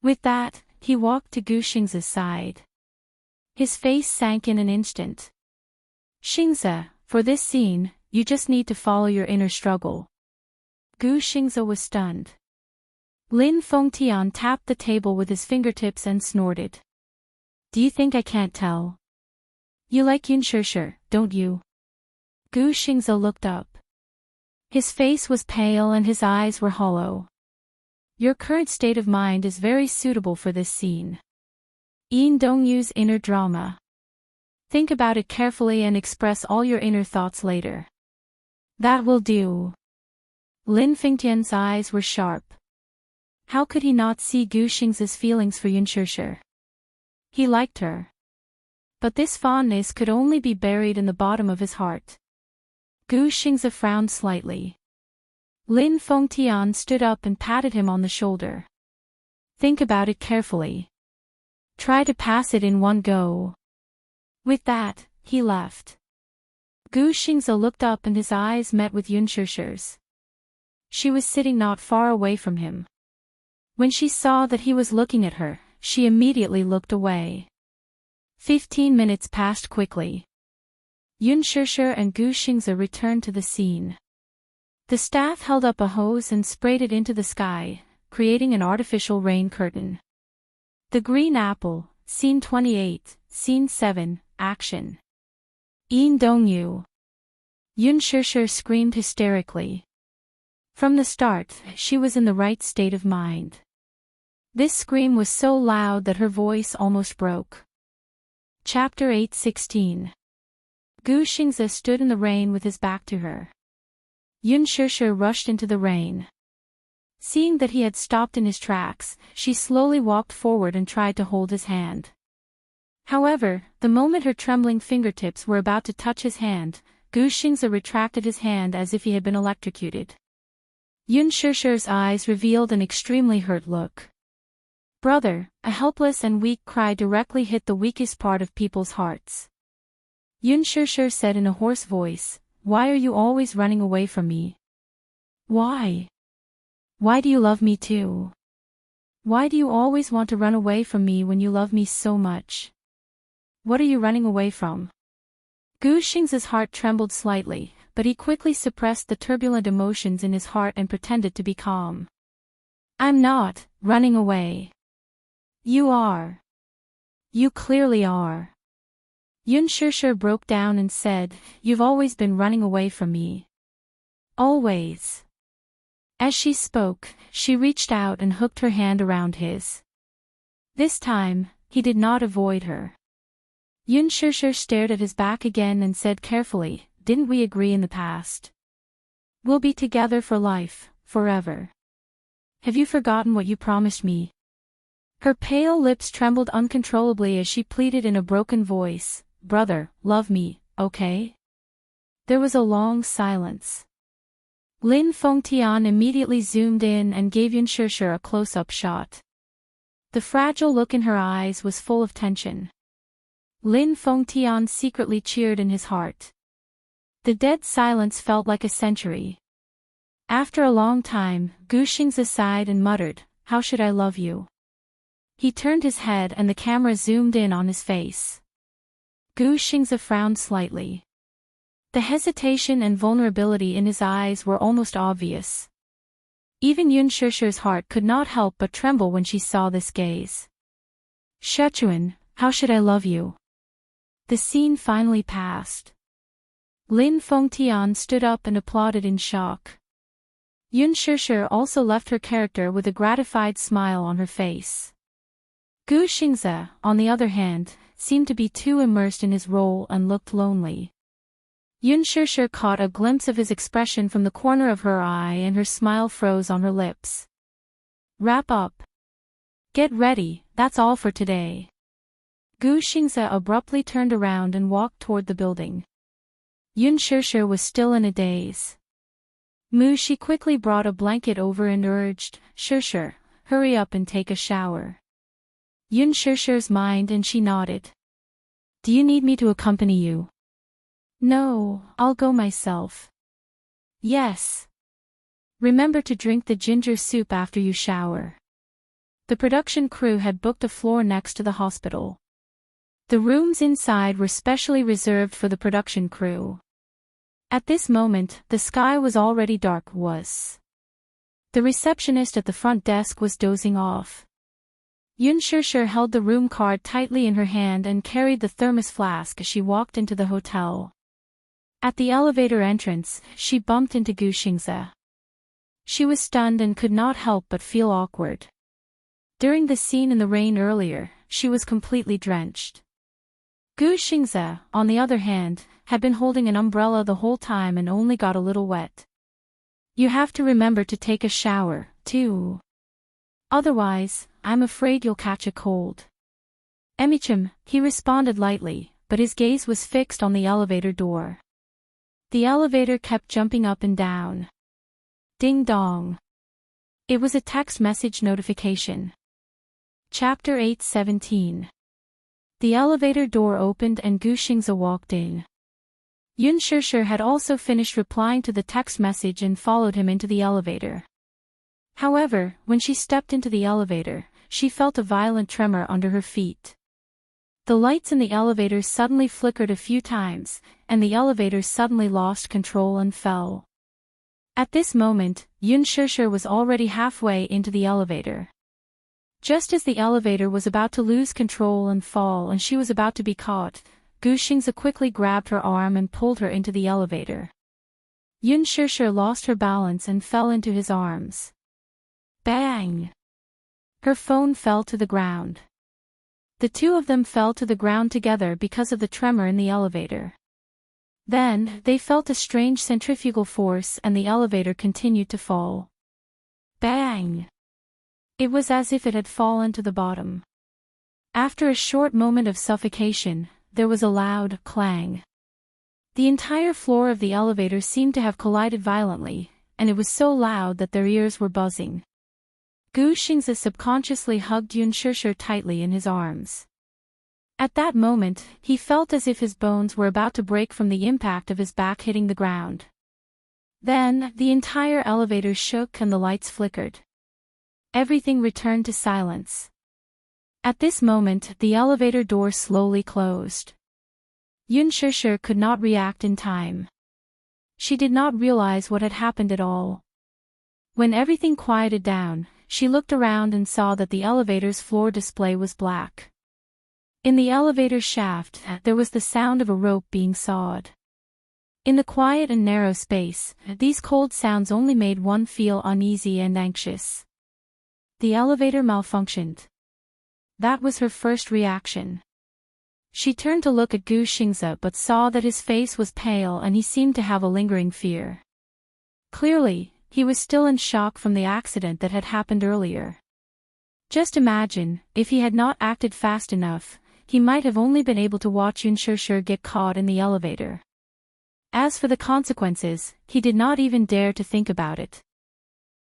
With that, he walked to Gu Xingze's side. His face sank in an instant. Xingze, for this scene, you just need to follow your inner struggle. Gu Xingze was stunned. Lin Fengtian tapped the table with his fingertips and snorted. Do you think I can't tell? You like Yun Shishir, don't you? Gu Xingze looked up. His face was pale and his eyes were hollow. Your current state of mind is very suitable for this scene. Yin Dongyu's inner drama. Think about it carefully and express all your inner thoughts later. That will do. Lin Fengtian's eyes were sharp. How could he not see Gu Xingze's feelings for Yun Shishir? He liked her. But this fondness could only be buried in the bottom of his heart. Gu Xingze frowned slightly. Lin Fengtian stood up and patted him on the shoulder. Think about it carefully. Try to pass it in one go. With that, he left. Gu Xingze looked up and his eyes met with Yun Shishir's. She was sitting not far away from him. When she saw that he was looking at her, she immediately looked away. 15 minutes passed quickly. Yun Shishir and Gu Xingze returned to the scene. The staff held up a hose and sprayed it into the sky, creating an artificial rain curtain. The Green Apple, Scene 28, Scene 7, Action. Yin Dongyu. Yun Shishir screamed hysterically. From the start, she was in the right state of mind. This scream was so loud that her voice almost broke. Chapter 8:16. Gu Xingze stood in the rain with his back to her. Yun Shishir rushed into the rain. Seeing that he had stopped in his tracks, she slowly walked forward and tried to hold his hand. However, the moment her trembling fingertips were about to touch his hand, Gu Xingze retracted his hand as if he had been electrocuted. Yun Shishir's eyes revealed an extremely hurt look. Brother, a helpless and weak cry directly hit the weakest part of people's hearts. Yun Shishir said in a hoarse voice, "Why are you always running away from me? Why? Why do you love me too? Why do you always want to run away from me when you love me so much? What are you running away from?" Gu Xingze's heart trembled slightly, but he quickly suppressed the turbulent emotions in his heart and pretended to be calm. "I'm not running away. You are. You clearly are." Yun Shishir broke down and said, "You've always been running away from me. Always." As she spoke, she reached out and hooked her hand around his. This time, he did not avoid her. Yun Shishir stared at his back again and said carefully, "Didn't we agree in the past? We'll be together for life, forever. Have you forgotten what you promised me?" Her pale lips trembled uncontrollably as she pleaded in a broken voice, "Brother, love me, okay?" There was a long silence. Lin Fengtian immediately zoomed in and gave Yun Shishir a close-up shot. The fragile look in her eyes was full of tension. Lin Fengtian secretly cheered in his heart. The dead silence felt like a century. After a long time, Gu Xingze sighed and muttered, "How should I love you?" He turned his head and the camera zoomed in on his face. Gu Xingze frowned slightly. The hesitation and vulnerability in his eyes were almost obvious. Even Yun Shishir's heart could not help but tremble when she saw this gaze. "Szechuan, how should I love you?" The scene finally passed. Lin Fengtian stood up and applauded in shock. Yun Shishir also left her character with a gratified smile on her face. Gu Xingze, on the other hand, seemed to be too immersed in his role and looked lonely. Yun Shishir caught a glimpse of his expression from the corner of her eye and her smile froze on her lips. "Wrap up. Get ready, that's all for today." Gu Xingze abruptly turned around and walked toward the building. Yun Shishir was still in a daze. She quickly brought a blanket over and urged, "Shishir, hurry up and take a shower." Yun Shishir's mind and she nodded. "Do you need me to accompany you?" "No, I'll go myself." "Yes. Remember to drink the ginger soup after you shower." The production crew had booked a floor next to the hospital. The rooms inside were specially reserved for the production crew. At this moment, the sky was already dark. The receptionist at the front desk was dozing off. Yun Shishir held the room card tightly in her hand and carried the thermos flask as she walked into the hotel. At the elevator entrance, she bumped into Gu Xingze. She was stunned and could not help but feel awkward. During the scene in the rain earlier, she was completely drenched. Gu Xingze, on the other hand, had been holding an umbrella the whole time and only got a little wet. "You have to remember to take a shower, too. Otherwise, I'm afraid you'll catch a cold." "Emichim," he responded lightly, but his gaze was fixed on the elevator door. The elevator kept jumping up and down. Ding dong. It was a text message notification. Chapter 8:17. The elevator door opened and Gu Xingze walked in. Yun Shishir had also finished replying to the text message and followed him into the elevator. However, when she stepped into the elevator, she felt a violent tremor under her feet. The lights in the elevator suddenly flickered a few times, and the elevator suddenly lost control and fell. At this moment, Yun Shishir was already halfway into the elevator. Just as the elevator was about to lose control and fall and she was about to be caught, Gu Xingze quickly grabbed her arm and pulled her into the elevator. Yun Shishir lost her balance and fell into his arms. Bang! Her phone fell to the ground. The two of them fell to the ground together because of the tremor in the elevator. Then, they felt a strange centrifugal force and the elevator continued to fall. Bang! It was as if it had fallen to the bottom. After a short moment of suffocation, there was a loud clang. The entire floor of the elevator seemed to have collided violently, and it was so loud that their ears were buzzing. Gu Xingze subconsciously hugged Yun Shishir tightly in his arms. At that moment, he felt as if his bones were about to break from the impact of his back hitting the ground. Then, the entire elevator shook and the lights flickered. Everything returned to silence. At this moment, the elevator door slowly closed. Yun Shishir could not react in time. She did not realize what had happened at all. When everything quieted down, she looked around and saw that the elevator's floor display was black. In the elevator shaft, there was the sound of a rope being sawed. In the quiet and narrow space, these cold sounds only made one feel uneasy and anxious. The elevator malfunctioned. That was her first reaction. She turned to look at Gu Xingze but saw that his face was pale and he seemed to have a lingering fear. Clearly, he was still in shock from the accident that had happened earlier. Just imagine, if he had not acted fast enough, he might have only been able to watch Yun Shishir get caught in the elevator. As for the consequences, he did not even dare to think about it.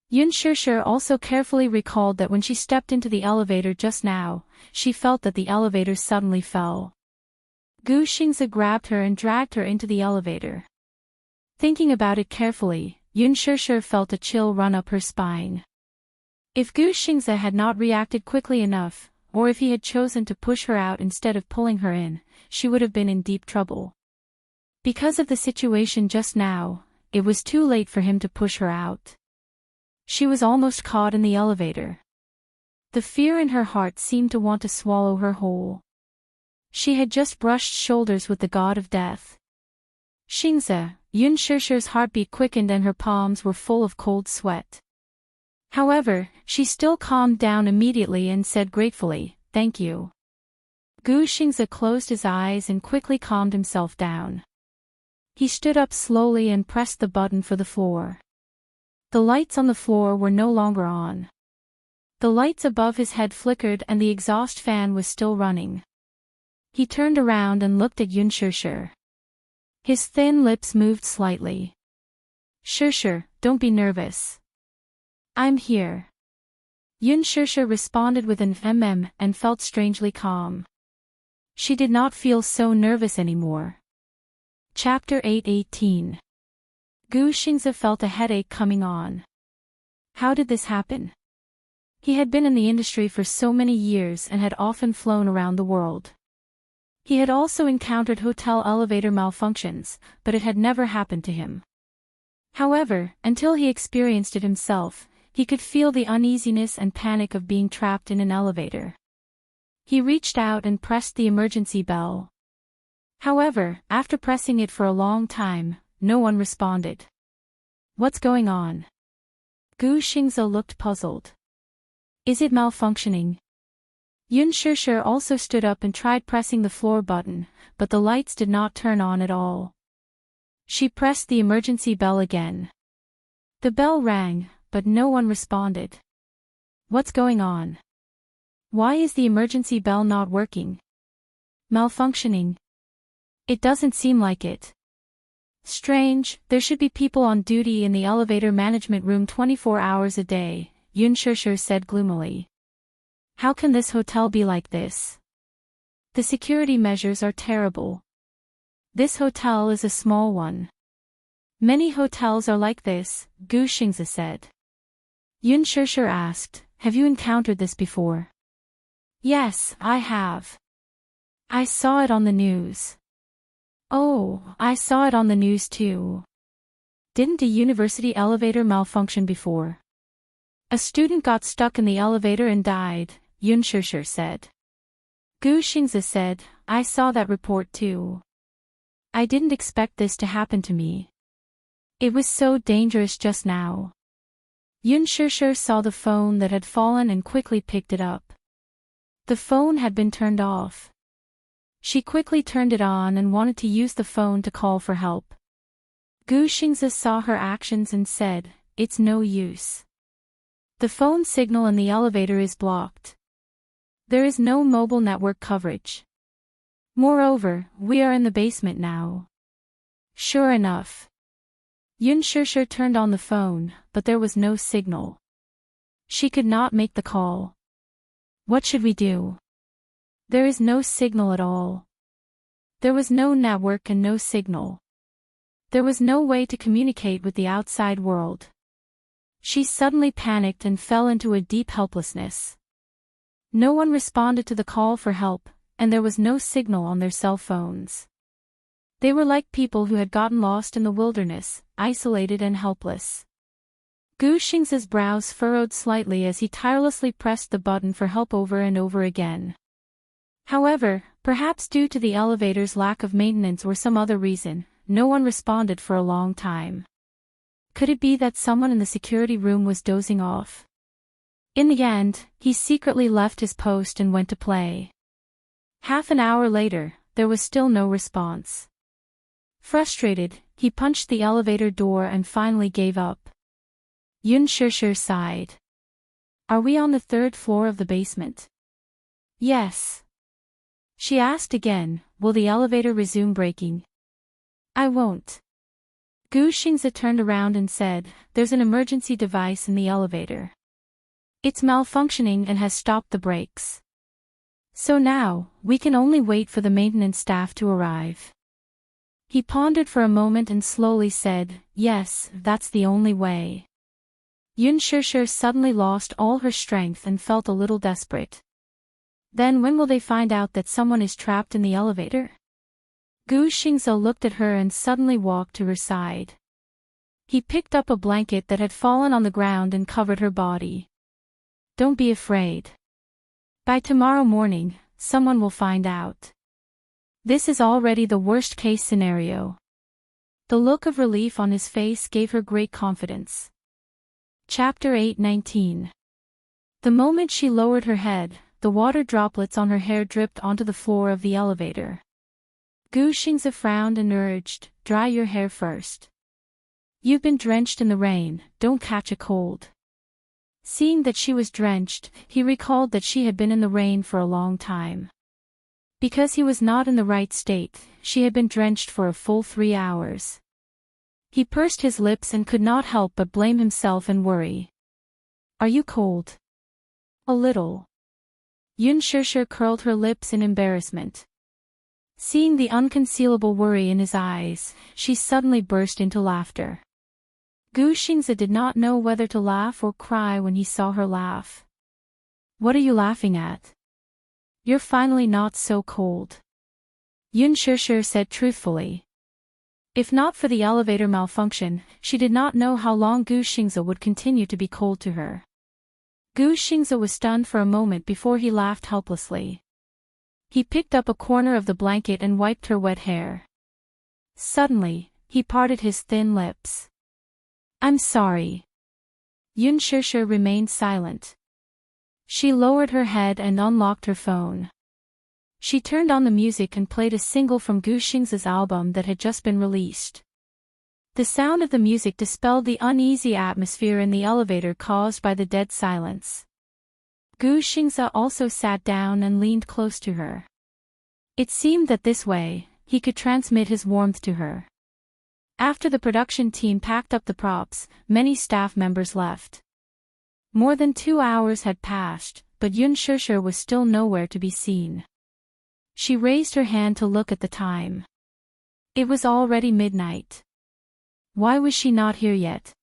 Yun Shishir also carefully recalled that when she stepped into the elevator just now, she felt that the elevator suddenly fell. Gu Xingze grabbed her and dragged her into the elevator. Thinking about it carefully, Yun Shishir felt a chill run up her spine. If Gu Xingze had not reacted quickly enough, or if he had chosen to push her out instead of pulling her in, she would have been in deep trouble. Because of the situation just now, it was too late for him to push her out. She was almost caught in the elevator. The fear in her heart seemed to want to swallow her whole. She had just brushed shoulders with the god of death. Xingze, Yun Shishir's heartbeat quickened and her palms were full of cold sweat. However, she still calmed down immediately and said gratefully, "Thank you." Gu Xingze closed his eyes and quickly calmed himself down. He stood up slowly and pressed the button for the floor. The lights on the floor were no longer on. The lights above his head flickered and the exhaust fan was still running. He turned around and looked at Yun Shishir. His thin lips moved slightly. "Shishir, don't be nervous. I'm here." Yun Shishir responded with an and felt strangely calm. She did not feel so nervous anymore. Chapter 8:18. Gu Xingze felt a headache coming on. How did this happen? He had been in the industry for so many years and had often flown around the world. He had also encountered hotel elevator malfunctions, but it had never happened to him. However, until he experienced it himself, he could feel the uneasiness and panic of being trapped in an elevator. He reached out and pressed the emergency bell. However, after pressing it for a long time, no one responded. What's going on? Gu Xingze looked puzzled. Is it malfunctioning? Yun Shishir also stood up and tried pressing the floor button, but the lights did not turn on at all. She pressed the emergency bell again. The bell rang, but no one responded. What's going on? Why is the emergency bell not working? Malfunctioning? It doesn't seem like it. Strange, there should be people on duty in the elevator management room 24 hours a day, Yun Shishir said gloomily. How can this hotel be like this? The security measures are terrible. This hotel is a small one. Many hotels are like this, Gu Xingzi said. Yun Shishir asked, have you encountered this before? Yes, I have. I saw it on the news. Oh, I saw it on the news too. Didn't a university elevator malfunction before? A student got stuck in the elevator and died, Yun Shishir said. Gu Xingzi said, I saw that report too. I didn't expect this to happen to me. It was so dangerous just now. Yun Shishir saw the phone that had fallen and quickly picked it up. The phone had been turned off. She quickly turned it on and wanted to use the phone to call for help. Gu Xingzi saw her actions and said, it's no use. The phone signal in the elevator is blocked. There is no mobile network coverage. Moreover, we are in the basement now. Sure enough. Yun Shishir turned on the phone, but there was no signal. She could not make the call. What should we do? There is no signal at all. There was no network and no signal. There was no way to communicate with the outside world. She suddenly panicked and fell into a deep helplessness. No one responded to the call for help, and there was no signal on their cell phones. They were like people who had gotten lost in the wilderness, isolated and helpless. Gu Xingzi's brows furrowed slightly as he tirelessly pressed the button for help over and over again. However, perhaps due to the elevator's lack of maintenance or some other reason, no one responded for a long time. Could it be that someone in the security room was dozing off? In the end, he secretly left his post and went to play. Half an hour later, there was still no response. Frustrated, he punched the elevator door and finally gave up. Yun Shishir sighed. Are we on the third floor of the basement? Yes. She asked again, will the elevator resume braking? I won't. Gu Xingzi turned around and said, there's an emergency device in the elevator. It's malfunctioning and has stopped the brakes. So now, we can only wait for the maintenance staff to arrive. He pondered for a moment and slowly said, yes, that's the only way. Yun Shishir suddenly lost all her strength and felt a little desperate. Then when will they find out that someone is trapped in the elevator? Gu Xingzi looked at her and suddenly walked to her side. He picked up a blanket that had fallen on the ground and covered her body. Don't be afraid. By tomorrow morning, someone will find out. This is already the worst-case scenario. The look of relief on his face gave her great confidence. Chapter 8:19. The moment she lowered her head, the water droplets on her hair dripped onto the floor of the elevator. Gu Xingzi frowned and urged, dry your hair first. You've been drenched in the rain, don't catch a cold. Seeing that she was drenched, he recalled that she had been in the rain for a long time. Because he was not in the right state, she had been drenched for a full 3 hours. He pursed his lips and could not help but blame himself and worry. Are you cold? A little. Yun Shishir curled her lips in embarrassment. Seeing the unconcealable worry in his eyes, she suddenly burst into laughter. Gu Xingzi did not know whether to laugh or cry when he saw her laugh. What are you laughing at? You're finally not so cold. Yun Shishir said truthfully. If not for the elevator malfunction, she did not know how long Gu Xingzi would continue to be cold to her. Gu Xingzi was stunned for a moment before he laughed helplessly. He picked up a corner of the blanket and wiped her wet hair. Suddenly, he parted his thin lips. I'm sorry. Yun Shishir remained silent. She lowered her head and unlocked her phone. She turned on the music and played a single from Gu Xingzi's album that had just been released. The sound of the music dispelled the uneasy atmosphere in the elevator caused by the dead silence. Gu Xingzi also sat down and leaned close to her. It seemed that this way, he could transmit his warmth to her. After the production team packed up the props, many staff members left. More than 2 hours had passed, but Yun Shusher was still nowhere to be seen. She raised her hand to look at the time. It was already midnight. Why was she not here yet?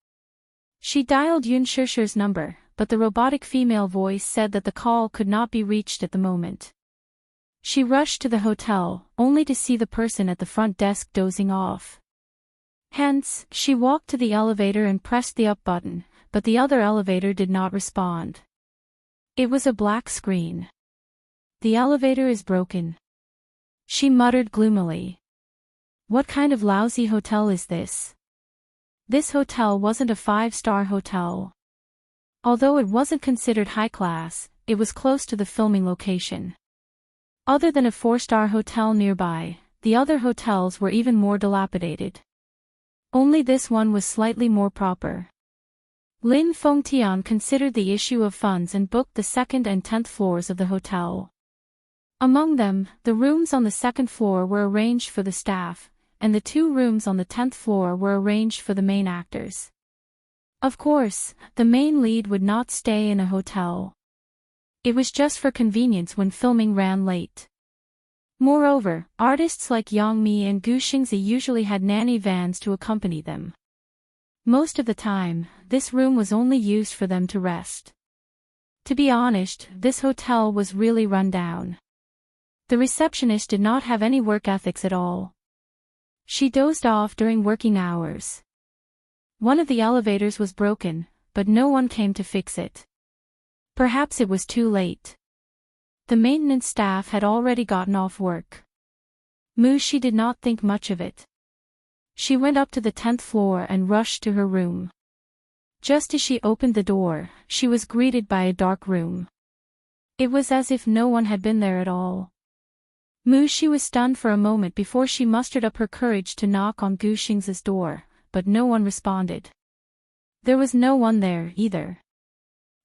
She dialed Yun Shusher's number, but the robotic female voice said that the call could not be reached at the moment. She rushed to the hotel, only to see the person at the front desk dozing off. Hence, she walked to the elevator and pressed the up button, but the other elevator did not respond. It was a black screen. The elevator is broken. She muttered gloomily. What kind of lousy hotel is this? This hotel wasn't a 5-star hotel. Although it wasn't considered high class, it was close to the filming location. Other than a 4-star hotel nearby, the other hotels were even more dilapidated. Only this one was slightly more proper. Lin Fengtian considered the issue of funds and booked the 2nd and 10th floors of the hotel. Among them, the rooms on the 2nd floor were arranged for the staff, and the 2 rooms on the 10th floor were arranged for the main actors. Of course, the main lead would not stay in a hotel. It was just for convenience when filming ran late. Moreover, artists like Yang Mi and Gu Xingzi usually had nanny vans to accompany them. Most of the time, this room was only used for them to rest. To be honest, this hotel was really run down. The receptionist did not have any work ethics at all. She dozed off during working hours. One of the elevators was broken, but no one came to fix it. Perhaps it was too late. The maintenance staff had already gotten off work. Shi did not think much of it. She went up to the 10th floor and rushed to her room. Just as she opened the door, she was greeted by a dark room. It was as if no one had been there at all. Shi was stunned for a moment before she mustered up her courage to knock on Gu Xingzi's door, but no one responded. There was no one there either.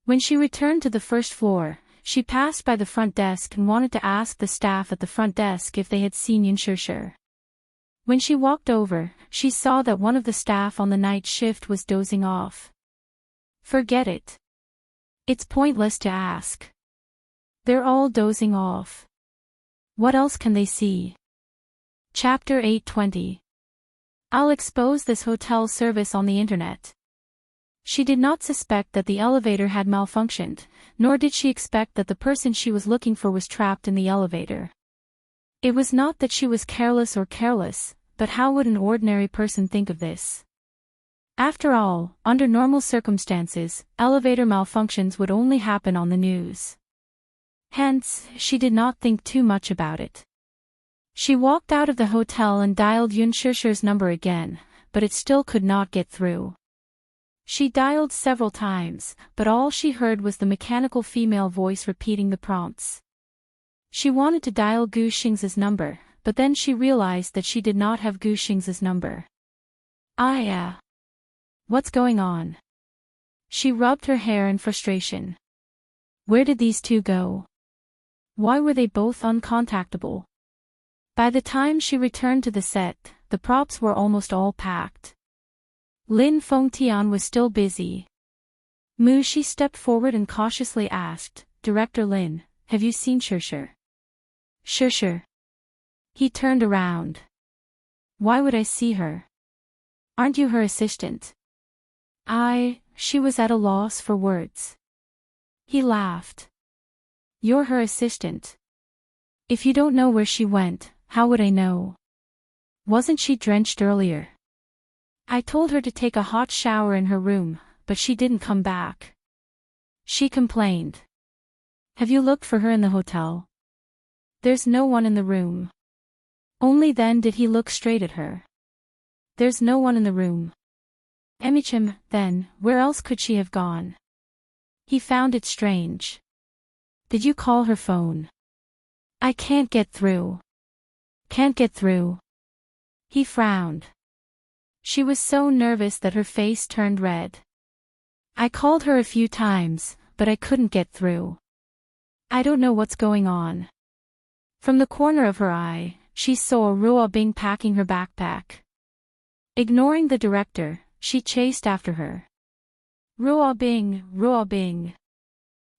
When she returned to the 1st floor, she passed by the front desk and wanted to ask the staff at the front desk if they had seen Yun Shusher. When she walked over, she saw that one of the staff on the night shift was dozing off. Forget it. It's pointless to ask. They're all dozing off. What else can they see? Chapter 820. I'll expose this hotel service on the internet. She did not suspect that the elevator had malfunctioned, nor did she expect that the person she was looking for was trapped in the elevator. It was not that she was careless, but how would an ordinary person think of this? After all, under normal circumstances, elevator malfunctions would only happen on the news. Hence, she did not think too much about it. She walked out of the hotel and dialed Yun Shusher's number again, but it still could not get through. She dialed several times, but all she heard was the mechanical female voice repeating the prompts. She wanted to dial Gu Xingzi's number, but then she realized that she did not have Gu Xingzi's number. What's going on? She rubbed her hair in frustration. Where did these two go? Why were they both uncontactable? By the time she returned to the set, the props were almost all packed. Lin Fengtian was still busy. Shi stepped forward and cautiously asked, Director Lin, have you seen Shusher? Shusher. He turned around. Why would I see her? Aren't you her assistant? She was at a loss for words. He laughed. You're her assistant. If you don't know where she went, how would I know? Wasn't she drenched earlier? I told her to take a hot shower in her room, but she didn't come back. She complained. Have you looked for her in the hotel? There's no one in the room. Only then did he look straight at her. There's no one in the room. Emichim, then, where else could she have gone? He found it strange. Did you call her phone? I can't get through. Can't get through. He frowned. She was so nervous that her face turned red. I called her a few times, but I couldn't get through. I don't know what's going on. From the corner of her eye, she saw Ruo Bing packing her backpack. Ignoring the director, she chased after her. Ruo Bing, Ruo Bing.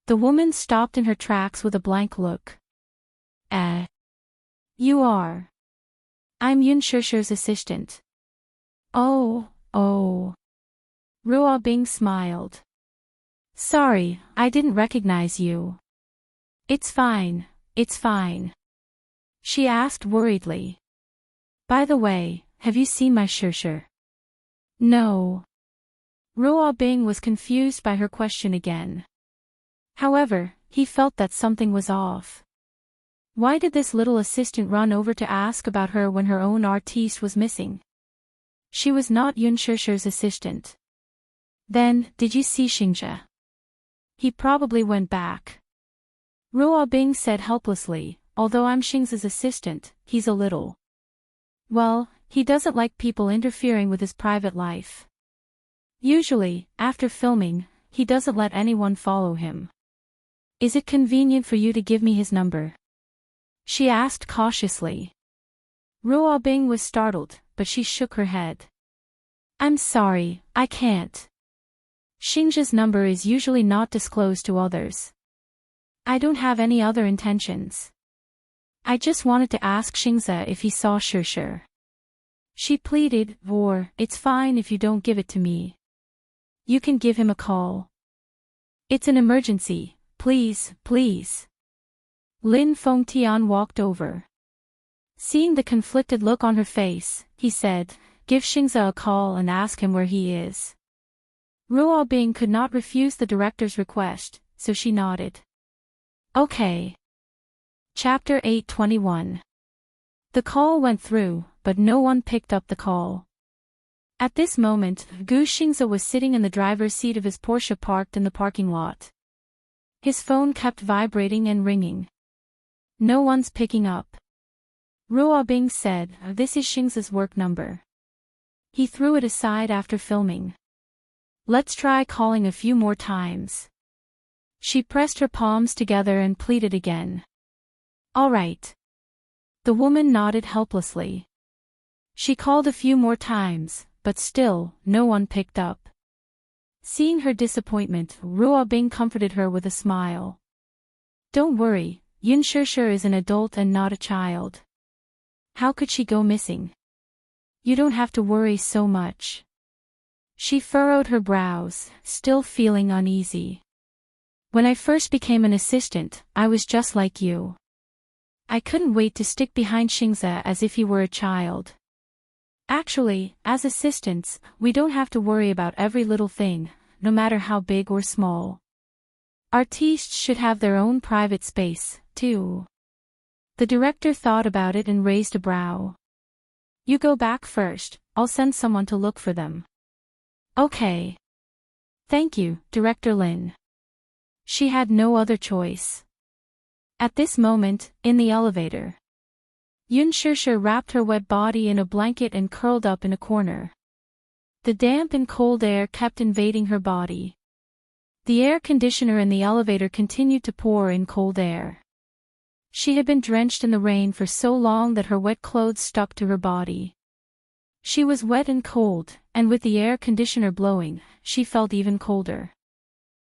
The woman stopped in her tracks with a blank look. You are. I'm Yun Shishir's assistant. Oh. Ruo Bing smiled. Sorry, I didn't recognize you. It's fine. She asked worriedly. By the way, have you seen my Shishir? No. Ruo Bing was confused by her question again. However, he felt that something was off. Why did this little assistant run over to ask about her when her own artiste was missing? She was not Yun Shishir's assistant. Then, did you see Xingzhe? He probably went back. Ruo Bing said helplessly, although I'm Xingzhe's assistant, he's a little. Well, he doesn't like people interfering with his private life. Usually, after filming, he doesn't let anyone follow him. Is it convenient for you to give me his number? She asked cautiously. Ruo Bing was startled, but she shook her head. I'm sorry, I can't. Xingzhe's number is usually not disclosed to others. I don't have any other intentions. I just wanted to ask Xingzhe if he saw Shishir. She pleaded, or, it's fine if you don't give it to me. You can give him a call. It's an emergency, please. Lin Fengtian walked over. Seeing the conflicted look on her face, he said, give Xingzhe a call and ask him where he is. Ruo Bing could not refuse the director's request, so she nodded. Okay. Chapter 821. The call went through, but no one picked up the call. At this moment, Gu Xingzhe was sitting in the driver's seat of his Porsche parked in the parking lot. His phone kept vibrating and ringing. No one's picking up. Ruo Bing said, this is Xingzhe's work number. He threw it aside after filming. Let's try calling a few more times. She pressed her palms together and pleaded again. All right. The woman nodded helplessly. She called a few more times, but still, no one picked up. Seeing her disappointment, Ruo Bing comforted her with a smile. Don't worry, Yun Shishir is an adult and not a child. How could she go missing? You don't have to worry so much. She furrowed her brows, still feeling uneasy. When I first became an assistant, I was just like you. I couldn't wait to stick behind Xingzhe as if he were a child. Actually, as assistants, we don't have to worry about every little thing, no matter how big or small. Artistes should have their own private space, too. The director thought about it and raised a brow. You go back first, I'll send someone to look for them. Okay. Thank you, Director Lin. She had no other choice. At this moment, in the elevator, Yun Shishir wrapped her wet body in a blanket and curled up in a corner. The damp and cold air kept invading her body. The air conditioner in the elevator continued to pour in cold air. She had been drenched in the rain for so long that her wet clothes stuck to her body. She was wet and cold, and with the air conditioner blowing, she felt even colder.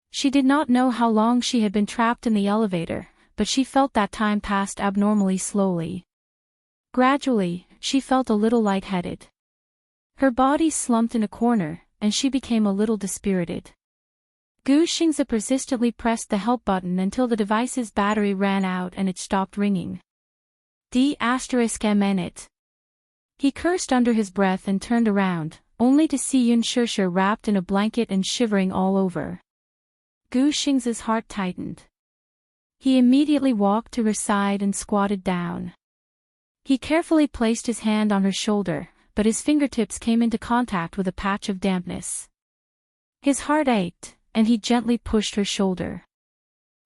She did not know how long she had been trapped in the elevator, but she felt that time passed abnormally slowly. Gradually, she felt a little lightheaded. Her body slumped in a corner, and she became a little dispirited. Gu Xingzhe persistently pressed the help button until the device's battery ran out and it stopped ringing. D***. He cursed under his breath and turned around, only to see Yun Shishir wrapped in a blanket and shivering all over. Gu Xingzhe's heart tightened. He immediately walked to her side and squatted down. He carefully placed his hand on her shoulder, but his fingertips came into contact with a patch of dampness. His heart ached, and he gently pushed her shoulder.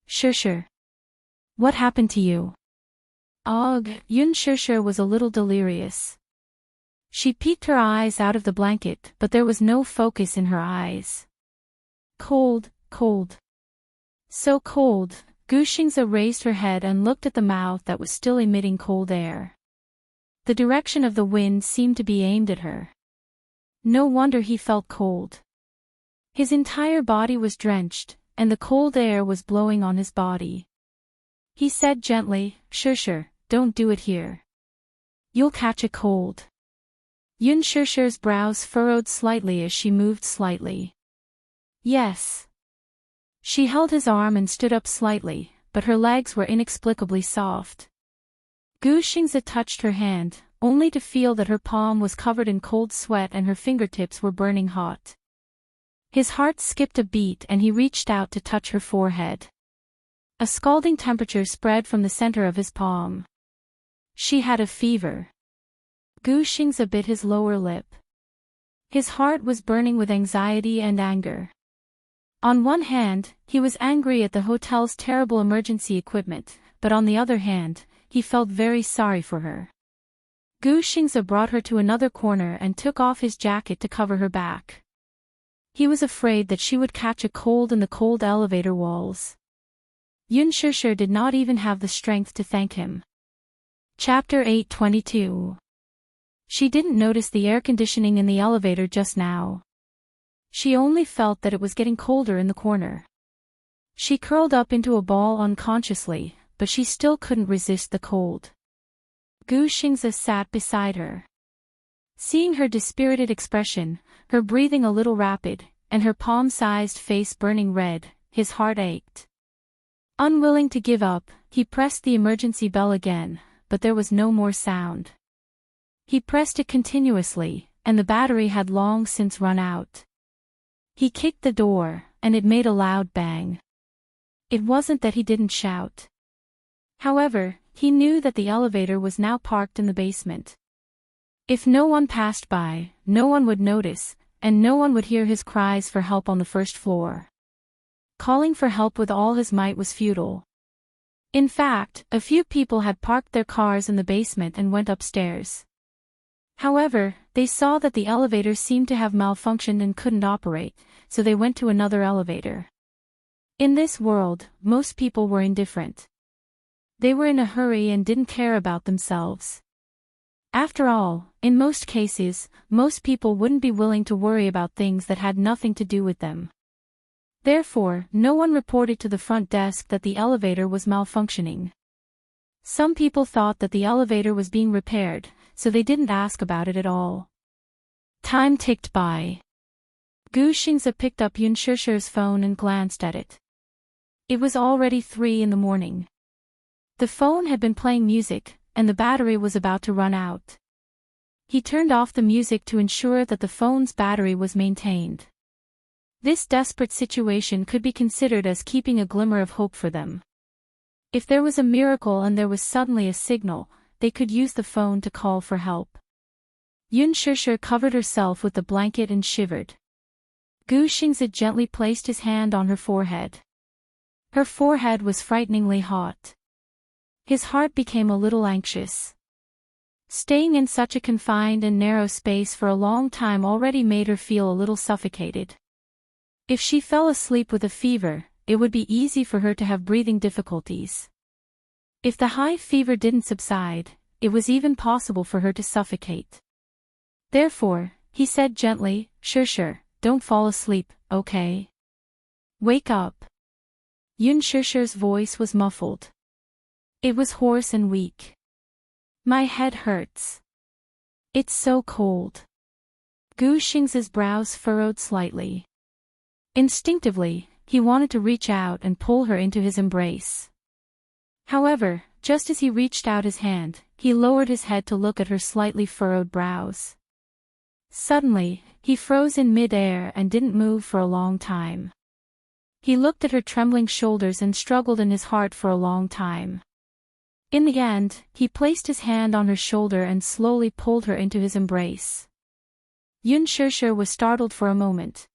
Shishir. What happened to you? Yun Shishir was a little delirious. She peeked her eyes out of the blanket, but there was no focus in her eyes. Cold. So cold. Gu Xingzhe raised her head and looked at the mouth that was still emitting cold air. The direction of the wind seemed to be aimed at her. No wonder he felt cold. His entire body was drenched, and the cold air was blowing on his body. He said gently, Sure, don't do it here. You'll catch a cold. Yun Shursher's brows furrowed slightly as she moved slightly. Yes. She held his arm and stood up slightly, but her legs were inexplicably soft. Gu Xingzi touched her hand, only to feel that her palm was covered in cold sweat and her fingertips were burning hot. His heart skipped a beat and he reached out to touch her forehead. A scalding temperature spread from the center of his palm. She had a fever. Gu Xingzi bit his lower lip. His heart was burning with anxiety and anger. On one hand, he was angry at the hotel's terrible emergency equipment, but on the other hand, he felt very sorry for her. Gu Xingzi brought her to another corner and took off his jacket to cover her back. He was afraid that she would catch a cold in the cold elevator walls. Yun Shursher did not even have the strength to thank him. Chapter 8:22. She didn't notice the air conditioning in the elevator just now. She only felt that it was getting colder in the corner. She curled up into a ball unconsciously, but she still couldn't resist the cold. Gu Xingzi sat beside her. Seeing her dispirited expression, her breathing a little rapid, and her palm-sized face burning red, his heart ached. Unwilling to give up, he pressed the emergency bell again, but there was no more sound. He pressed it continuously, and the battery had long since run out. He kicked the door, and it made a loud bang. It wasn't that he didn't shout. However, he knew that the elevator was now parked in the basement. If no one passed by, no one would notice, and no one would hear his cries for help on the first floor. Calling for help with all his might was futile. In fact, a few people had parked their cars in the basement and went upstairs. However, they saw that the elevator seemed to have malfunctioned and couldn't operate, so they went to another elevator. In this world, most people were indifferent. They were in a hurry and didn't care about themselves. After all, in most cases, most people wouldn't be willing to worry about things that had nothing to do with them. Therefore, no one reported to the front desk that the elevator was malfunctioning. Some people thought that the elevator was being repaired, so they didn't ask about it at all. Time ticked by. Gu Xingzi picked up Yun Shursher's phone and glanced at it. It was already 3 in the morning. The phone had been playing music, and the battery was about to run out. He turned off the music to ensure that the phone's battery was maintained. This desperate situation could be considered as keeping a glimmer of hope for them. If there was a miracle and there was suddenly a signal, they could use the phone to call for help. Yun Shursher covered herself with the blanket and shivered. Gu Xingzi gently placed his hand on her forehead. Her forehead was frighteningly hot. His heart became a little anxious. Staying in such a confined and narrow space for a long time already made her feel a little suffocated. If she fell asleep with a fever, it would be easy for her to have breathing difficulties. If the high fever didn't subside, it was even possible for her to suffocate. Therefore, he said gently, Shursher, don't fall asleep, okay? Wake up. Yun Shursher's voice was muffled. It was hoarse and weak. My head hurts. It's so cold. Gu Xingzi's brows furrowed slightly. Instinctively, he wanted to reach out and pull her into his embrace. However, just as he reached out his hand, he lowered his head to look at her slightly furrowed brows. Suddenly, he froze in mid-air and didn't move for a long time. He looked at her trembling shoulders and struggled in his heart for a long time. In the end, he placed his hand on her shoulder and slowly pulled her into his embrace. Yun Shursher was startled for a moment.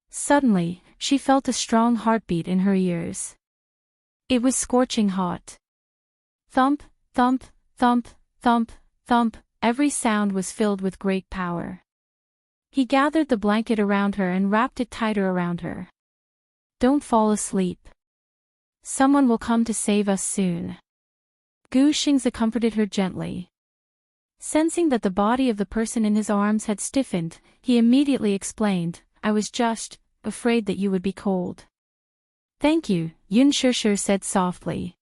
Suddenly, she felt a strong heartbeat in her ears. It was scorching hot. Thump, thump, thump, thump, thump, every sound was filled with great power. He gathered the blanket around her and wrapped it tighter around her. Don't fall asleep. Someone will come to save us soon. Gu Xingzi comforted her gently. Sensing that the body of the person in his arms had stiffened, he immediately explained, I was just afraid that you would be cold. Thank you, Yun Shishir said softly.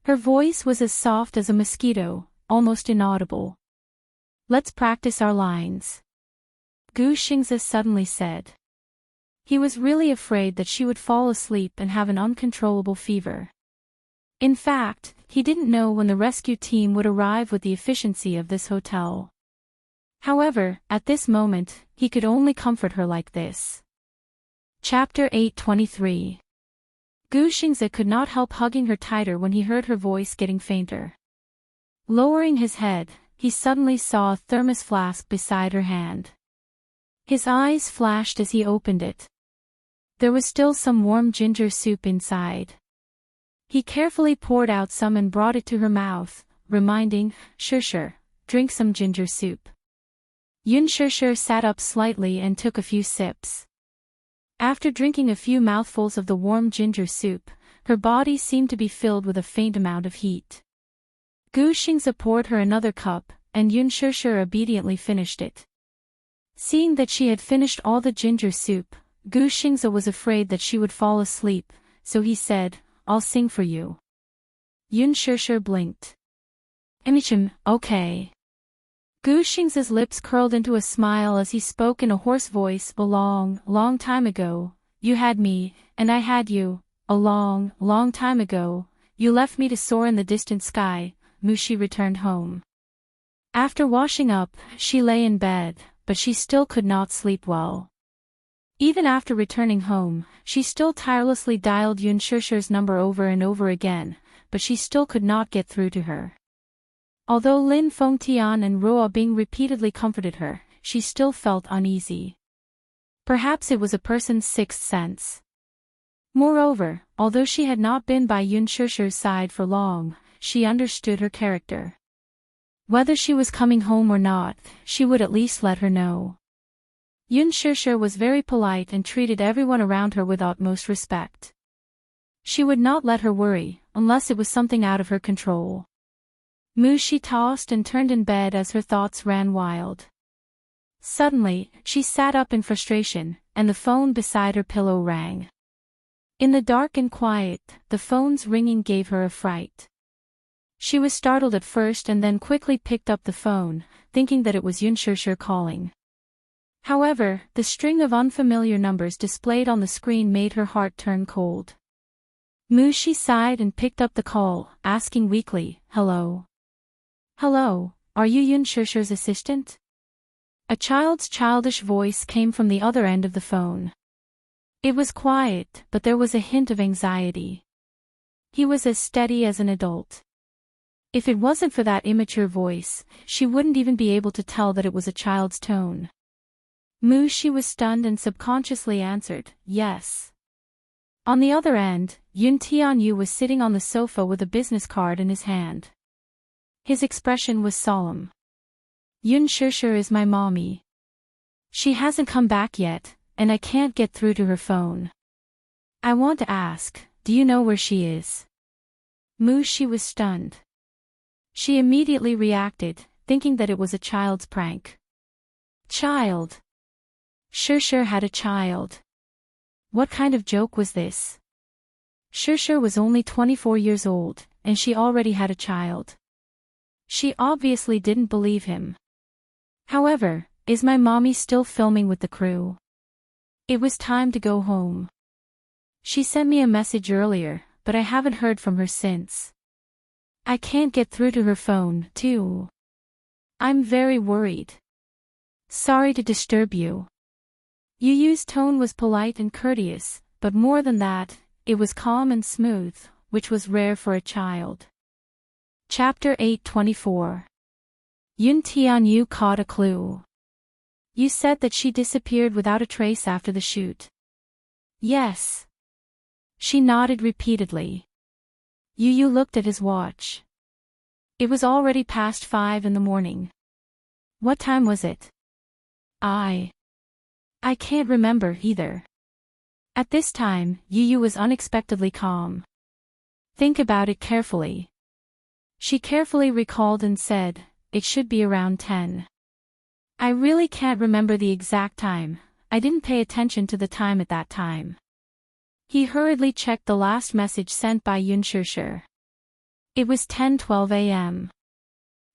Her voice was as soft as a mosquito, almost inaudible. Let's practice our lines. Gu Xingzi suddenly said. He was really afraid that she would fall asleep and have an uncontrollable fever. In fact, he didn't know when the rescue team would arrive with the efficiency of this hotel. However, at this moment, he could only comfort her like this. Chapter 823. Gu Xingzi could not help hugging her tighter when he heard her voice getting fainter. Lowering his head, he suddenly saw a thermos flask beside her hand. His eyes flashed as he opened it. There was still some warm ginger soup inside. He carefully poured out some and brought it to her mouth, reminding, Shishir, drink some ginger soup. Yun Shishir sat up slightly and took a few sips. After drinking a few mouthfuls of the warm ginger soup, her body seemed to be filled with a faint amount of heat. Gu Xingzi poured her another cup, and Yun Shishir obediently finished it. Seeing that she had finished all the ginger soup, Gu Xingzi was afraid that she would fall asleep, so he said, I'll sing for you. Yun Shishir blinked. Okay. Gu Xingzi's lips curled into a smile as he spoke in a hoarse voice. A long, long time ago, you had me, and I had you. A long, long time ago, you left me to soar in the distant sky. Mushi returned home. After washing up, she lay in bed, but she still could not sleep well. Even after returning home, she still tirelessly dialed Yun Shishir's number over and over again, but she still could not get through to her. Although Lin Fengtian and Ruo Bing repeatedly comforted her, she still felt uneasy. Perhaps it was a person's sixth sense. Moreover, although she had not been by Yun Shishir's side for long, she understood her character. Whether she was coming home or not, she would at least let her know. Yun Shishir was very polite and treated everyone around her with utmost respect. She would not let her worry, unless it was something out of her control. Mushi tossed and turned in bed as her thoughts ran wild. Suddenly, she sat up in frustration, and the phone beside her pillow rang. In the dark and quiet, the phone's ringing gave her a fright. She was startled at first and then quickly picked up the phone, thinking that it was Yun Shishir calling. However, the string of unfamiliar numbers displayed on the screen made her heart turn cold. Mushi sighed and picked up the call, asking weakly, Hello? Hello, are you Yun Shishir's assistant? A child's childish voice came from the other end of the phone. It was quiet, but there was a hint of anxiety. He was as steady as an adult. If it wasn't for that immature voice, she wouldn't even be able to tell that it was a child's tone. Mushi was stunned and subconsciously answered, yes. On the other end, Yun Tianyu was sitting on the sofa with a business card in his hand. His expression was solemn. Yun Shishir is my mommy. She hasn't come back yet, and I can't get through to her phone. I want to ask, do you know where she is? Mushi was stunned. She immediately reacted, thinking that it was a child's prank. Child. Shishir had a child. What kind of joke was this? Shishir was only 24 years old, and she already had a child. She obviously didn't believe him. However, is my mommy still filming with the crew? It was time to go home. She sent me a message earlier, but I haven't heard from her since. I can't get through to her phone, too. I'm very worried. Sorry to disturb you. Yu Yu's tone was polite and courteous, but more than that, it was calm and smooth, which was rare for a child. Chapter 824. Yun Tianyu caught a clue. You said that she disappeared without a trace after the shoot. Yes. She nodded repeatedly. Yu Yu looked at his watch. It was already past 5 in the morning. What time was it? I can't remember either. At this time, Yu Yu was unexpectedly calm. Think about it carefully. She carefully recalled and said, it should be around 10. I really can't remember the exact time, I didn't pay attention to the time at that time. He hurriedly checked the last message sent by Yun Shishir. It was 10:12 a.m.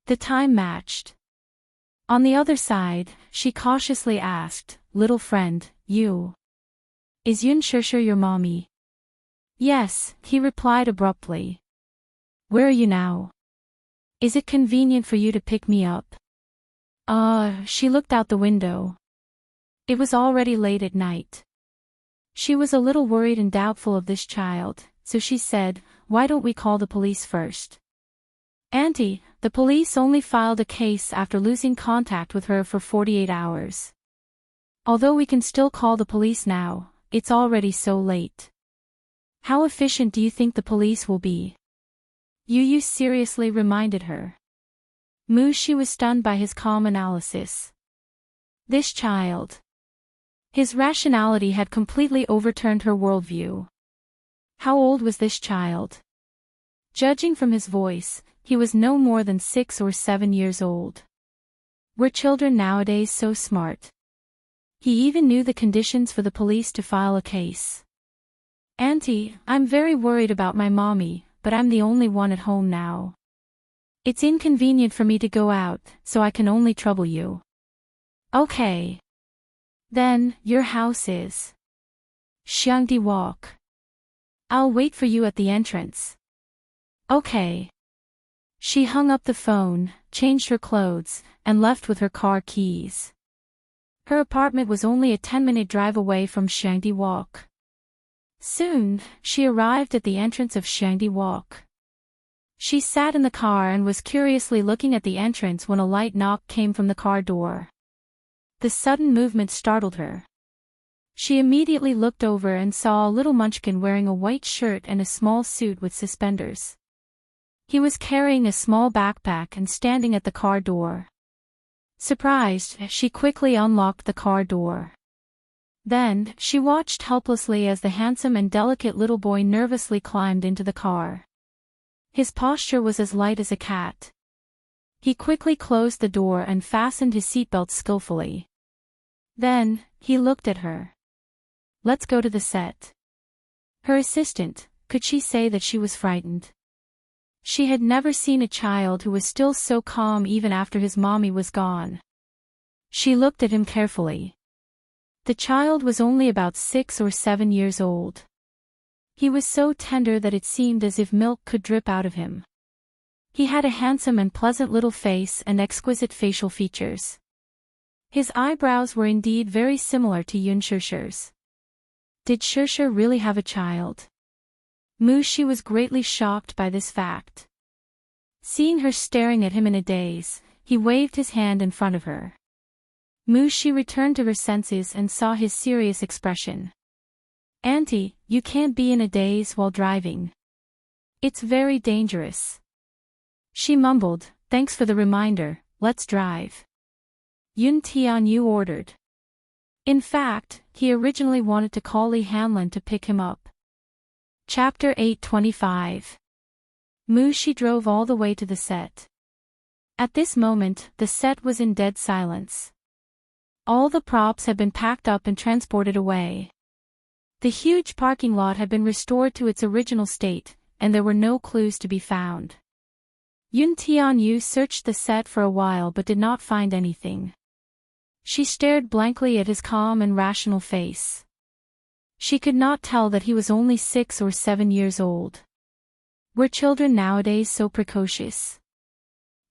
The time matched. On the other side, she cautiously asked, "Little friend, is Yun Shishir your mommy?" "Yes," he replied abruptly. "Where are you now? Is it convenient for you to pick me up?" She looked out the window. It was already late at night. She was a little worried and doubtful of this child, so she said, "Why don't we call the police first?" "Auntie, the police only filed a case after losing contact with her for 48 hours. Although we can still call the police now, it's already so late." "How efficient do you think the police will be?" Yu seriously reminded her. She was stunned by his calm analysis. This child. His rationality had completely overturned her worldview. How old was this child? Judging from his voice, he was no more than 6 or 7 years old. Were children nowadays so smart? He even knew the conditions for the police to file a case. "Auntie, I'm very worried about my mommy, but I'm the only one at home now. It's inconvenient for me to go out, so I can only trouble you." "Okay. Then, your house is Xiangdi Walk. I'll wait for you at the entrance." "Okay." She hung up the phone, changed her clothes, and left with her car keys. Her apartment was only a 10-minute drive away from Xiangdi Walk. Soon, she arrived at the entrance of Xiangdi Walk. She sat in the car and was curiously looking at the entrance when a light knock came from the car door. The sudden movement startled her. She immediately looked over and saw a little munchkin wearing a white shirt and a small suit with suspenders. He was carrying a small backpack and standing at the car door. Surprised, she quickly unlocked the car door. Then, she watched helplessly as the handsome and delicate little boy nervously climbed into the car. His posture was as light as a cat. He quickly closed the door and fastened his seatbelt skillfully. Then, he looked at her. "Let's go to the set." Her assistant, could she say that she was frightened? She had never seen a child who was still so calm even after his mommy was gone. She looked at him carefully. The child was only about 6 or 7 years old. He was so tender that it seemed as if milk could drip out of him. He had a handsome and pleasant little face and exquisite facial features. His eyebrows were indeed very similar to Yun Shishir's. Did Shishir really have a child? She was greatly shocked by this fact. Seeing her staring at him in a daze, he waved his hand in front of her. She returned to her senses and saw his serious expression. "Auntie, you can't be in a daze while driving. It's very dangerous." She mumbled, "Thanks for the reminder, let's drive." Yun Tianyu ordered. In fact, he originally wanted to call Li Hanlin to pick him up. Chapter 825. She drove all the way to the set. At this moment, the set was in dead silence. All the props had been packed up and transported away. The huge parking lot had been restored to its original state, and there were no clues to be found. Yun Tianyu searched the set for a while but did not find anything. She stared blankly at his calm and rational face. She could not tell that he was only 6 or 7 years old. Were children nowadays so precocious?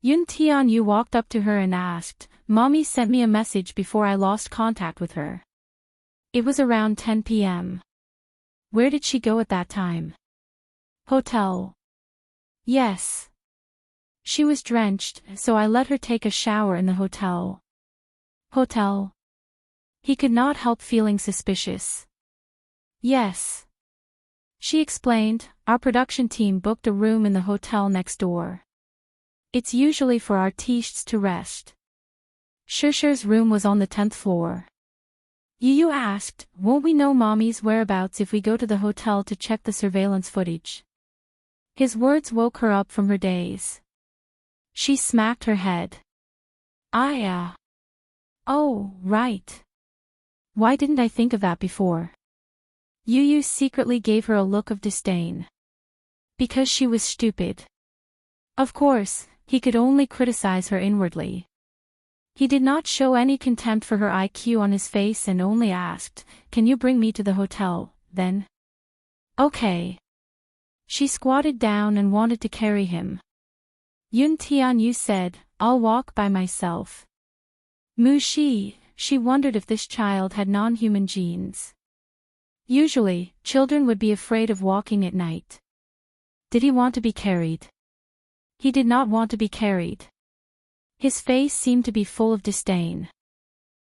Yun Tianyu walked up to her and asked, "Mommy sent me a message before I lost contact with her." It was around 10 p.m. Where did she go at that time? Hotel. Yes. She was drenched, so I let her take a shower in the hotel. Hotel. He could not help feeling suspicious. Yes. She explained, "Our production team booked a room in the hotel next door. It's usually for artistes to rest." Shishir's room was on the 10th floor. Yu asked, "Won't we know mommy's whereabouts if we go to the hotel to check the surveillance footage?" His words woke her up from her daze. She smacked her head. Oh, right. Why didn't I think of that before? Yu Yu secretly gave her a look of disdain. Because she was stupid. Of course, he could only criticize her inwardly. He did not show any contempt for her IQ on his face and only asked, "Can you bring me to the hotel, then?" Okay. She squatted down and wanted to carry him. Yun Tianyu said, "I'll walk by myself." Mu Shi, she wondered if this child had non-human genes. Usually, children would be afraid of walking at night. Did he want to be carried? He did not want to be carried. His face seemed to be full of disdain.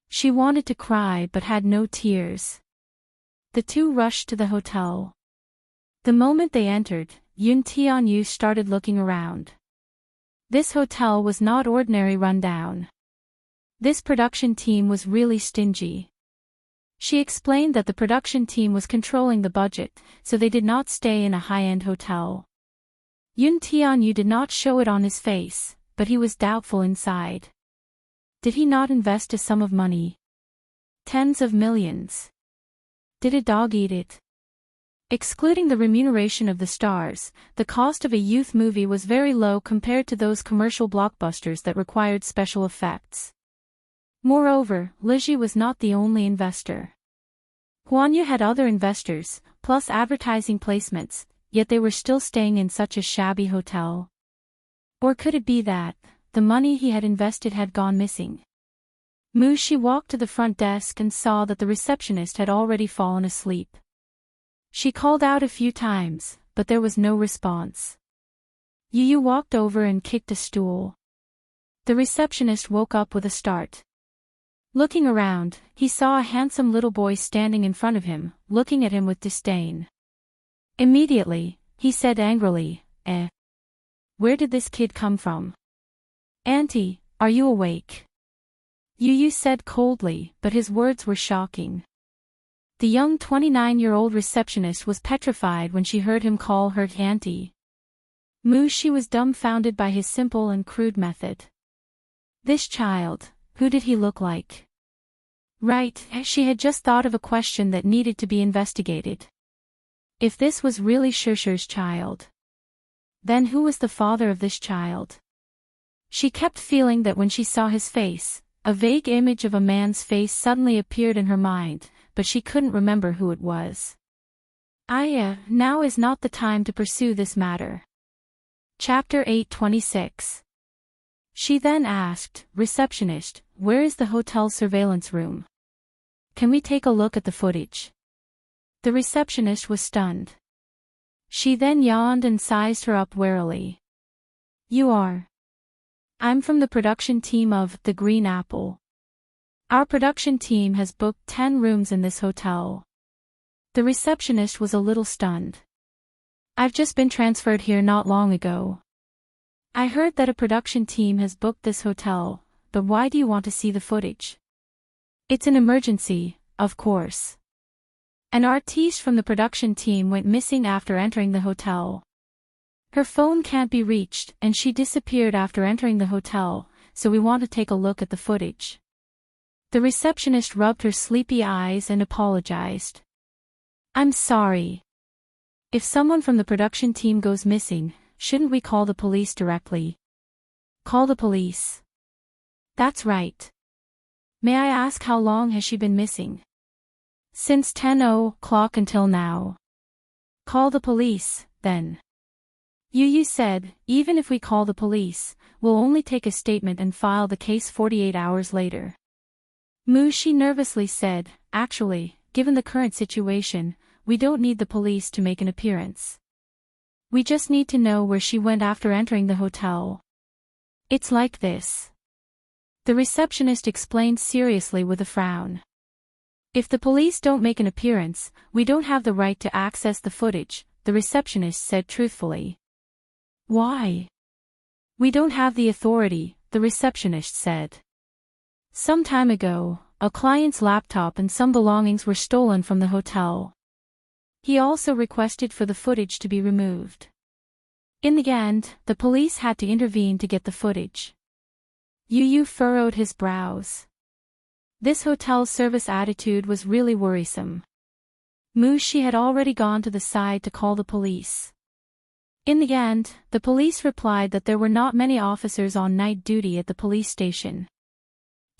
She wanted to cry but had no tears. The two rushed to the hotel. The moment they entered, Yun Tianyu started looking around. This hotel was not ordinary rundown. This production team was really stingy. She explained that the production team was controlling the budget, so they did not stay in a high-end hotel. Yun Tianyu did not show it on his face, but he was doubtful inside. Did he not invest a sum of money? Tens of millions. Did a dog eat it? Excluding the remuneration of the stars, the cost of a youth movie was very low compared to those commercial blockbusters that required special effects. Moreover, Lizhi was not the only investor. Huanyu had other investors, plus advertising placements, yet they were still staying in such a shabby hotel. Or could it be that the money he had invested had gone missing? Mu Shi walked to the front desk and saw that the receptionist had already fallen asleep. She called out a few times, but there was no response. Yu Yu walked over and kicked a stool. The receptionist woke up with a start. Looking around, he saw a handsome little boy standing in front of him, looking at him with disdain. Immediately, he said angrily, "Where did this kid come from? Auntie, are you awake?" Yu Yu said coldly, but his words were shocking. The young 29-year-old receptionist was petrified when she heard him call her auntie. Mu Shi was dumbfounded by his simple and crude method. This child, who did he look like? Right, she had just thought of a question that needed to be investigated. If this was really Shishir's child, then who was the father of this child? She kept feeling that when she saw his face, a vague image of a man's face suddenly appeared in her mind, but she couldn't remember who it was. Now is not the time to pursue this matter. Chapter 826. She then asked, "Receptionist, where is the hotel surveillance room? Can we take a look at the footage?" The receptionist was stunned. She then yawned and sized her up warily. "You are?" "I'm from the production team of The Green Apple. Our production team has booked 10 rooms in this hotel." The receptionist was a little stunned. "I've just been transferred here not long ago. I heard that a production team has booked this hotel, but why do you want to see the footage?" "It's an emergency, of course. An artiste from the production team went missing after entering the hotel. Her phone can't be reached and she disappeared after entering the hotel, so we want to take a look at the footage." The receptionist rubbed her sleepy eyes and apologized. "I'm sorry. If someone from the production team goes missing, shouldn't we call the police directly?" "Call the police?" "That's right. May I ask how long has she been missing?" "Since 10 o'clock until now." "Call the police, then." Yu Yu said, "Even if we call the police, we'll only take a statement and file the case 48 hours later." Mu Shi nervously said, "Actually, given the current situation, we don't need the police to make an appearance. We just need to know where she went after entering the hotel. It's like this." The receptionist explained seriously with a frown. "If the police don't make an appearance, we don't have the right to access the footage," the receptionist said truthfully. "Why?" "We don't have the authority," the receptionist said. "Some time ago, a client's laptop and some belongings were stolen from the hotel. He also requested for the footage to be removed. In the end, the police had to intervene to get the footage." Yu Yu furrowed his brows. This hotel's service attitude was really worrisome. Mushi had already gone to the side to call the police. In the end, the police replied that there were not many officers on night duty at the police station.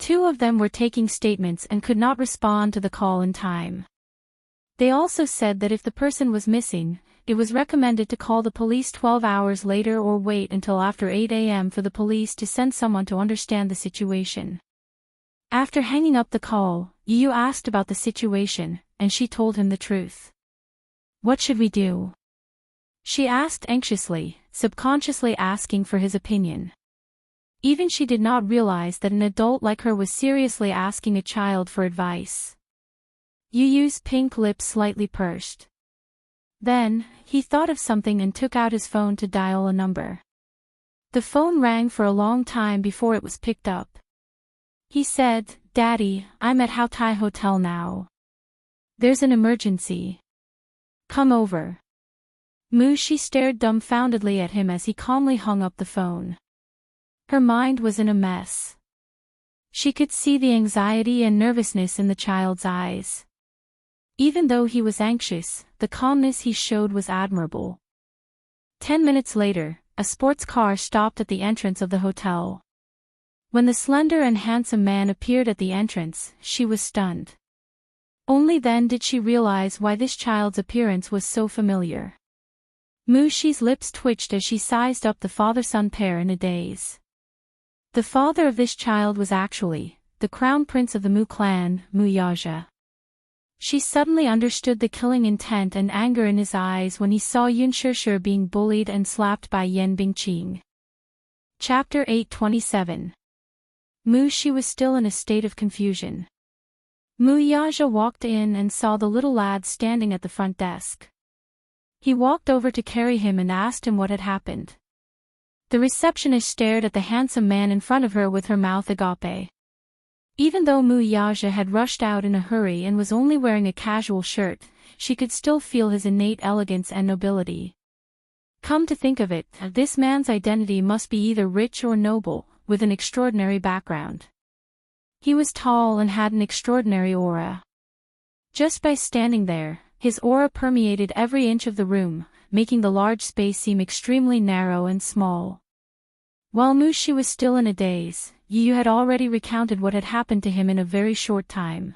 2 of them were taking statements and could not respond to the call in time. They also said that if the person was missing, it was recommended to call the police 12 hours later or wait until after 8 a.m. for the police to send someone to understand the situation. After hanging up the call, Yu asked about the situation, and she told him the truth. "What should we do?" she asked anxiously, subconsciously asking for his opinion. Even she did not realize that an adult like her was seriously asking a child for advice. Yu's pink lips slightly pursed. Then, he thought of something and took out his phone to dial a number. The phone rang for a long time before it was picked up. He said, "Daddy, I'm at Houtai Hotel now. There's an emergency. Come over." Mushi stared dumbfoundedly at him as he calmly hung up the phone. Her mind was in a mess. She could see the anxiety and nervousness in the child's eyes. Even though he was anxious, the calmness he showed was admirable. 10 minutes later, a sports car stopped at the entrance of the hotel. When the slender and handsome man appeared at the entrance, she was stunned. Only then did she realize why this child's appearance was so familiar. Mushi's lips twitched as she sized up the father-son pair in a daze. The father of this child was actually the crown prince of the Mu clan, Mu Yaja. She suddenly understood the killing intent and anger in his eyes when he saw Yun Shishir being bullied and slapped by Yan Bingqing. Chapter 827. Mushi was still in a state of confusion. Mu Yaja walked in and saw the little lad standing at the front desk. He walked over to carry him and asked him what had happened. The receptionist stared at the handsome man in front of her with her mouth agape. Even though Mu Yaja had rushed out in a hurry and was only wearing a casual shirt, she could still feel his innate elegance and nobility. Come to think of it, this man's identity must be either rich or noble, with an extraordinary background. He was tall and had an extraordinary aura. Just by standing there, his aura permeated every inch of the room, making the large space seem extremely narrow and small. While Mushi was still in a daze, Yu had already recounted what had happened to him in a very short time.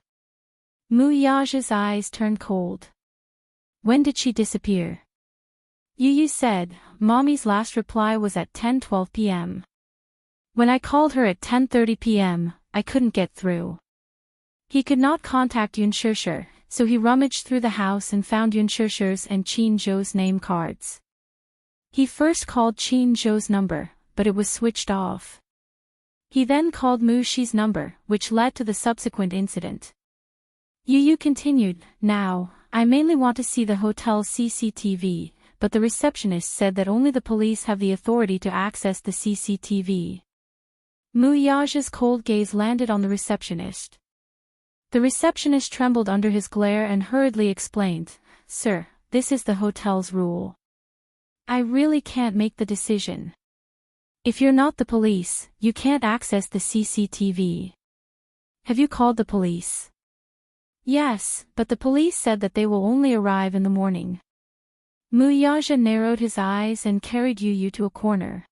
Mu Yaja's eyes turned cold. When did she disappear? Yu said, "Mommy's last reply was at 10:12 p.m. When I called her at 10:30 p.m., I couldn't get through." He could not contact Yun Shishir, so he rummaged through the house and found Yun Shishir's and Qin Zhou's name cards. He first called Qin Zhou's number, but it was switched off. He then called Mushi's number, which led to the subsequent incident. Yu continued, "Now, I mainly want to see the hotel's CCTV, but the receptionist said that only the police have the authority to access the CCTV. Mu Yaja's cold gaze landed on the receptionist. The receptionist trembled under his glare and hurriedly explained, "Sir, this is the hotel's rule. I really can't make the decision. If you're not the police, you can't access the CCTV. Have you called the police?" "Yes, but the police said that they will only arrive in the morning." Mu Yaja narrowed his eyes and carried Yu to a corner.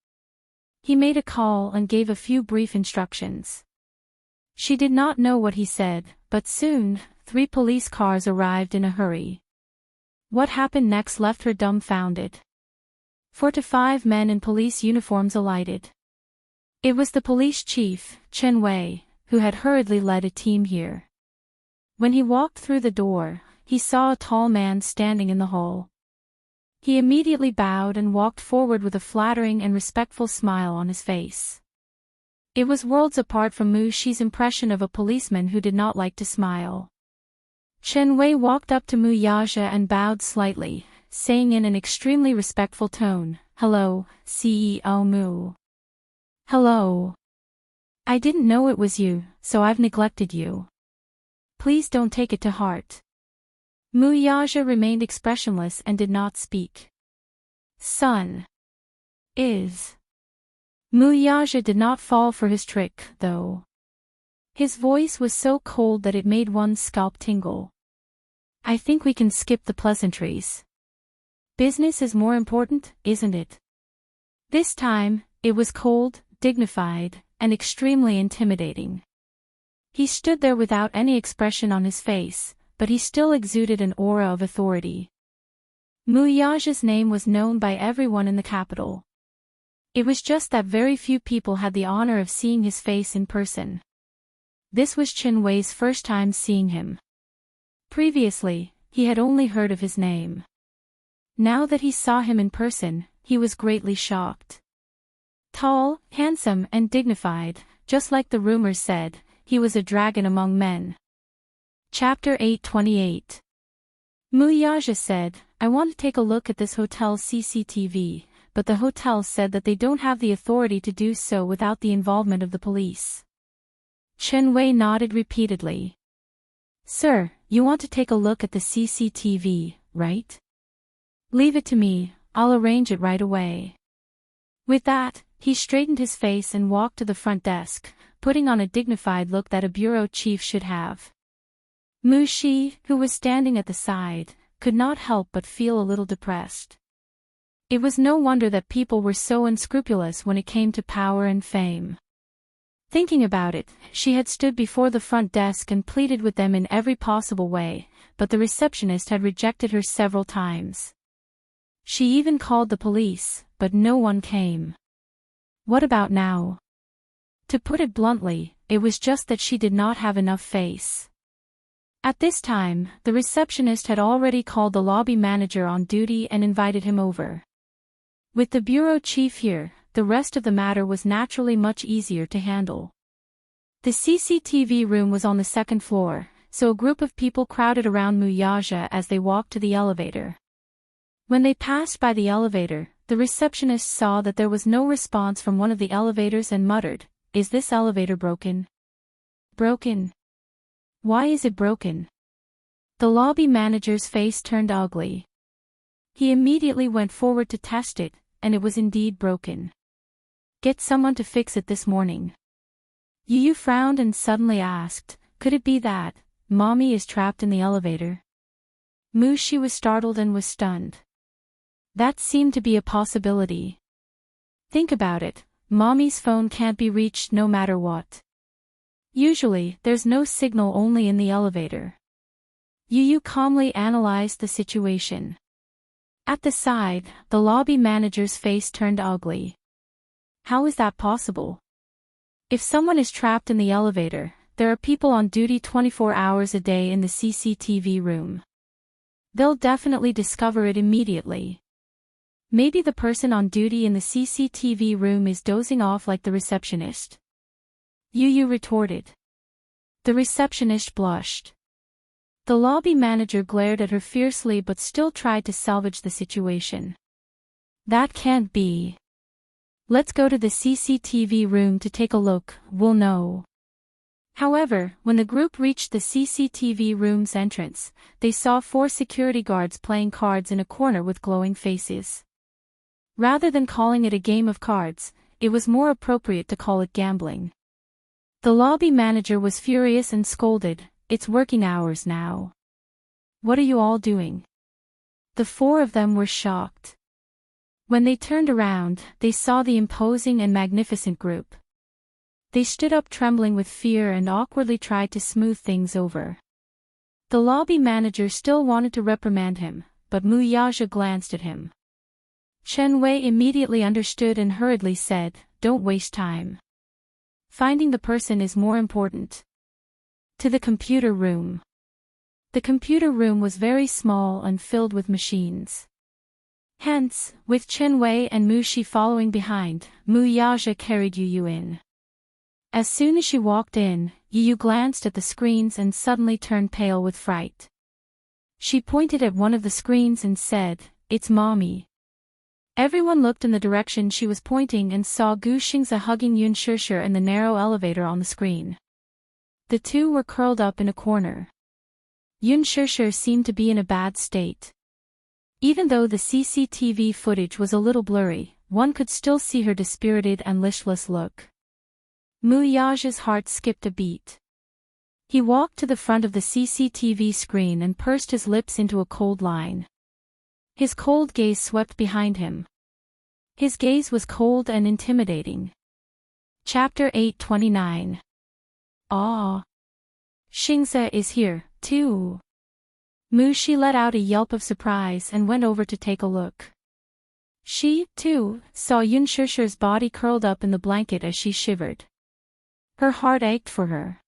He made a call and gave a few brief instructions. She did not know what he said, but soon, 3 police cars arrived in a hurry. What happened next left her dumbfounded. 4 to 5 men in police uniforms alighted. It was the police chief, Chen Wei, who had hurriedly led a team here. When he walked through the door, he saw a tall man standing in the hall. He immediately bowed and walked forward with a flattering and respectful smile on his face. It was worlds apart from Mushi's impression of a policeman who did not like to smile. Chen Wei walked up to Mu Yaja and bowed slightly, saying in an extremely respectful tone, "Hello, CEO Mu." "Hello. I didn't know it was you, so I've neglected you. Please don't take it to heart." Mu Yaja remained expressionless and did not speak. "Son. Is." Mu Yaja did not fall for his trick, though. His voice was so cold that it made one's scalp tingle. I think we can skip the pleasantries. Business is more important, isn't it? This time, it was cold, dignified, and extremely intimidating. He stood there without any expression on his face, but he still exuded an aura of authority. Muyaja's name was known by everyone in the capital. It was just that very few people had the honor of seeing his face in person. This was Chen Wei's first time seeing him. Previously, he had only heard of his name. Now that he saw him in person, he was greatly shocked. Tall, handsome, and dignified, just like the rumors said, he was a dragon among men. Chapter 828. Muyaja said, I want to take a look at this hotel's CCTV, but the hotel said that they don't have the authority to do so without the involvement of the police. Chen Wei nodded repeatedly. Sir, you want to take a look at the CCTV, right? Leave it to me, I'll arrange it right away. With that, he straightened his face and walked to the front desk, putting on a dignified look that a bureau chief should have. Mu Shi, who was standing at the side, could not help but feel a little depressed. It was no wonder that people were so unscrupulous when it came to power and fame. Thinking about it, she had stood before the front desk and pleaded with them in every possible way, but the receptionist had rejected her several times. She even called the police, but no one came. What about now? To put it bluntly, it was just that she did not have enough face. At this time, the receptionist had already called the lobby manager on duty and invited him over. With the bureau chief here, the rest of the matter was naturally much easier to handle. The CCTV room was on the second floor, so a group of people crowded around Muyaja as they walked to the elevator. When they passed by the elevator, the receptionist saw that there was no response from one of the elevators and muttered, "Is this elevator broken?" Broken? Why is it broken? The lobby manager's face turned ugly. He immediately went forward to test it, and it was indeed broken. Get someone to fix it this morning. Yu frowned and suddenly asked, could it be that Mommy is trapped in the elevator? Mu Shi was startled and was stunned. That seemed to be a possibility. Think about it, Mommy's phone can't be reached no matter what. Usually, there's no signal only in the elevator. Yu calmly analyzed the situation. At the side, the lobby manager's face turned ugly. How is that possible? If someone is trapped in the elevator, there are people on duty 24 hours a day in the CCTV room. They'll definitely discover it immediately. Maybe the person on duty in the CCTV room is dozing off like the receptionist. Yu retorted. The receptionist blushed. The lobby manager glared at her fiercely but still tried to salvage the situation. That can't be. Let's go to the CCTV room to take a look, we'll know. However, when the group reached the CCTV room's entrance, they saw 4 security guards playing cards in a corner with glowing faces. Rather than calling it a game of cards, it was more appropriate to call it gambling. The lobby manager was furious and scolded, "It's working hours now. What are you all doing?" The 4 of them were shocked. When they turned around, they saw the imposing and magnificent group. They stood up trembling with fear and awkwardly tried to smooth things over. The lobby manager still wanted to reprimand him, but Muyaja glanced at him. Chen Wei immediately understood and hurriedly said, "Don't waste time. Finding the person is more important." To the computer room. The computer room was very small and filled with machines. Hence, with Chen Wei and Mu Shi following behind, Muyaja carried Yu in. As soon as she walked in, Yu glanced at the screens and suddenly turned pale with fright. She pointed at one of the screens and said, "It's Mommy." Everyone looked in the direction she was pointing and saw Gu Xingze hugging Yun Shishir in the narrow elevator on the screen. The two were curled up in a corner. Yun Shishir seemed to be in a bad state. Even though the CCTV footage was a little blurry, one could still see her dispirited and listless look. Muyaja's heart skipped a beat. He walked to the front of the CCTV screen and pursed his lips into a cold line. His cold gaze swept behind him. His gaze was cold and intimidating. Chapter 829. Ah. Xingze is here, too. Mushi let out a yelp of surprise and went over to take a look. She, too, saw Yun Shusher's body curled up in the blanket as she shivered. Her heart ached for her.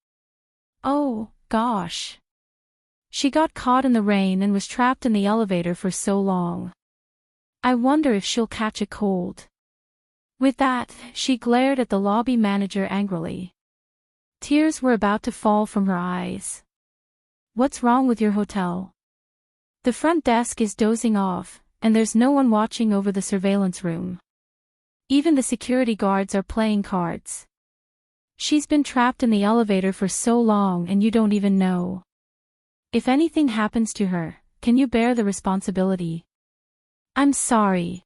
Oh, gosh. She got caught in the rain and was trapped in the elevator for so long. I wonder if she'll catch a cold. With that, she glared at the lobby manager angrily. Tears were about to fall from her eyes. What's wrong with your hotel? The front desk is dozing off, and there's no one watching over the surveillance room. Even the security guards are playing cards. She's been trapped in the elevator for so long and you don't even know. If anything happens to her, can you bear the responsibility? I'm sorry.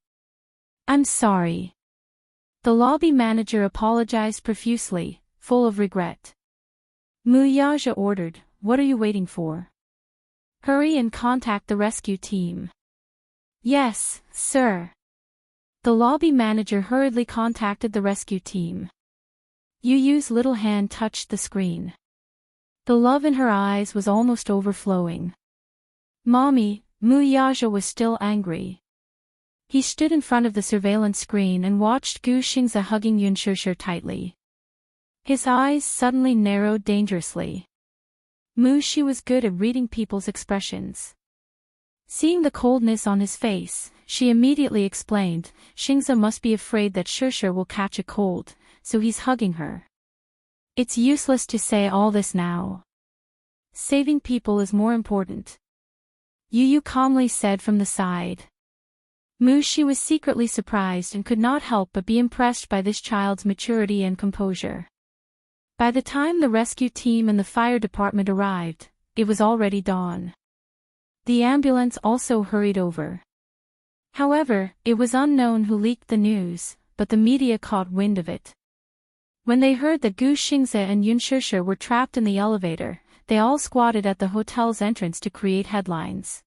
I'm sorry. The lobby manager apologized profusely, full of regret. Muyaja ordered, "What are you waiting for? Hurry and contact the rescue team." Yes, sir. The lobby manager hurriedly contacted the rescue team. Yu's little hand touched the screen. The love in her eyes was almost overflowing. Mommy, Muyaja was still angry. He stood in front of the surveillance screen and watched Gu Xingze hugging Yun Shusher tightly. His eyes suddenly narrowed dangerously. Mushi was good at reading people's expressions. Seeing the coldness on his face, she immediately explained, Xingze must be afraid that Shusher will catch a cold, so he's hugging her. It's useless to say all this now. Saving people is more important. Yu calmly said from the side. Mushi was secretly surprised and could not help but be impressed by this child's maturity and composure. By the time the rescue team and the fire department arrived, it was already dawn. The ambulance also hurried over. However, it was unknown who leaked the news, but the media caught wind of it. When they heard that Gu Xingze and Yun Shusher were trapped in the elevator, they all squatted at the hotel's entrance to create headlines.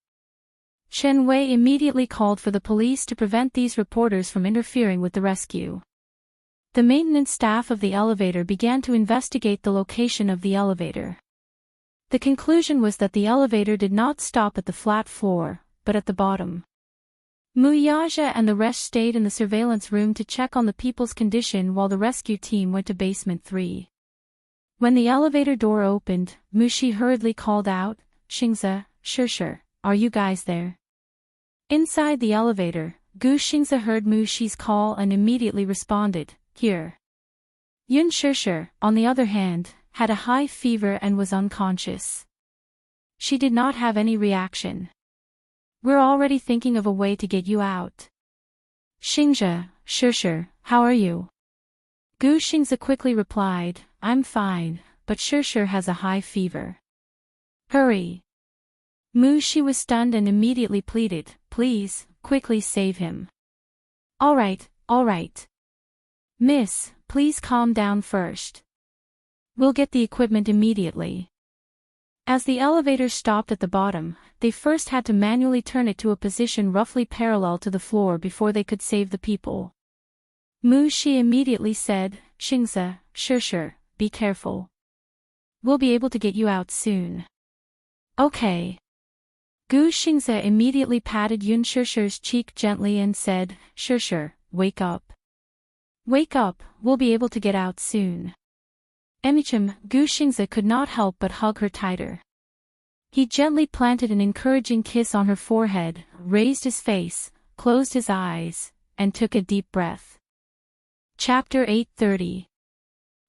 Chen Wei immediately called for the police to prevent these reporters from interfering with the rescue. The maintenance staff of the elevator began to investigate the location of the elevator. The conclusion was that the elevator did not stop at the flat floor, but at the bottom. Muyaja and the rest stayed in the surveillance room to check on the people's condition while the rescue team went to basement 3. When the elevator door opened, Mushi hurriedly called out, Xingze, Shusher, are you guys there? Inside the elevator, Gu Xingze heard Mushi's call and immediately responded, here. Yun Shusher, on the other hand, had a high fever and was unconscious. She did not have any reaction. We're already thinking of a way to get you out. Xingze, Shusher, how are you? Gu Xingze quickly replied, I'm fine, but Shusher has a high fever. Hurry. Mushi was stunned and immediately pleaded, please, quickly save him. All right. Miss, please calm down first. We'll get the equipment immediately. As the elevator stopped at the bottom, they first had to manually turn it to a position roughly parallel to the floor before they could save the people. Mushi immediately said, Xingze, Shusher, be careful. We'll be able to get you out soon. Okay. Gu Xingze immediately patted Yun Shusher's cheek gently and said, Shusher, wake up. Wake up, we'll be able to get out soon. Emichim, Gu Xingze could not help but hug her tighter. He gently planted an encouraging kiss on her forehead, raised his face, closed his eyes, and took a deep breath. Chapter 830.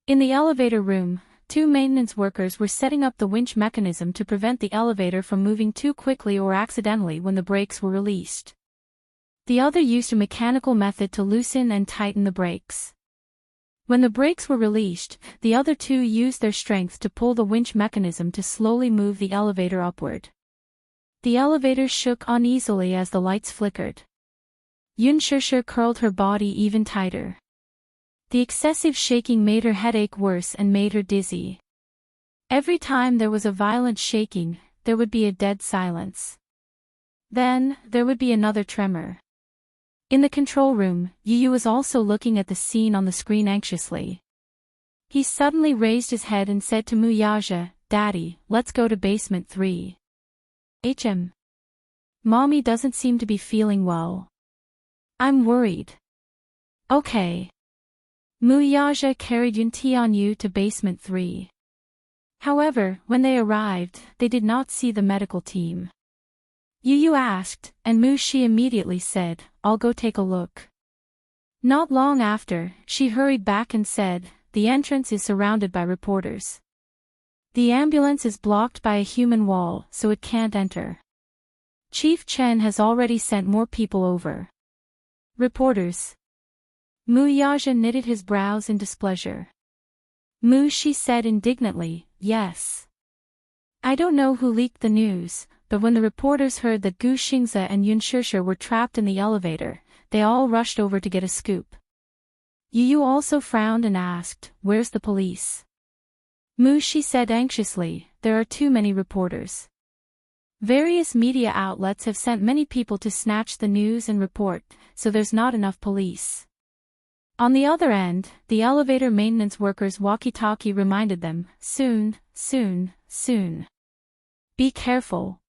In the elevator room, 2 maintenance workers were setting up the winch mechanism to prevent the elevator from moving too quickly or accidentally when the brakes were released. The other used a mechanical method to loosen and tighten the brakes. When the brakes were released, the other 2 used their strength to pull the winch mechanism to slowly move the elevator upward. The elevator shook uneasily as the lights flickered. Yun Shusher curled her body even tighter. The excessive shaking made her headache worse and made her dizzy. Every time there was a violent shaking, there would be a dead silence. Then, there would be another tremor. In the control room, Yu was also looking at the scene on the screen anxiously. He suddenly raised his head and said to Muyaja, "Daddy, let's go to basement 3. Mommy doesn't seem to be feeling well. I'm worried." Okay. Muyaja carried Yun Tianyu to basement 3. However, when they arrived, they did not see the medical team. Yu asked, and Mu Shi immediately said, "I'll go take a look." Not long after, she hurried back and said, "The entrance is surrounded by reporters. The ambulance is blocked by a human wall, so it can't enter. Chief Chen has already sent more people over." Reporters. Muyaja knitted his brows in displeasure. Mu Shi said indignantly, "Yes. I don't know who leaked the news, but when the reporters heard that Gu Xingze and Yun Shishir were trapped in the elevator, they all rushed over to get a scoop." Yu also frowned and asked, "Where's the police?" Mu Shi said anxiously, "There are too many reporters. Various media outlets have sent many people to snatch the news and report, so there's not enough police." On the other end, the elevator maintenance workers' walkie-talkie reminded them, "Soon, soon, soon. Be careful."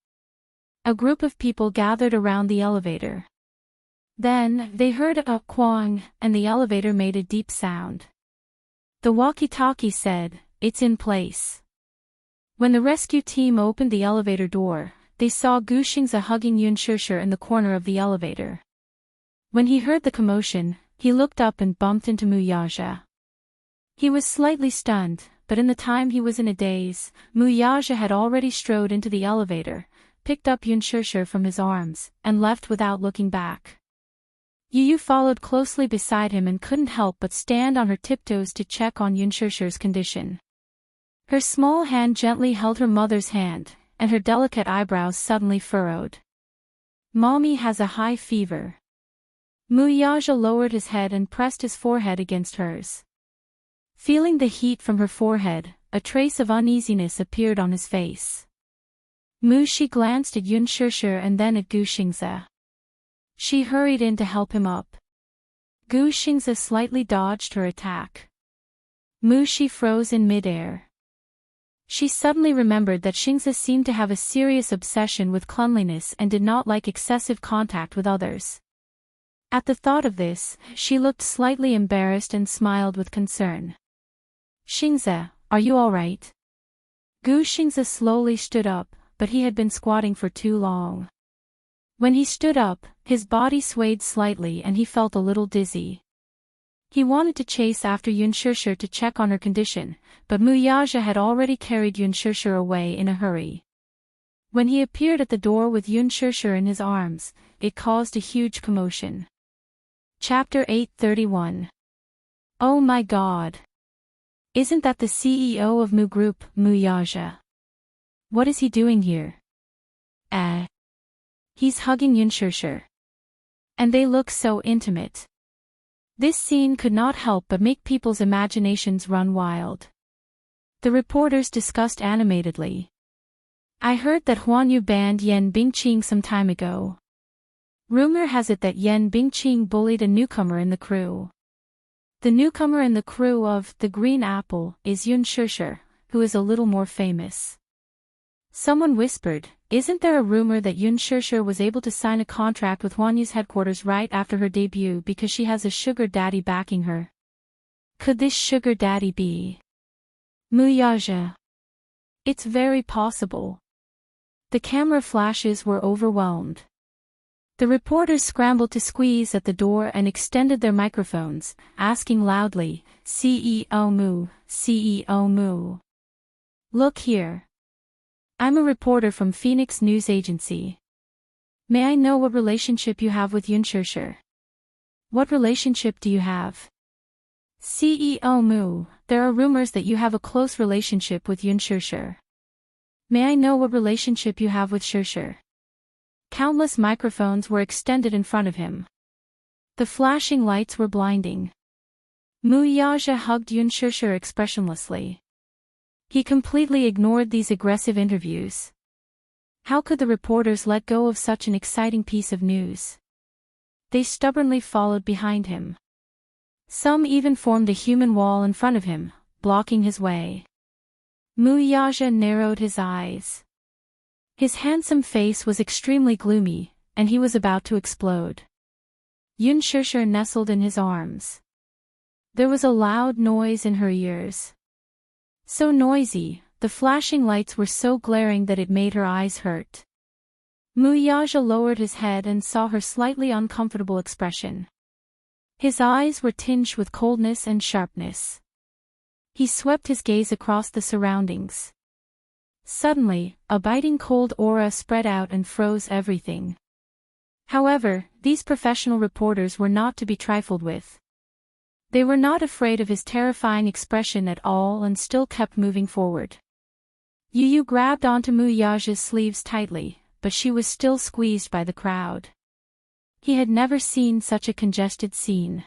A group of people gathered around the elevator. Then, they heard a quang, and the elevator made a deep sound. The walkie-talkie said, "It's in place." When the rescue team opened the elevator door, they saw Gu Xingze hugging Yun Shishir in the corner of the elevator. When he heard the commotion, he looked up and bumped into Muyaja. He was slightly stunned, but in the time he was in a daze, Muyaja had already strode into the elevator, picked up Yun Shishir from his arms, and left without looking back. Yu followed closely beside him and couldn't help but stand on her tiptoes to check on Yun Shishir's condition. Her small hand gently held her mother's hand, and her delicate eyebrows suddenly furrowed. "Mommy has a high fever." Muyaja lowered his head and pressed his forehead against hers. Feeling the heat from her forehead, a trace of uneasiness appeared on his face. Mu Shi glanced at Yun Shishir and then at Gu Xingze. She hurried in to help him up. Gu Xingze slightly dodged her attack. Mu Shi froze in midair. She suddenly remembered that Xingze seemed to have a serious obsession with cleanliness and did not like excessive contact with others. At the thought of this, she looked slightly embarrassed and smiled with concern. "Xingze, are you all right?" Gu Xingze slowly stood up, but he had been squatting for too long. When he stood up, his body swayed slightly and he felt a little dizzy. He wanted to chase after Yun Shishir to check on her condition, but Muyaja had already carried Yun Shishir away in a hurry. When he appeared at the door with Yun Shishir in his arms, it caused a huge commotion. Chapter 831. Oh my God! Isn't that the CEO of Mu Group, Muyaja? What is he doing here? He's hugging Yun Shishir. And they look so intimate. This scene could not help but make people's imaginations run wild. The reporters discussed animatedly. "I heard that Huanyu banned Yan Bingqing some time ago. Rumor has it that Yan Bingqing bullied a newcomer in the crew. The newcomer in the crew of The Green Apple is Yun Shishir, who is a little more famous." Someone whispered, "Isn't there a rumor that Yun Shishir was able to sign a contract with Huanyu's headquarters right after her debut because she has a sugar daddy backing her? Could this sugar daddy be Muyaja?" "It's very possible." The camera flashes were overwhelmed. The reporters scrambled to squeeze at the door and extended their microphones, asking loudly, "CEO Mu, CEO Mu. Look here. I'm a reporter from Phoenix News Agency. May I know what relationship you have with Yun Shishir?" "What relationship do you have?" "CEO Mu, there are rumors that you have a close relationship with Yun Shishir. May I know what relationship you have with Shishir?" Countless microphones were extended in front of him. The flashing lights were blinding. Muyaja hugged Yun Shishir expressionlessly. He completely ignored these aggressive interviews. How could the reporters let go of such an exciting piece of news? They stubbornly followed behind him. Some even formed a human wall in front of him, blocking his way. Muyaja narrowed his eyes. His handsome face was extremely gloomy, and he was about to explode. Yun Shishir nestled in his arms. There was a loud noise in her ears. So noisy, the flashing lights were so glaring that it made her eyes hurt. Muyaja lowered his head and saw her slightly uncomfortable expression. His eyes were tinged with coldness and sharpness. He swept his gaze across the surroundings. Suddenly, a biting cold aura spread out and froze everything. However, these professional reporters were not to be trifled with. They were not afraid of his terrifying expression at all and still kept moving forward. Yu Yu grabbed onto Muyaja's sleeves tightly, but she was still squeezed by the crowd. He had never seen such a congested scene.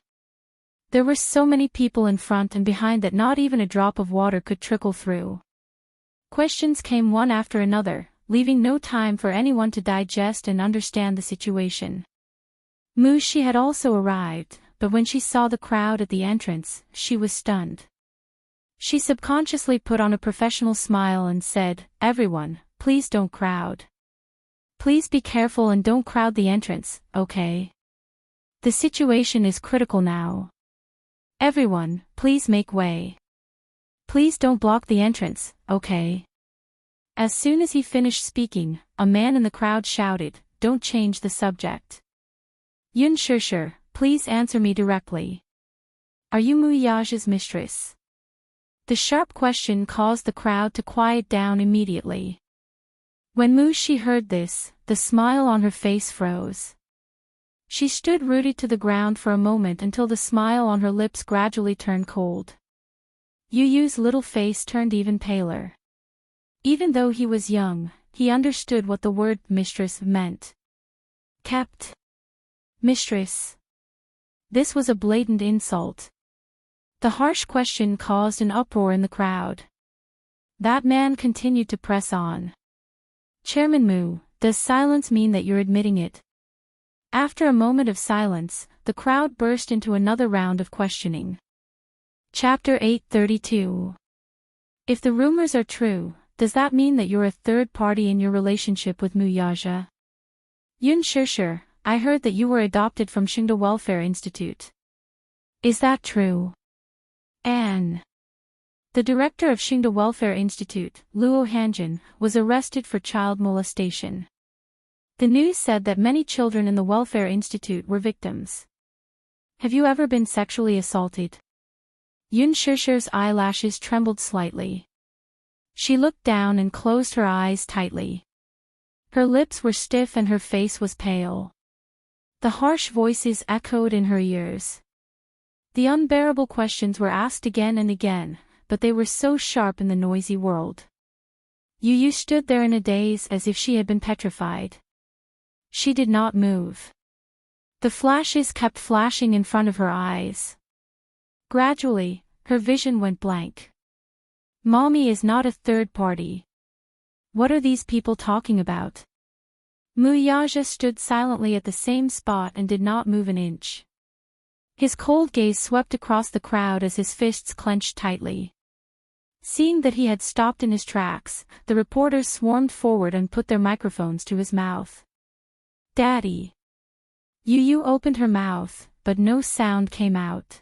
There were so many people in front and behind that not even a drop of water could trickle through. Questions came one after another, leaving no time for anyone to digest and understand the situation. Mushi had also arrived, but when she saw the crowd at the entrance, she was stunned. She subconsciously put on a professional smile and said, "Everyone, please don't crowd. Please be careful and don't crowd the entrance, okay? The situation is critical now. Everyone, please make way. Please don't block the entrance, okay?" As soon as he finished speaking, a man in the crowd shouted, "Don't change the subject. Yun Shishir, please answer me directly. Are you Muyaja's mistress?" The sharp question caused the crowd to quiet down immediately. When Mushi heard this, the smile on her face froze. She stood rooted to the ground for a moment until the smile on her lips gradually turned cold. Yu Yu's little face turned even paler. Even though he was young, he understood what the word mistress meant. Kept. Mistress. This was a blatant insult. The harsh question caused an uproar in the crowd. That man continued to press on. "Chairman Mu, does silence mean that you're admitting it?" After a moment of silence, the crowd burst into another round of questioning. Chapter 832. If the rumors are true, does that mean that you're a third party in your relationship with Muyaja? Yun Shishir, I heard that you were adopted from Shingda Welfare Institute. Is that true? Anne. The director of Shingda Welfare Institute, Luo Hanjin, was arrested for child molestation. The news said that many children in the Welfare Institute were victims. Have you ever been sexually assaulted? Yun Shishir's eyelashes trembled slightly. She looked down and closed her eyes tightly. Her lips were stiff and her face was pale. The harsh voices echoed in her ears. The unbearable questions were asked again and again, but they were so sharp in the noisy world. Yu Yu stood there in a daze as if she had been petrified. She did not move. The flashes kept flashing in front of her eyes. Gradually, her vision went blank. Mommy is not a third party. What are these people talking about? Muyaja stood silently at the same spot and did not move an inch. His cold gaze swept across the crowd as his fists clenched tightly. Seeing that he had stopped in his tracks, the reporters swarmed forward and put their microphones to his mouth. "Daddy." Yu Yu opened her mouth, but no sound came out.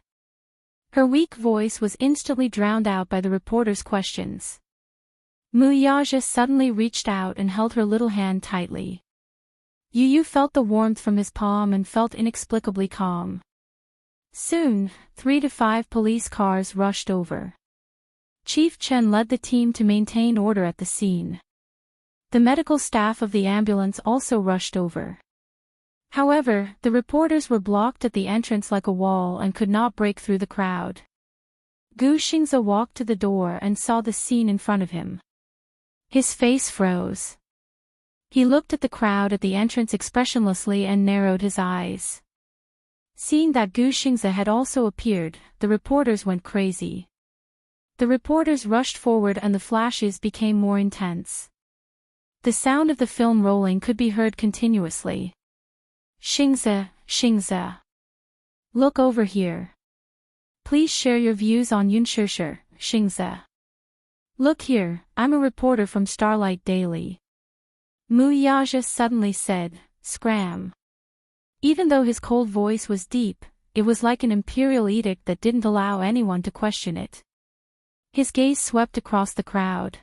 Her weak voice was instantly drowned out by the reporters' questions. Muyaja suddenly reached out and held her little hand tightly. Yu Yu felt the warmth from his palm and felt inexplicably calm. Soon, 3 to 5 police cars rushed over. Chief Chen led the team to maintain order at the scene. The medical staff of the ambulance also rushed over. However, the reporters were blocked at the entrance like a wall and could not break through the crowd. Gu Xingze walked to the door and saw the scene in front of him. His face froze. He looked at the crowd at the entrance expressionlessly and narrowed his eyes. Seeing that Gu Xingze had also appeared, the reporters went crazy. The reporters rushed forward and the flashes became more intense. The sound of the film rolling could be heard continuously. Xingzi, Xingzi. Look over here. Please share your views on Yunshishir, Xingzi. Look here, I'm a reporter from Starlight Daily. Mu Yaja suddenly said, scram. Even though his cold voice was deep, it was like an imperial edict that didn't allow anyone to question it. His gaze swept across the crowd.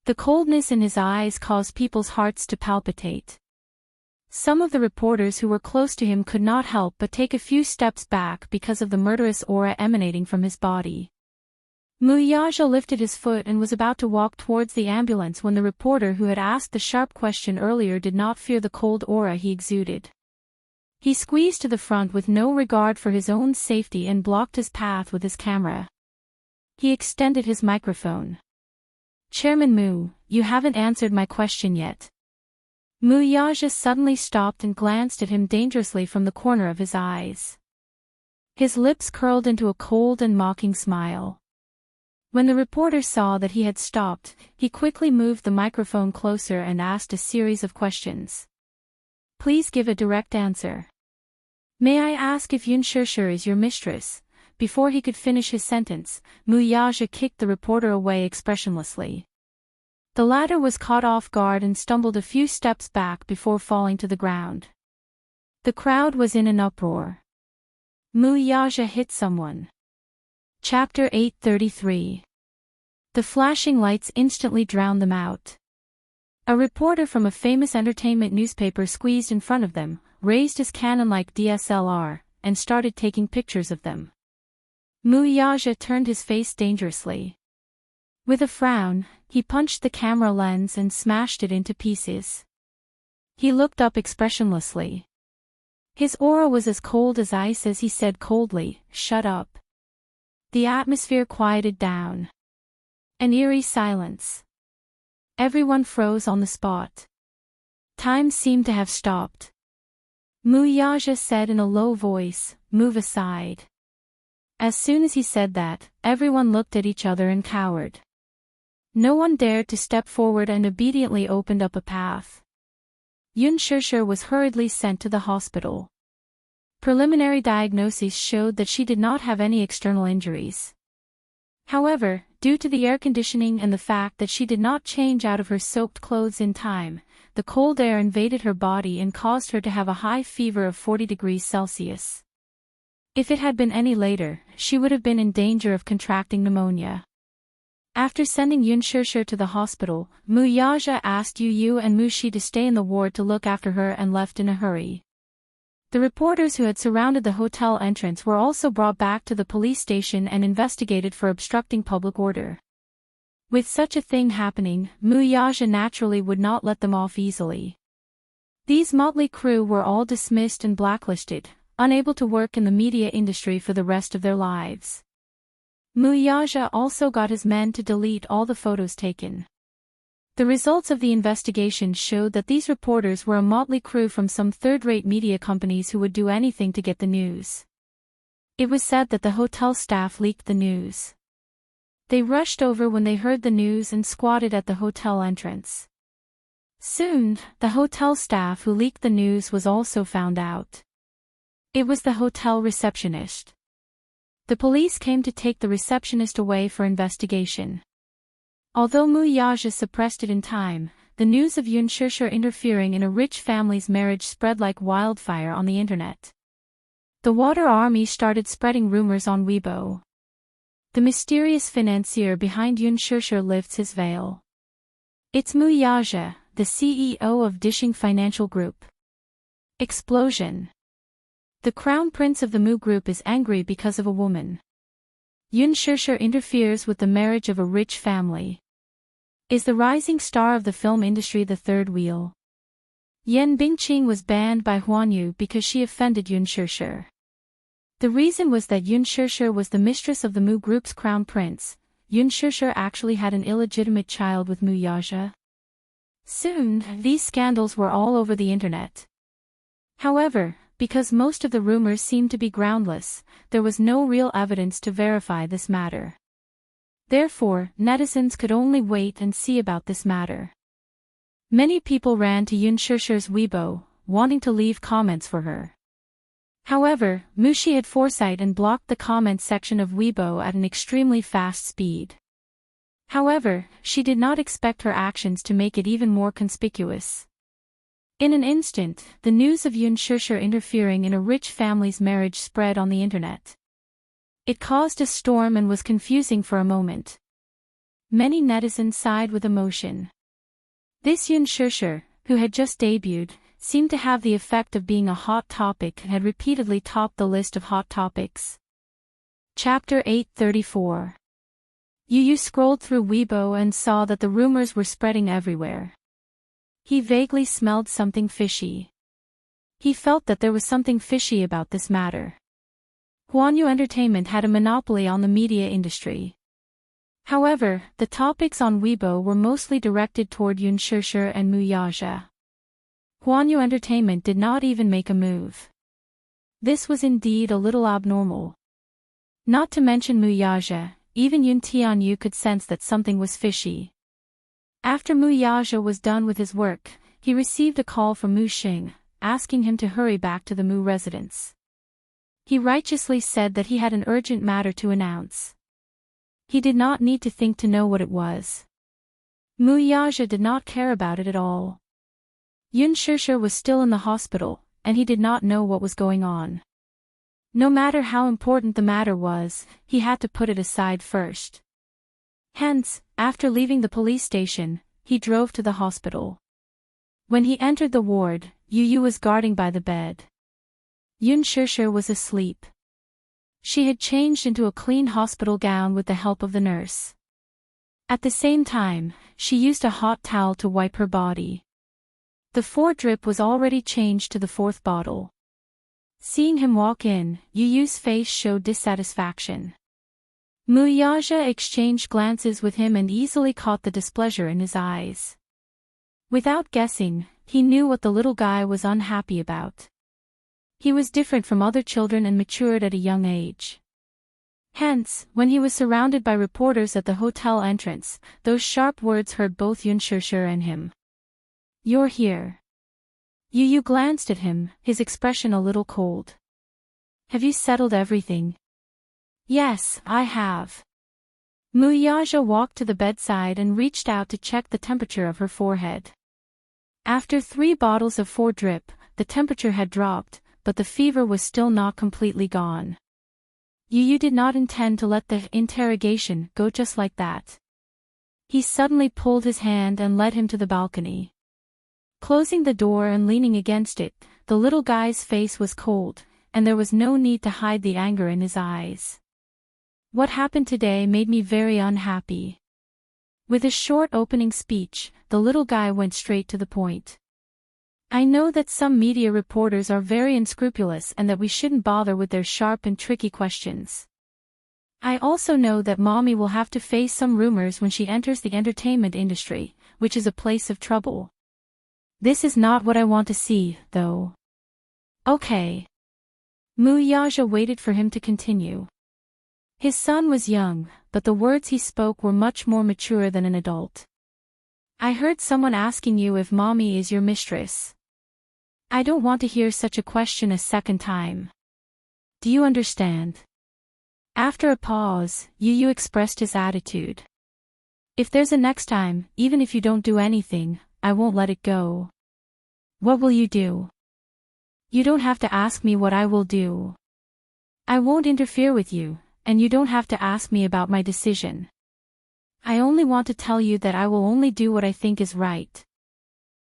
The coldness in his eyes caused people's hearts to palpitate. Some of the reporters who were close to him could not help but take a few steps back because of the murderous aura emanating from his body. Muyaja lifted his foot and was about to walk towards the ambulance when the reporter who had asked the sharp question earlier did not fear the cold aura he exuded. He squeezed to the front with no regard for his own safety and blocked his path with his camera. He extended his microphone. Chairman Mu, you haven't answered my question yet. Muyaja suddenly stopped and glanced at him dangerously from the corner of his eyes. His lips curled into a cold and mocking smile. When the reporter saw that he had stopped, he quickly moved the microphone closer and asked a series of questions. Please give a direct answer. May I ask if Yunshishir is your mistress? Before he could finish his sentence, Muyaja kicked the reporter away expressionlessly. The latter was caught off guard and stumbled a few steps back before falling to the ground. The crowd was in an uproar. Muyaja hit someone. Chapter 833. The flashing lights instantly drowned them out. A reporter from a famous entertainment newspaper squeezed in front of them, raised his Canon-like DSLR, and started taking pictures of them. Muyaja turned his face dangerously. With a frown, he punched the camera lens and smashed it into pieces. He looked up expressionlessly. His aura was as cold as ice as he said coldly, "Shut up." The atmosphere quieted down. An eerie silence. Everyone froze on the spot. Time seemed to have stopped. Muyaja said in a low voice, "Move aside." As soon as he said that, everyone looked at each other and cowered. No one dared to step forward and obediently opened up a path. Yunshishir was hurriedly sent to the hospital. Preliminary diagnoses showed that she did not have any external injuries. However, due to the air conditioning and the fact that she did not change out of her soaked clothes in time, the cold air invaded her body and caused her to have a high fever of 40 degrees Celsius. If it had been any later, she would have been in danger of contracting pneumonia. After sending Yunshishir to the hospital, Muyaja asked Yu and Mushi to stay in the ward to look after her and left in a hurry. The reporters who had surrounded the hotel entrance were also brought back to the police station and investigated for obstructing public order. With such a thing happening, Muyaja naturally would not let them off easily. These motley crew were all dismissed and blacklisted, unable to work in the media industry for the rest of their lives. Muyaja also got his men to delete all the photos taken. The results of the investigation showed that these reporters were a motley crew from some third-rate media companies who would do anything to get the news. It was said that the hotel staff leaked the news. They rushed over when they heard the news and squatted at the hotel entrance. Soon, the hotel staff who leaked the news was also found out. It was the hotel receptionist. The police came to take the receptionist away for investigation. Although Muyaja suppressed it in time, the news of Yunshishir interfering in a rich family's marriage spread like wildfire on the internet. The Water Army started spreading rumors on Weibo. The mysterious financier behind Yunshishir lifts his veil. It's Muyaja, the CEO of Dishing Financial Group. Explosion. The crown prince of the Mu Group is angry because of a woman. Yunshishir interferes with the marriage of a rich family. Is the rising star of the film industry the third wheel? Yan Bingqing was banned by Huanyu because she offended Yunshishir. The reason was that Yunshishir was the mistress of the Mu Group's crown prince. Yunshishir actually had an illegitimate child with Muyaja. Soon, these scandals were all over the internet. However, because most of the rumors seemed to be groundless, there was no real evidence to verify this matter. Therefore, netizens could only wait and see about this matter. Many people ran to Yoon Shusher's Weibo, wanting to leave comments for her. However, Mushi had foresight and blocked the comments section of Weibo at an extremely fast speed. However, she did not expect her actions to make it even more conspicuous. In an instant, the news of Yoon Shusher interfering in a rich family's marriage spread on the internet. It caused a storm and was confusing for a moment. Many netizens sighed with emotion. This Yoon Shusher, who had just debuted, seemed to have the effect of being a hot topic and had repeatedly topped the list of hot topics. Chapter 834. Yu scrolled through Weibo and saw that the rumors were spreading everywhere. He vaguely smelled something fishy. He felt that there was something fishy about this matter. Hwanyu Entertainment had a monopoly on the media industry. However, the topics on Weibo were mostly directed toward Yoon Shusher and Mu Yaja. Hwanyu Entertainment did not even make a move. This was indeed a little abnormal. Not to mention Mu Yaja, even Yoon Tianyu could sense that something was fishy. After Mu Yaja was done with his work, he received a call from Mu Xing, asking him to hurry back to the Mu residence. He righteously said that he had an urgent matter to announce. He did not need to think to know what it was. Mu Yaja did not care about it at all. Yoon Shusher was still in the hospital, and he did not know what was going on. No matter how important the matter was, he had to put it aside first. Hence, after leaving the police station, he drove to the hospital. When he entered the ward, Yu was guarding by the bed. Yoon Shusher was asleep. She had changed into a clean hospital gown with the help of the nurse. At the same time, she used a hot towel to wipe her body. The 4th drip was already changed to the 4th bottle. Seeing him walk in, Yu's face showed dissatisfaction. Mu Yaja exchanged glances with him and easily caught the displeasure in his eyes. Without guessing, he knew what the little guy was unhappy about. He was different from other children and matured at a young age. Hence, when he was surrounded by reporters at the hotel entrance, those sharp words hurt both Yoon Shusher and him. "You're here." Yu glanced at him, his expression a little cold. "Have you settled everything?" "Yes, I have." Mu Yaja walked to the bedside and reached out to check the temperature of her forehead. After 3 bottles of 4 drip, the temperature had dropped, but the fever was still not completely gone. Yu did not intend to let the interrogation go just like that. He suddenly pulled his hand and led him to the balcony. Closing the door and leaning against it, the little guy's face was cold, and there was no need to hide the anger in his eyes. "What happened today made me very unhappy." With a short opening speech, the little guy went straight to the point. "I know that some media reporters are very unscrupulous and that we shouldn't bother with their sharp and tricky questions. I also know that mommy will have to face some rumors when she enters the entertainment industry, which is a place of trouble. This is not what I want to see, though." "Okay." Mu Yaja waited for him to continue. His son was young, but the words he spoke were much more mature than an adult. "I heard someone asking you if mommy is your mistress. I don't want to hear such a question a second time. Do you understand?" After a pause, Yu expressed his attitude. "If there's a next time, even if you don't do anything, I won't let it go." "What will you do?" "You don't have to ask me what I will do. I won't interfere with you, and you don't have to ask me about my decision. I only want to tell you that I will only do what I think is right."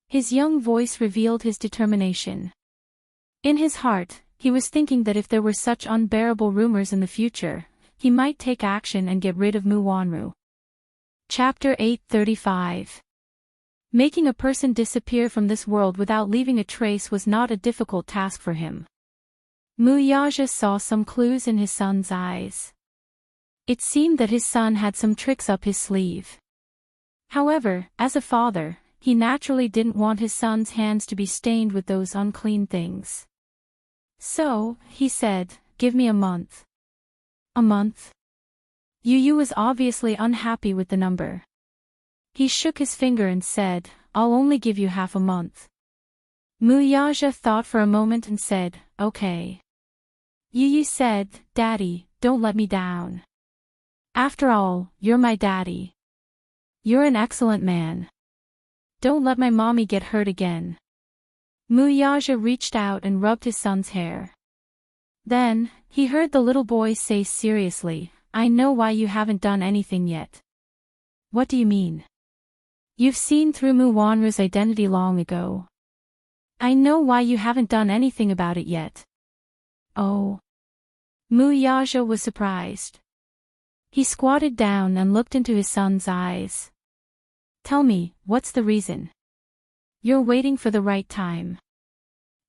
His young voice revealed his determination. In his heart, he was thinking that if there were such unbearable rumors in the future, he might take action and get rid of Mu Wanru. Chapter 835. Making a person disappear from this world without leaving a trace was not a difficult task for him. Mu Yaja saw some clues in his son's eyes. It seemed that his son had some tricks up his sleeve. However, as a father, he naturally didn't want his son's hands to be stained with those unclean things. So, he said, "Give me a month." "A month?" Yu Yu was obviously unhappy with the number. He shook his finger and said, "I'll only give you half a month." Mu Yaja thought for a moment and said, "Okay." Yu Yu said, "Daddy, don't let me down. After all, you're my daddy. You're an excellent man. Don't let my mommy get hurt again." Mu Yaja reached out and rubbed his son's hair. Then, he heard the little boy say seriously, "I know why you haven't done anything yet." "What do you mean?" "You've seen through Mu Wanru's identity long ago. I know why you haven't done anything about it yet." "Oh." Mu Yaja was surprised. He squatted down and looked into his son's eyes. "Tell me, what's the reason?" "You're waiting for the right time."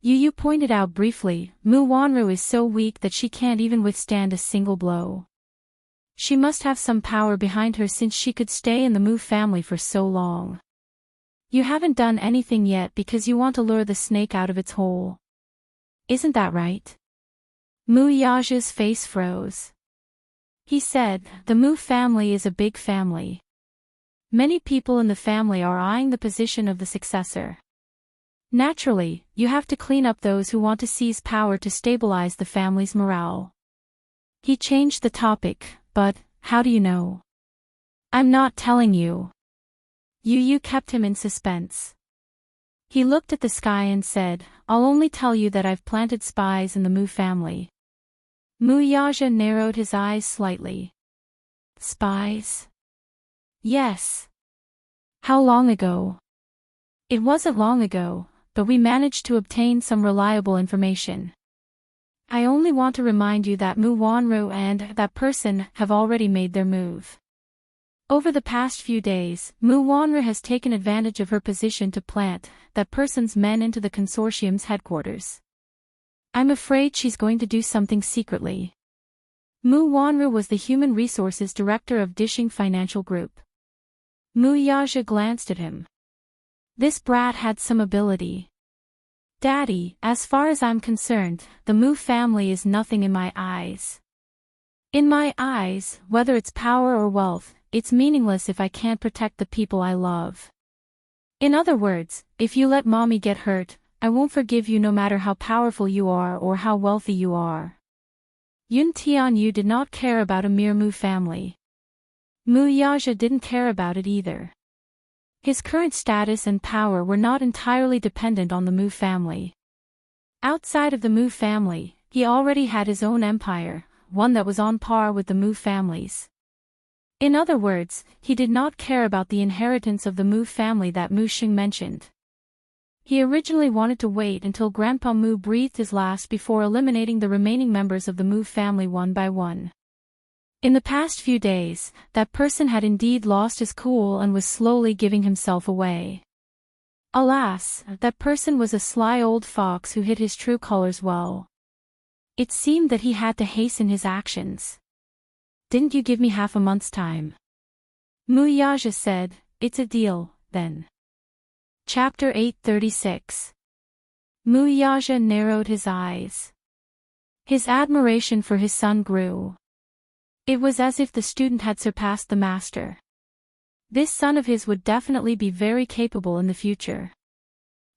Yu Yu pointed out briefly, Mu Wanru is so weak that she can't even withstand a single blow. She must have some power behind her since she could stay in the Mu family for so long. You haven't done anything yet because you want to lure the snake out of its hole. Isn't that right? Mu Yaja's face froze. He said, "The Mu family is a big family. Many people in the family are eyeing the position of the successor. Naturally, you have to clean up those who want to seize power to stabilize the family's morale." He changed the topic, "But, how do you know?" "I'm not telling you." Yu Yu kept him in suspense. He looked at the sky and said, "I'll only tell you that I've planted spies in the Mu family." Mu Yaja narrowed his eyes slightly. "Spies?" "Yes." "How long ago?" "It wasn't long ago, but we managed to obtain some reliable information. I only want to remind you that Mu Wanru and that person have already made their move. Over the past few days, Mu Wanru has taken advantage of her position to plant that person's men into the consortium's headquarters. I'm afraid she's going to do something secretly." Mu Wanru was the human resources director of Dishing Financial Group. Mu Yaja glanced at him. This brat had some ability. "Daddy, as far as I'm concerned, the Mu family is nothing in my eyes. In my eyes, whether it's power or wealth, it's meaningless if I can't protect the people I love. In other words, if you let mommy get hurt, I won't forgive you no matter how powerful you are or how wealthy you are." Yun Tianyu did not care about a mere Mu family. Mu Yaja didn't care about it either. His current status and power were not entirely dependent on the Mu family. Outside of the Mu family, he already had his own empire, one that was on par with the Mu family's. In other words, he did not care about the inheritance of the Mu family that Mu Xing mentioned. He originally wanted to wait until Grandpa Mu breathed his last before eliminating the remaining members of the Mu family one by one. In the past few days, that person had indeed lost his cool and was slowly giving himself away. Alas, that person was a sly old fox who hid his true colors well. It seemed that he had to hasten his actions. "Didn't you give me half a month's time?" Mu Yaja said, "It's a deal, then." Chapter 836. Mu Yaja narrowed his eyes. His admiration for his son grew. It was as if the student had surpassed the master. This son of his would definitely be very capable in the future.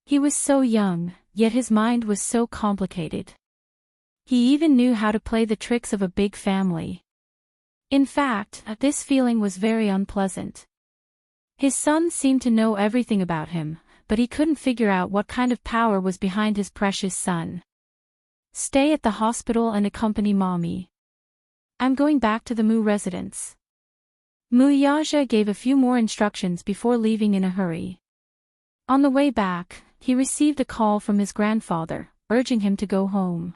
He was so young, yet his mind was so complicated. He even knew how to play the tricks of a big family. In fact, this feeling was very unpleasant. His son seemed to know everything about him, but he couldn't figure out what kind of power was behind his precious son. "Stay at the hospital and accompany mommy. I'm going back to the Mu residence." Mu Yaja gave a few more instructions before leaving in a hurry. On the way back, he received a call from his grandfather, urging him to go home.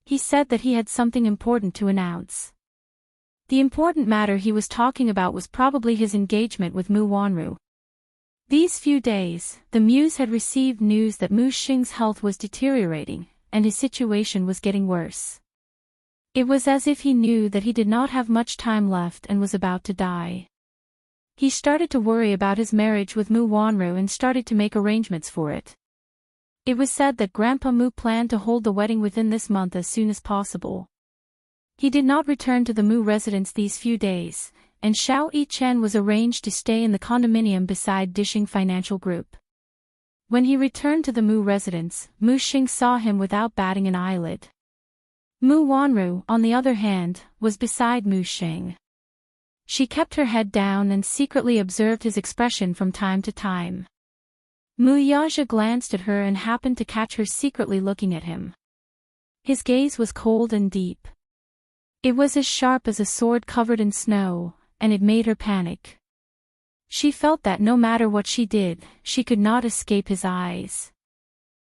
He said that he had something important to announce. The important matter he was talking about was probably his engagement with Mu Wanru. These few days, the Muse had received news that Mu Xing's health was deteriorating, and his situation was getting worse. It was as if he knew that he did not have much time left and was about to die. He started to worry about his marriage with Mu Wanru and started to make arrangements for it. It was said that Grandpa Mu planned to hold the wedding within this month as soon as possible. He did not return to the Mu residence these few days, and Xiao Yichen was arranged to stay in the condominium beside Dishing Financial Group. When he returned to the Mu residence, Mu Xing saw him without batting an eyelid. Mu Wanru, on the other hand, was beside Mu Xing. She kept her head down and secretly observed his expression from time to time. Mu Yaja glanced at her and happened to catch her secretly looking at him. His gaze was cold and deep. It was as sharp as a sword covered in snow, and it made her panic. She felt that no matter what she did, she could not escape his eyes.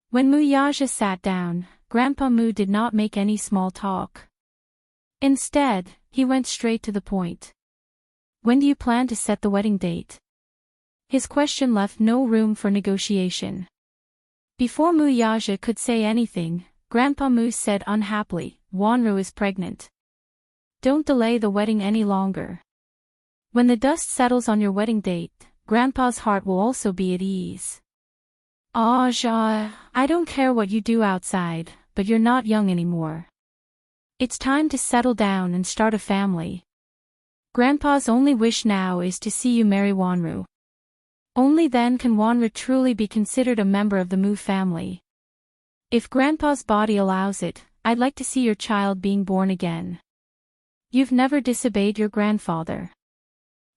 When Mu Yaja sat down, Grandpa Mu did not make any small talk. Instead, he went straight to the point. When do you plan to set the wedding date? His question left no room for negotiation. Before Mu Yaja could say anything, Grandpa Mu said unhappily, Wanru is pregnant. Don't delay the wedding any longer. When the dust settles on your wedding date, Grandpa's heart will also be at ease. Ah, Ja, I don't care what you do outside, but you're not young anymore. It's time to settle down and start a family. Grandpa's only wish now is to see you marry Wanru. Only then can Wanru truly be considered a member of the Mu family. If Grandpa's body allows it, I'd like to see your child being born again. You've never disobeyed your grandfather.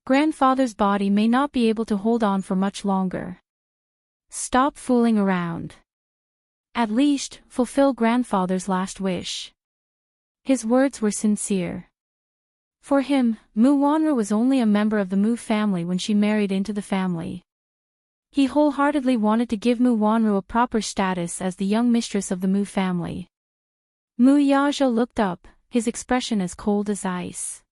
Grandfather's body may not be able to hold on for much longer. Stop fooling around. At least, fulfill grandfather's last wish. His words were sincere. For him, Mu Wanru was only a member of the Mu family when she married into the family. He wholeheartedly wanted to give Mu Wanru a proper status as the young mistress of the Mu family. Mu Yaja looked up, his expression as cold as ice.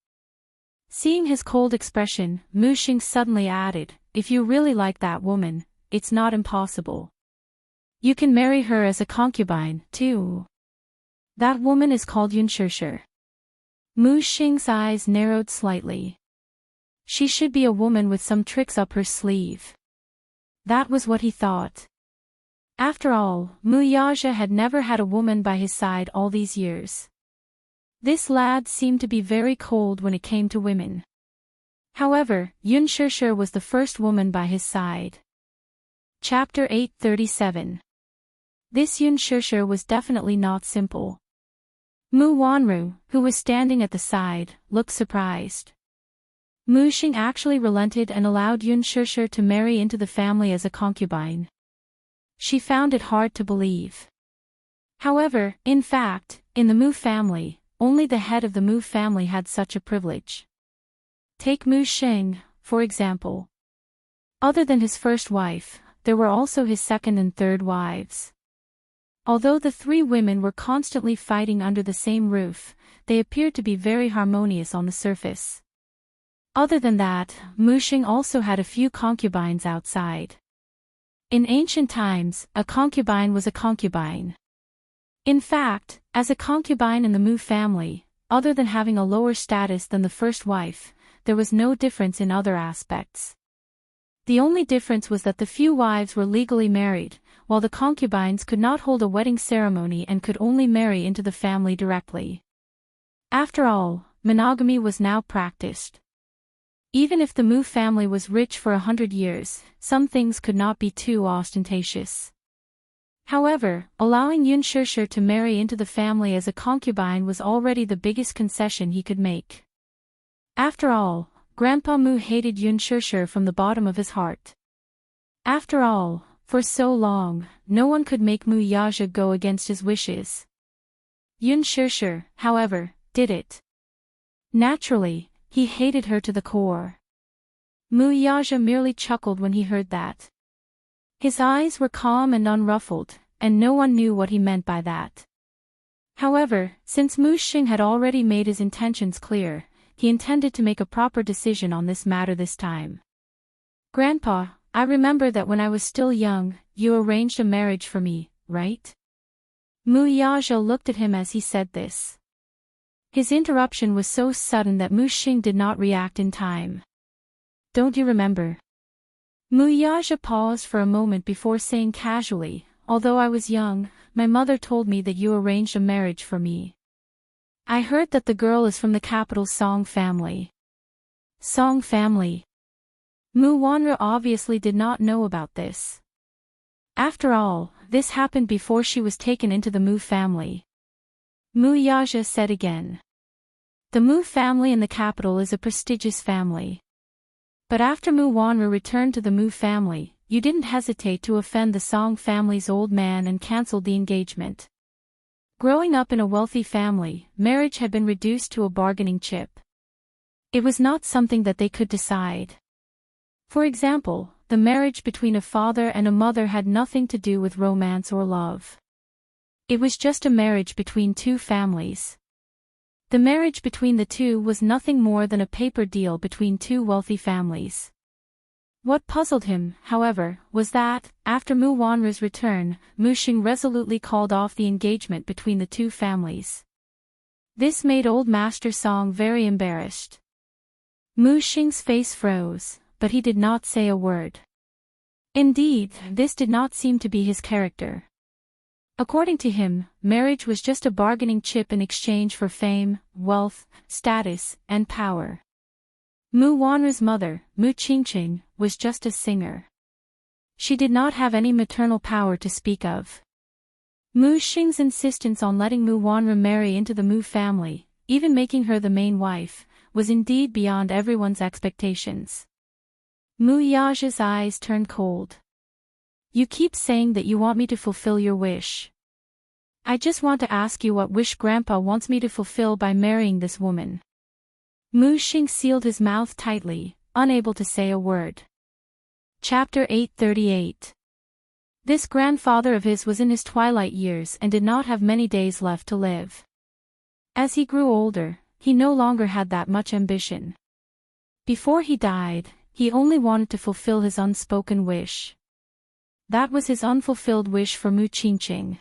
Seeing his cold expression, Mu Xing suddenly added, if you really like that woman, it's not impossible. You can marry her as a concubine, too. That woman is called Yunshishir. Mu Xing's eyes narrowed slightly. She should be a woman with some tricks up her sleeve. That was what he thought. After all, Mu Yaja had never had a woman by his side all these years. This lad seemed to be very cold when it came to women. However, Yunshishir was the first woman by his side. Chapter 837. This Yunshishir was definitely not simple. Mu Wanru, who was standing at the side, looked surprised. Mu Xing actually relented and allowed Yunshishir to marry into the family as a concubine. She found it hard to believe. However, in fact, in the Mu family, only the head of the Mu family had such a privilege. Take Mu Xing, for example. Other than his first wife, there were also his second and third wives. Although the three women were constantly fighting under the same roof, they appeared to be very harmonious on the surface. Other than that, Mu Xing also had a few concubines outside. In ancient times, a concubine was a concubine. In fact, as a concubine in the Mu family, other than having a lower status than the first wife, there was no difference in other aspects. The only difference was that the few wives were legally married, while the concubines could not hold a wedding ceremony and could only marry into the family directly. After all, monogamy was now practiced. Even if the Mu family was rich for 100 years, some things could not be too ostentatious. However, allowing Yunshishir to marry into the family as a concubine was already the biggest concession he could make. After all, Grandpa Mu hated Yunshishir from the bottom of his heart. After all, for so long, no one could make Mu Yaja go against his wishes. Yunshishir, however, did it. Naturally, he hated her to the core. Mu Yaja merely chuckled when he heard that. His eyes were calm and unruffled, and no one knew what he meant by that. However, since Mu Xing had already made his intentions clear, he intended to make a proper decision on this matter this time. Grandpa, I remember that when I was still young, you arranged a marriage for me, right? Mu Yaja looked at him as he said this. His interruption was so sudden that Mu Xing did not react in time. Don't you remember? Mu Yaja paused for a moment before saying casually, although I was young, my mother told me that you arranged a marriage for me. I heard that the girl is from the capital Song family. Song family. Mu Wanru obviously did not know about this. After all, this happened before she was taken into the Mu family. Mu Yaja said again. The Mu family in the capital is a prestigious family. But after Mu Wanru returned to the Mu family, you didn't hesitate to offend the Song family's old man and cancelled the engagement. Growing up in a wealthy family, marriage had been reduced to a bargaining chip. It was not something that they could decide. For example, the marriage between a father and a mother had nothing to do with romance or love. It was just a marriage between two families. The marriage between the two was nothing more than a paper deal between two wealthy families. What puzzled him, however, was that, after Mu Wanru's return, Mu Xing resolutely called off the engagement between the two families. This made Old Master Song very embarrassed. Mu Xing's face froze, but he did not say a word. Indeed, this did not seem to be his character. According to him, marriage was just a bargaining chip in exchange for fame, wealth, status, and power. Mu Wanru's mother, Mu Qingqing, was just a singer. She did not have any maternal power to speak of. Mu Xing's insistence on letting Mu Wanru marry into the Mu family, even making her the main wife, was indeed beyond everyone's expectations. Mu Yaja's eyes turned cold. You keep saying that you want me to fulfill your wish. I just want to ask you what wish Grandpa wants me to fulfill by marrying this woman. Mu Xing sealed his mouth tightly, unable to say a word. Chapter 838. This grandfather of his was in his twilight years and did not have many days left to live. As he grew older, he no longer had that much ambition. Before he died, he only wanted to fulfill his unspoken wish. That was his unfulfilled wish for Mu Qingqing.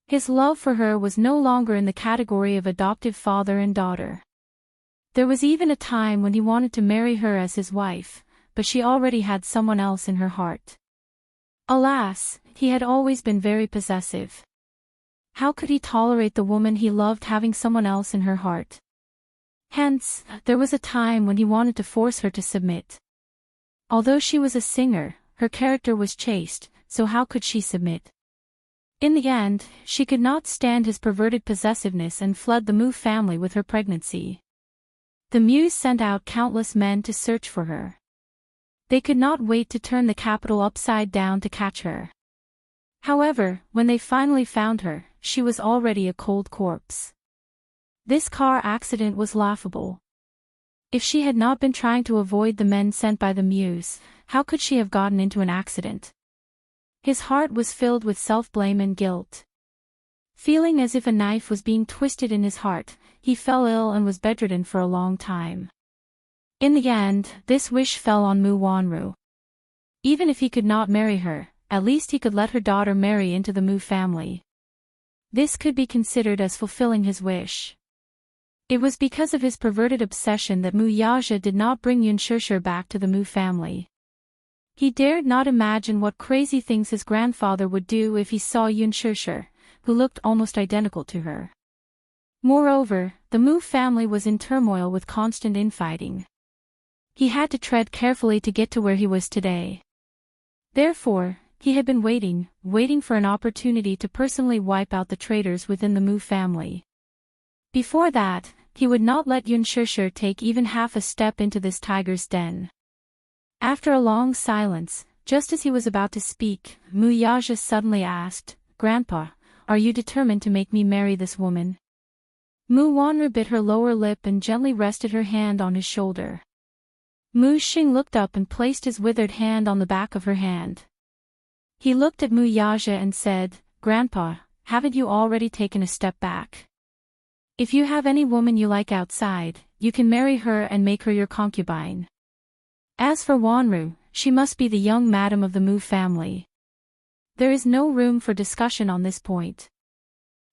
His love for her was no longer in the category of adoptive father and daughter. There was even a time when he wanted to marry her as his wife, but she already had someone else in her heart. Alas, he had always been very possessive. How could he tolerate the woman he loved having someone else in her heart? Hence, there was a time when he wanted to force her to submit. Although she was a singer, her character was chaste, so how could she submit? In the end, she could not stand his perverted possessiveness and fled the Mu family with her pregnancy. The Muse sent out countless men to search for her. They could not wait to turn the capital upside down to catch her. However, when they finally found her, she was already a cold corpse. This car accident was laughable. If she had not been trying to avoid the men sent by the Muse, how could she have gotten into an accident? His heart was filled with self-blame and guilt. Feeling as if a knife was being twisted in his heart, he fell ill and was bedridden for a long time. In the end, this wish fell on Mu Wanru. Even if he could not marry her, at least he could let her daughter marry into the Mu family. This could be considered as fulfilling his wish. It was because of his perverted obsession that Mu Yaja did not bring Yunshishir back to the Mu family. He dared not imagine what crazy things his grandfather would do if he saw Yunshishir, who looked almost identical to her. Moreover, the Mu family was in turmoil with constant infighting. He had to tread carefully to get to where he was today. Therefore, he had been waiting for an opportunity to personally wipe out the traitors within the Mu family. Before that, he would not let Yunshishir take even half a step into this tiger's den. After a long silence, just as he was about to speak, Mu Yaja suddenly asked, "Grandpa, are you determined to make me marry this woman?" Mu Wanru bit her lower lip and gently rested her hand on his shoulder. Mu Xing looked up and placed his withered hand on the back of her hand. He looked at Mu Yaja and said, "Grandpa, haven't you already taken a step back? If you have any woman you like outside, you can marry her and make her your concubine. As for Wanru, she must be the young madam of the Mu family." There is no room for discussion on this point.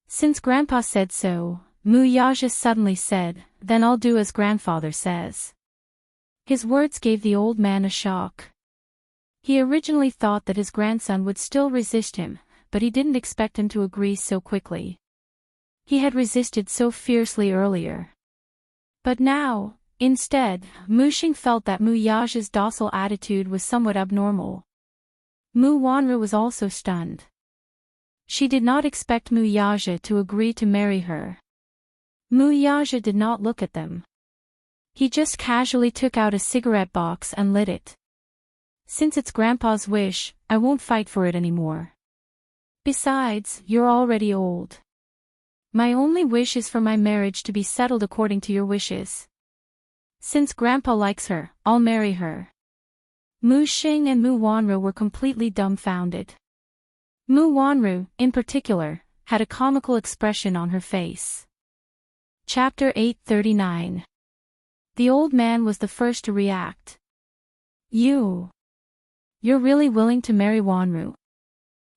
Since Grandpa said so, Mu Yaja suddenly said, "Then I'll do as grandfather says." His words gave the old man a shock. He originally thought that his grandson would still resist him, but he didn't expect him to agree so quickly. He had resisted so fiercely earlier. But now, instead, Mu Xing felt that Mu Yaja's docile attitude was somewhat abnormal. Mu Wanru was also stunned. She did not expect Mu Yaja to agree to marry her. Mu Yaja did not look at them. He just casually took out a cigarette box and lit it. Since it's Grandpa's wish, I won't fight for it anymore. Besides, you're already old. My only wish is for my marriage to be settled according to your wishes. Since Grandpa likes her, I'll marry her. Mu Xing and Mu Wanru were completely dumbfounded. Mu Wanru, in particular, had a comical expression on her face. Chapter 839. The old man was the first to react. You're really willing to marry Wanru?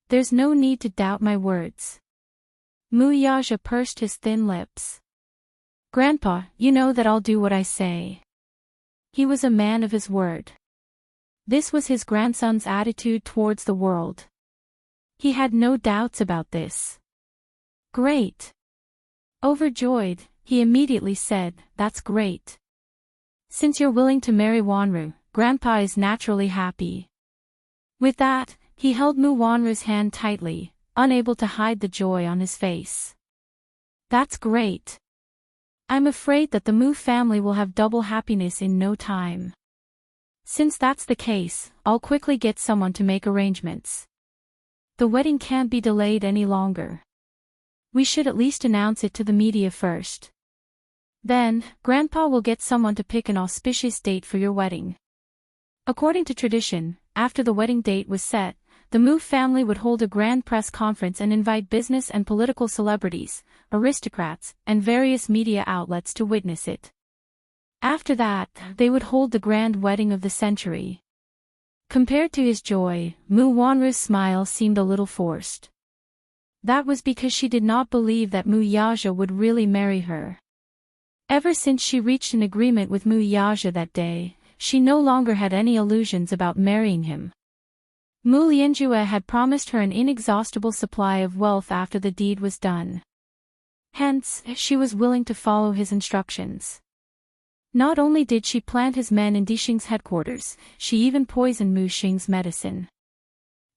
There's no need to doubt my words. Mu Yaja pursed his thin lips. Grandpa, you know that I'll do what I say. He was a man of his word. This was his grandson's attitude towards the world. He had no doubts about this. Great. Overjoyed, he immediately said, That's great. Since you're willing to marry Wanru, Grandpa is naturally happy. With that, he held Mu Wanru's hand tightly, unable to hide the joy on his face. That's great. I'm afraid that the Mu family will have double happiness in no time. Since that's the case, I'll quickly get someone to make arrangements. The wedding can't be delayed any longer. We should at least announce it to the media first. Then, Grandpa will get someone to pick an auspicious date for your wedding. According to tradition, after the wedding date was set, the Mu family would hold a grand press conference and invite business and political celebrities, aristocrats, and various media outlets to witness it. After that, they would hold the grand wedding of the century. Compared to his joy, Mu Wanru's smile seemed a little forced. That was because she did not believe that Mu Yaja would really marry her. Ever since she reached an agreement with Mu Yaja that day, she no longer had any illusions about marrying him. Mu Lianjue had promised her an inexhaustible supply of wealth after the deed was done. Hence, she was willing to follow his instructions. Not only did she plant his men in Dixing's headquarters, she even poisoned Mu Xing's medicine.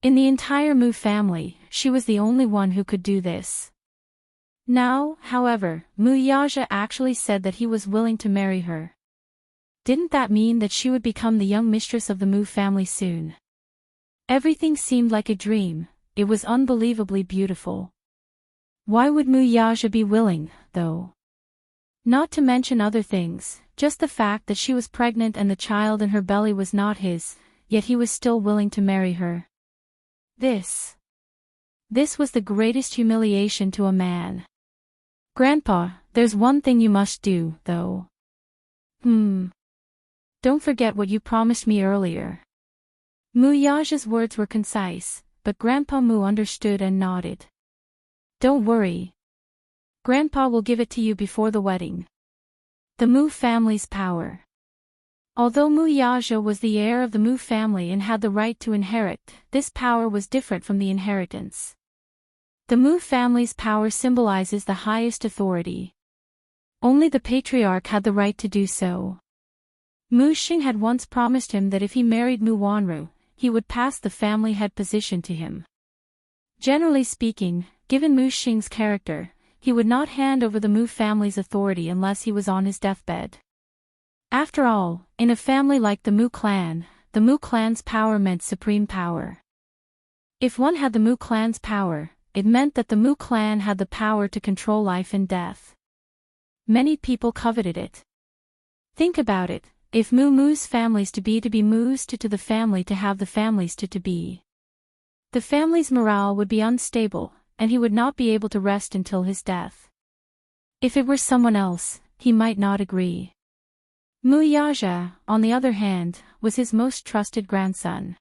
In the entire Mu family, she was the only one who could do this. Now, however, Mu Yaja actually said that he was willing to marry her. Didn't that mean that she would become the young mistress of the Mu family soon? Everything seemed like a dream. It was unbelievably beautiful. Why would Mu Yaja be willing, though? Not to mention other things, just the fact that she was pregnant and the child in her belly was not his, yet he was still willing to marry her. This was the greatest humiliation to a man. Grandpa, there's one thing you must do, though. Don't forget what you promised me earlier. Mu Yaja's words were concise, but Grandpa Mu understood and nodded. Don't worry. Grandpa will give it to you before the wedding. The Mu family's power. Although Mu Yaja was the heir of the Mu family and had the right to inherit, this power was different from the inheritance. The Mu family's power symbolizes the highest authority. Only the patriarch had the right to do so. Mu Xing had once promised him that if he married Mu Wanru, he would pass the family head position to him. Generally speaking, given Mu Xing's character, he would not hand over the Mu family's authority unless he was on his deathbed. After all, in a family like the Mu clan's power meant supreme power. If one had the Mu clan's power, it meant that the Mu clan had the power to control life and death. Many people coveted it. Think about it. If Mu's families to be Mu's to the family to have the families to be. The family's morale would be unstable, and he would not be able to rest until his death. If it were someone else, he might not agree. Mu Yaja, on the other hand, was his most trusted grandson.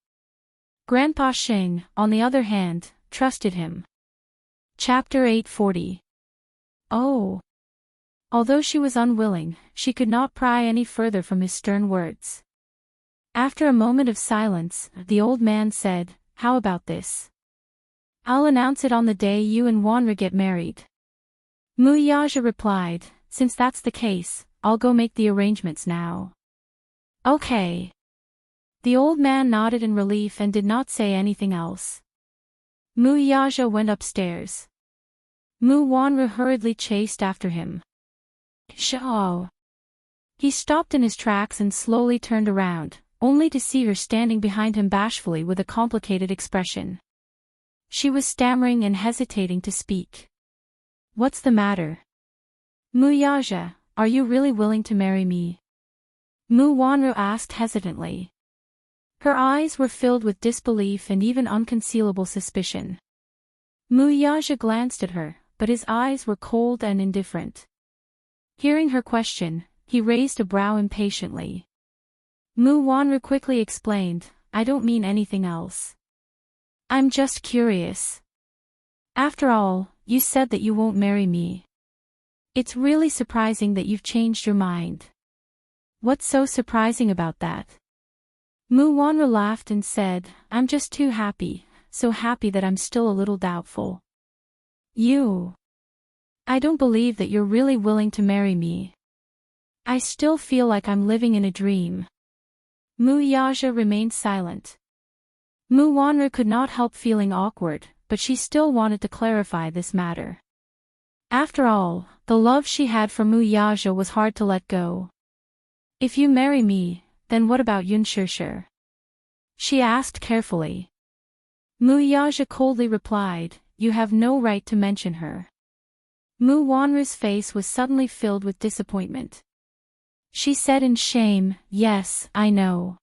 Grandpa Xing, on the other hand, trusted him. Chapter 840. Oh. Although she was unwilling, she could not pry any further from his stern words. After a moment of silence, the old man said, How about this? I'll announce it on the day you and Wanru get married. Muyaja replied, since that's the case, I'll go make the arrangements now. Okay. The old man nodded in relief and did not say anything else. Muyaja went upstairs. Mu Wanru hurriedly chased after him. Shao. He stopped in his tracks and slowly turned around, only to see her standing behind him bashfully with a complicated expression. She was stammering and hesitating to speak. What's the matter? Muyaja, are you really willing to marry me? Mu Wanru asked hesitantly. Her eyes were filled with disbelief and even unconcealable suspicion. Muyaja glanced at her, but his eyes were cold and indifferent. Hearing her question, he raised a brow impatiently. Mu Wanru quickly explained, I don't mean anything else. I'm just curious. After all, you said that you won't marry me. It's really surprising that you've changed your mind. What's so surprising about that? Mu Wanru laughed and said, I'm just too happy, so happy that I'm still a little doubtful. I don't believe that you're really willing to marry me. I still feel like I'm living in a dream. Muyaja remained silent. Mu Wanru could not help feeling awkward, but she still wanted to clarify this matter. After all, the love she had for Muyaja was hard to let go. If you marry me, then what about Yunshishir? She asked carefully. Muyaja coldly replied, you have no right to mention her. Mu Wanru's face was suddenly filled with disappointment. She said in shame, yes, I know.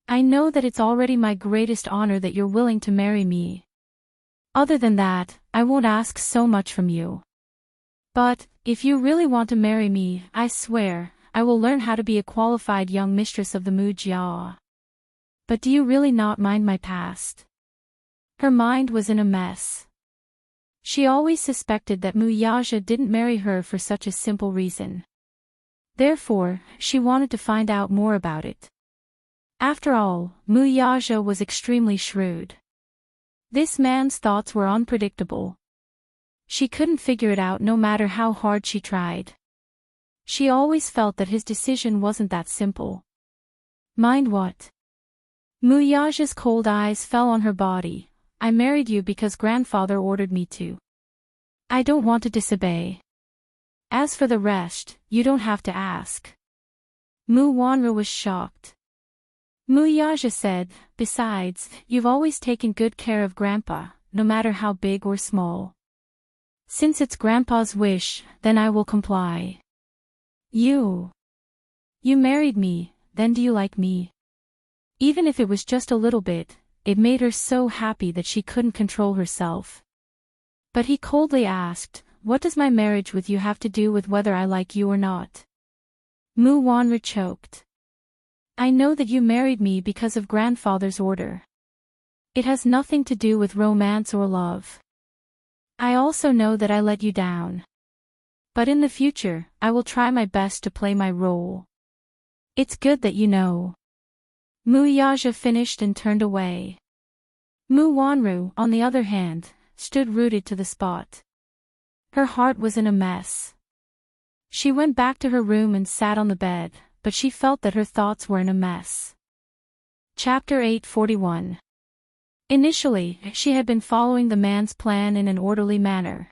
I know that it's already my greatest honor that you're willing to marry me. Other than that, I won't ask so much from you. But, if you really want to marry me, I swear, I will learn how to be a qualified young mistress of the Mujia. But do you really not mind my past? Her mind was in a mess. She always suspected that Muyaja didn't marry her for such a simple reason. Therefore, she wanted to find out more about it. After all, Muyaja was extremely shrewd. This man's thoughts were unpredictable. She couldn't figure it out no matter how hard she tried. She always felt that his decision wasn't that simple. Mind what? Muyaja's cold eyes fell on her body. I married you because grandfather ordered me to. I don't want to disobey. As for the rest, you don't have to ask. Mu Wanru was shocked. Muyaja said, besides, you've always taken good care of Grandpa, no matter how big or small. Since it's Grandpa's wish, then I will comply. You married me, then do you like me? Even if it was just a little bit, it made her so happy that she couldn't control herself. But he coldly asked, what does my marriage with you have to do with whether I like you or not? Mu Wanru choked. I know that you married me because of grandfather's order. It has nothing to do with romance or love. I also know that I let you down. But in the future, I will try my best to play my role. It's good that you know. Muyaja finished and turned away. Mu Wanru, on the other hand, stood rooted to the spot. Her heart was in a mess. She went back to her room and sat on the bed, but she felt that her thoughts were in a mess. Chapter 841. Initially, she had been following the man's plan in an orderly manner.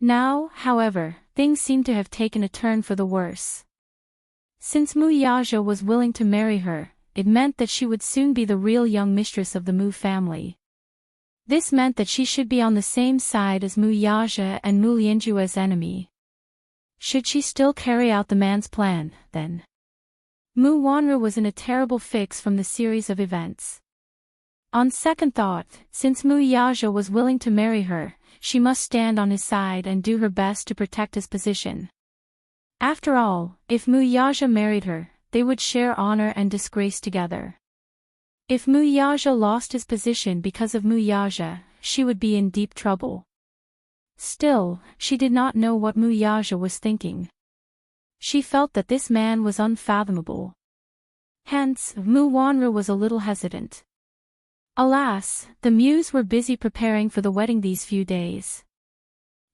Now, however, things seemed to have taken a turn for the worse. Since Muyaja was willing to marry her, it meant that she would soon be the real young mistress of the Mu family. This meant that she should be on the same side as Muyaja and Mu Lianjue's enemy. Should she still carry out the man's plan, then? Mu Wanru was in a terrible fix from the series of events. On second thought, since Muyaja was willing to marry her, she must stand on his side and do her best to protect his position. After all, if Muyaja married her, they would share honor and disgrace together. If Muyaja lost his position because of Muyaja, she would be in deep trouble. Still, she did not know what Muyaja was thinking. She felt that this man was unfathomable. Hence, Mu Wanru was a little hesitant. Alas, the Muse were busy preparing for the wedding these few days.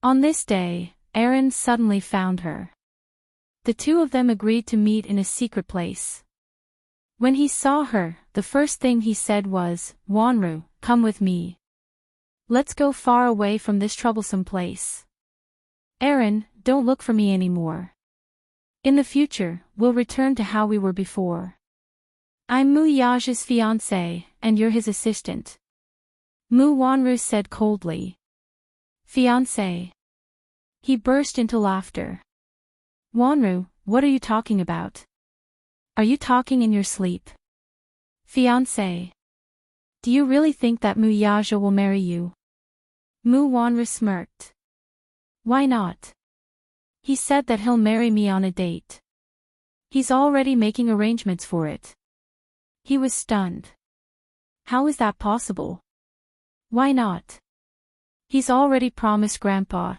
On this day, Aaron suddenly found her. The two of them agreed to meet in a secret place. When he saw her, the first thing he said was, "Wanru, come with me. Let's go far away from this troublesome place. Aaron, don't look for me anymore. In the future, we'll return to how we were before. I'm Mu Yaja's fiancé, and you're his assistant." Mu Wanru said coldly. "Fiancé?" He burst into laughter. "Wanru, what are you talking about? Are you talking in your sleep? Fiancé? Do you really think that Mu Yaja will marry you?" Mu Wanru smirked. "Why not? He said that he'll marry me on a date. He's already making arrangements for it." He was stunned. "How is that possible? Why not? He's already promised Grandpa.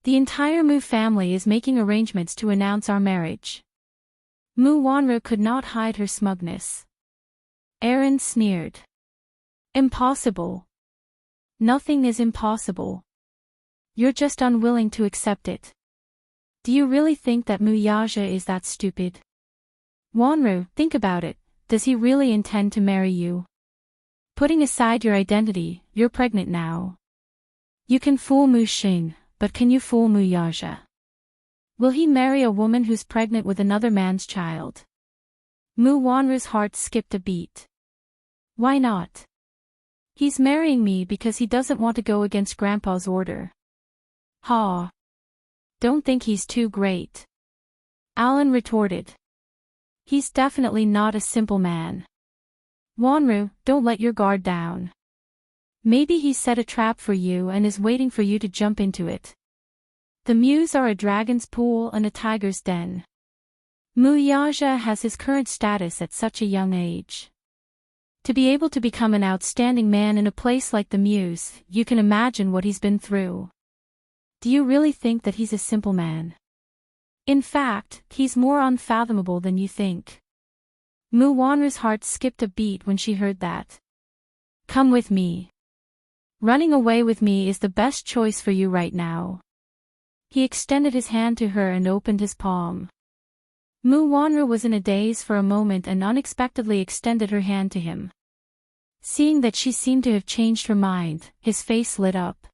The entire Mu family is making arrangements to announce our marriage." Mu Wanru could not hide her smugness. Aaron sneered. "Impossible. Nothing is impossible. You're just unwilling to accept it. Do you really think that Mu Yaja is that stupid? Wanru, think about it, does he really intend to marry you? Putting aside your identity, you're pregnant now. You can fool Mu Xing, but can you fool Mu Yaja? Will he marry a woman who's pregnant with another man's child?" Mu Wanru's heart skipped a beat. "Why not? He's marrying me because he doesn't want to go against Grandpa's order." "Ha! Don't think he's too great," Alan retorted. "He's definitely not a simple man. Wanru, don't let your guard down. Maybe he set a trap for you and is waiting for you to jump into it. The Muse are a dragon's pool and a tiger's den. Mu Yaja has his current status at such a young age. To be able to become an outstanding man in a place like the Muse, you can imagine what he's been through. Do you really think that he's a simple man? In fact, he's more unfathomable than you think." Mu Wanru's heart skipped a beat when she heard that. "Come with me. Running away with me is the best choice for you right now." He extended his hand to her and opened his palm. Mu Wanru was in a daze for a moment and unexpectedly extended her hand to him. Seeing that she seemed to have changed her mind, his face lit up.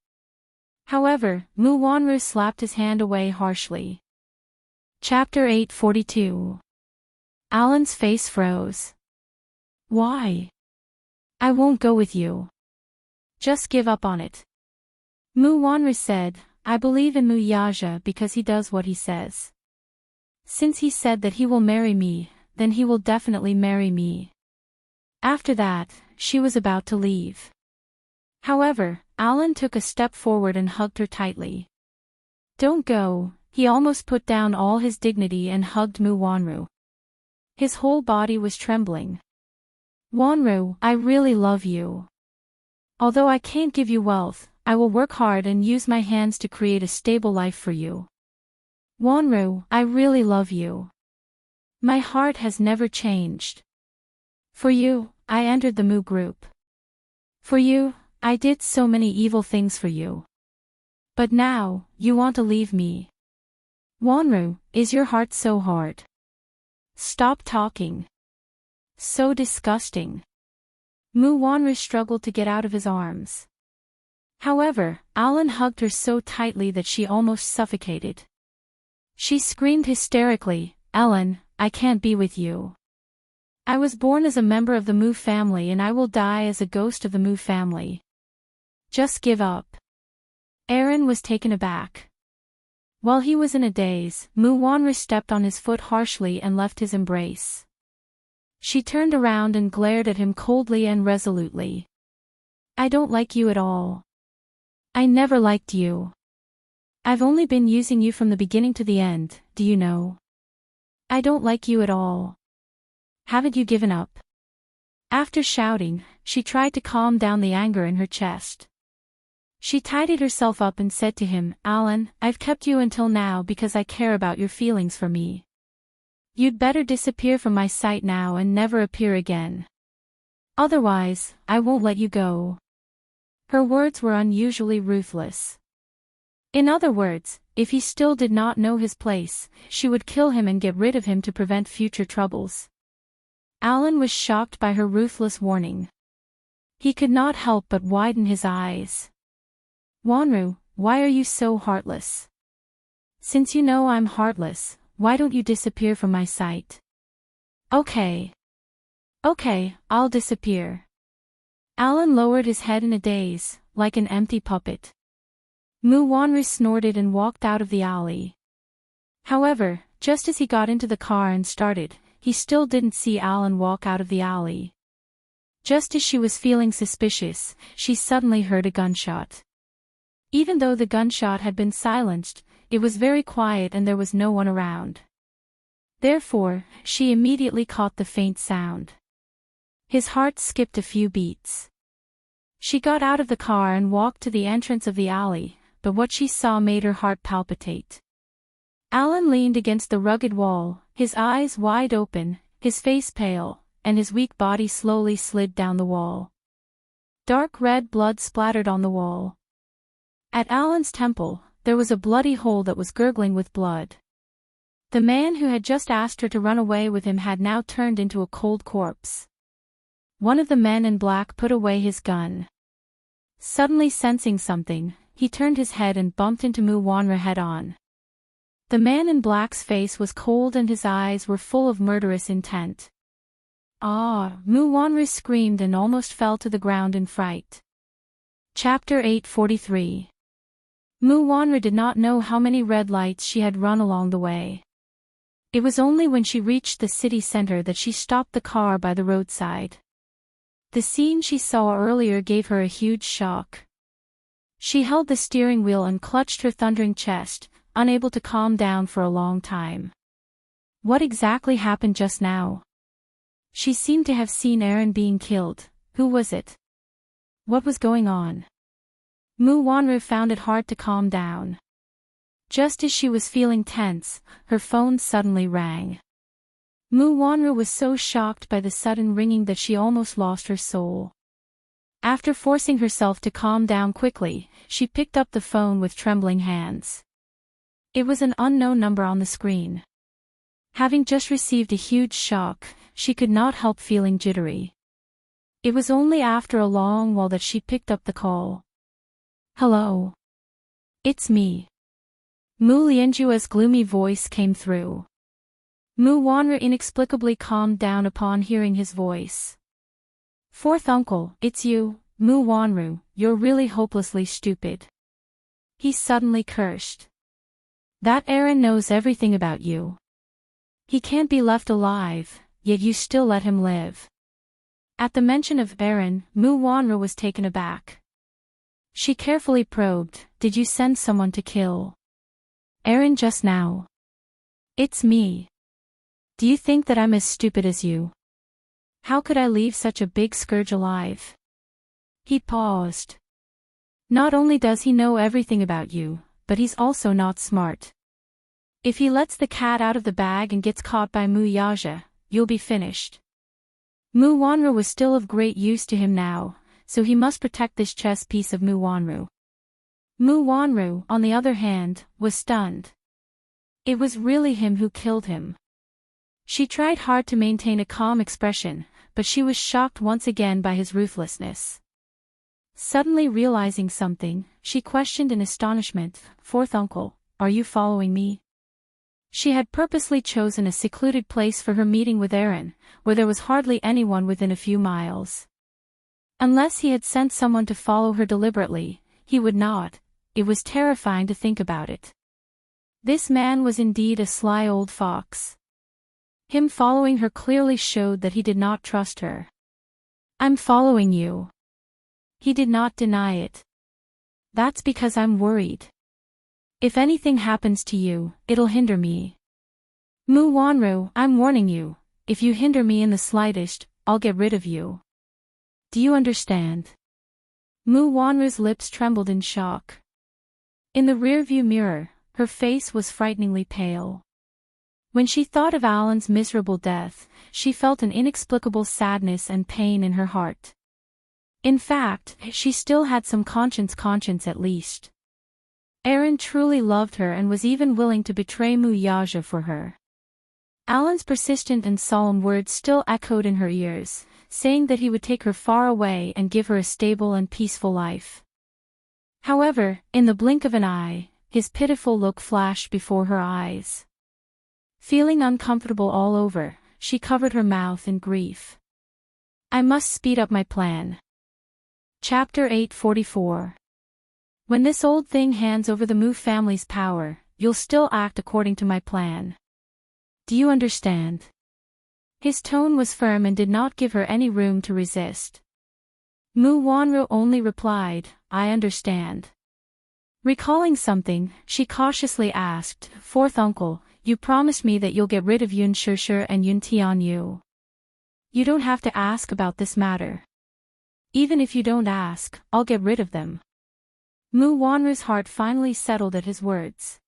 However, Mu Wanru slapped his hand away harshly. Chapter 842. Alan's face froze. "Why? I won't go with you. Just give up on it." Mu Wanru said, "I believe in Mu Yaja because he does what he says. Since he said that he will marry me, then he will definitely marry me." After that, she was about to leave. However, Alan took a step forward and hugged her tightly. "Don't go," he almost put down all his dignity and hugged Mu Wanru. His whole body was trembling. "Wanru, I really love you. Although I can't give you wealth, I will work hard and use my hands to create a stable life for you. Wanru, I really love you. My heart has never changed. For you, I entered the Mu group. For you, I did so many evil things for you. But now, you want to leave me. Wanru, is your heart so hard? Stop talking. So disgusting." Mu Wanru struggled to get out of his arms. However, Alan hugged her so tightly that she almost suffocated. She screamed hysterically, "Ellen, I can't be with you. I was born as a member of the Mu family and I will die as a ghost of the Mu family. Just give up." Aaron was taken aback. While he was in a daze, Mu Wanru stepped on his foot harshly and left his embrace. She turned around and glared at him coldly and resolutely. "I don't like you at all. I never liked you. I've only been using you from the beginning to the end, do you know? I don't like you at all. Haven't you given up?" After shouting, she tried to calm down the anger in her chest. She tidied herself up and said to him, "Alan, I've kept you until now because I care about your feelings for me. You'd better disappear from my sight now and never appear again. Otherwise, I won't let you go." Her words were unusually ruthless. In other words, if he still did not know his place, she would kill him and get rid of him to prevent future troubles. Alan was shocked by her ruthless warning. He could not help but widen his eyes. Wanru, why are you so heartless? Since you know I'm heartless, why don't you disappear from my sight? Okay. Okay, I'll disappear. Alan lowered his head in a daze, like an empty puppet. Mu Wanru snorted and walked out of the alley. However, just as he got into the car and started, he still didn't see Alan walk out of the alley. Just as she was feeling suspicious, she suddenly heard a gunshot. Even though the gunshot had been silenced, it was very quiet and there was no one around. Therefore, she immediately caught the faint sound. His heart skipped a few beats. She got out of the car and walked to the entrance of the alley, but what she saw made her heart palpitate. Alan leaned against the rugged wall, his eyes wide open, his face pale, and his weak body slowly slid down the wall. Dark red blood splattered on the wall. At Alan's temple, there was a bloody hole that was gurgling with blood. The man who had just asked her to run away with him had now turned into a cold corpse. One of the men in black put away his gun. Suddenly sensing something, he turned his head and bumped into Mu Wanru head-on. The man in black's face was cold and his eyes were full of murderous intent. Ah! Mu Wanru screamed and almost fell to the ground in fright. Chapter 843. Mu Wanru did not know how many red lights she had run along the way. It was only when she reached the city center that she stopped the car by the roadside. The scene she saw earlier gave her a huge shock. She held the steering wheel and clutched her thundering chest, unable to calm down for a long time. What exactly happened just now? She seemed to have seen Eren being killed. Who was it? What was going on? Mu Wanru found it hard to calm down. Just as she was feeling tense, her phone suddenly rang. Mu Wanru was so shocked by the sudden ringing that she almost lost her soul. After forcing herself to calm down quickly, she picked up the phone with trembling hands. It was an unknown number on the screen. Having just received a huge shock, she could not help feeling jittery. It was only after a long while that she picked up the call. Hello. It's me. Mu Lianjua's gloomy voice came through. Mu Wanru inexplicably calmed down upon hearing his voice. Fourth uncle, it's you, Mu Wanru, you're really hopelessly stupid. He suddenly cursed. That Eren knows everything about you. He can't be left alive, yet you still let him live. At the mention of Eren, Mu Wanru was taken aback. She carefully probed, did you send someone to kill Eren just now? It's me. Do you think that I'm as stupid as you? How could I leave such a big scourge alive? He paused. Not only does he know everything about you, but he's also not smart. If he lets the cat out of the bag and gets caught by Mu Yaja, you'll be finished. Mu Wanru was still of great use to him now, so he must protect this chess piece of Mu Wanru. Mu Wanru, on the other hand, was stunned. It was really him who killed him. She tried hard to maintain a calm expression, but she was shocked once again by his ruthlessness. Suddenly realizing something, she questioned in astonishment, Fourth uncle, are you following me? She had purposely chosen a secluded place for her meeting with Eren, where there was hardly anyone within a few miles. Unless he had sent someone to follow her deliberately, he would not. It was terrifying to think about it. This man was indeed a sly old fox. Him following her clearly showed that he did not trust her. I'm following you. He did not deny it. That's because I'm worried. If anything happens to you, it'll hinder me. Mu Wanru, I'm warning you, if you hinder me in the slightest, I'll get rid of you. Do you understand? Mu Wanru's lips trembled in shock. In the rearview mirror, her face was frighteningly pale. When she thought of Alan's miserable death, she felt an inexplicable sadness and pain in her heart. In fact, she still had some conscience at least. Aaron truly loved her and was even willing to betray Mu Yaja for her. Alan's persistent and solemn words still echoed in her ears, saying that he would take her far away and give her a stable and peaceful life. However, in the blink of an eye, his pitiful look flashed before her eyes. Feeling uncomfortable all over, she covered her mouth in grief. I must speed up my plan. Chapter 844. When this old thing hands over the Mu family's power, you'll still act according to my plan. Do you understand? His tone was firm and did not give her any room to resist. Mu Wanru only replied, I understand. Recalling something, she cautiously asked, Fourth uncle, you promised me that you'll get rid of Yun Shishir and Yun Tianyu. You don't have to ask about this matter. Even if you don't ask, I'll get rid of them. Mu Wanru's heart finally settled at his words.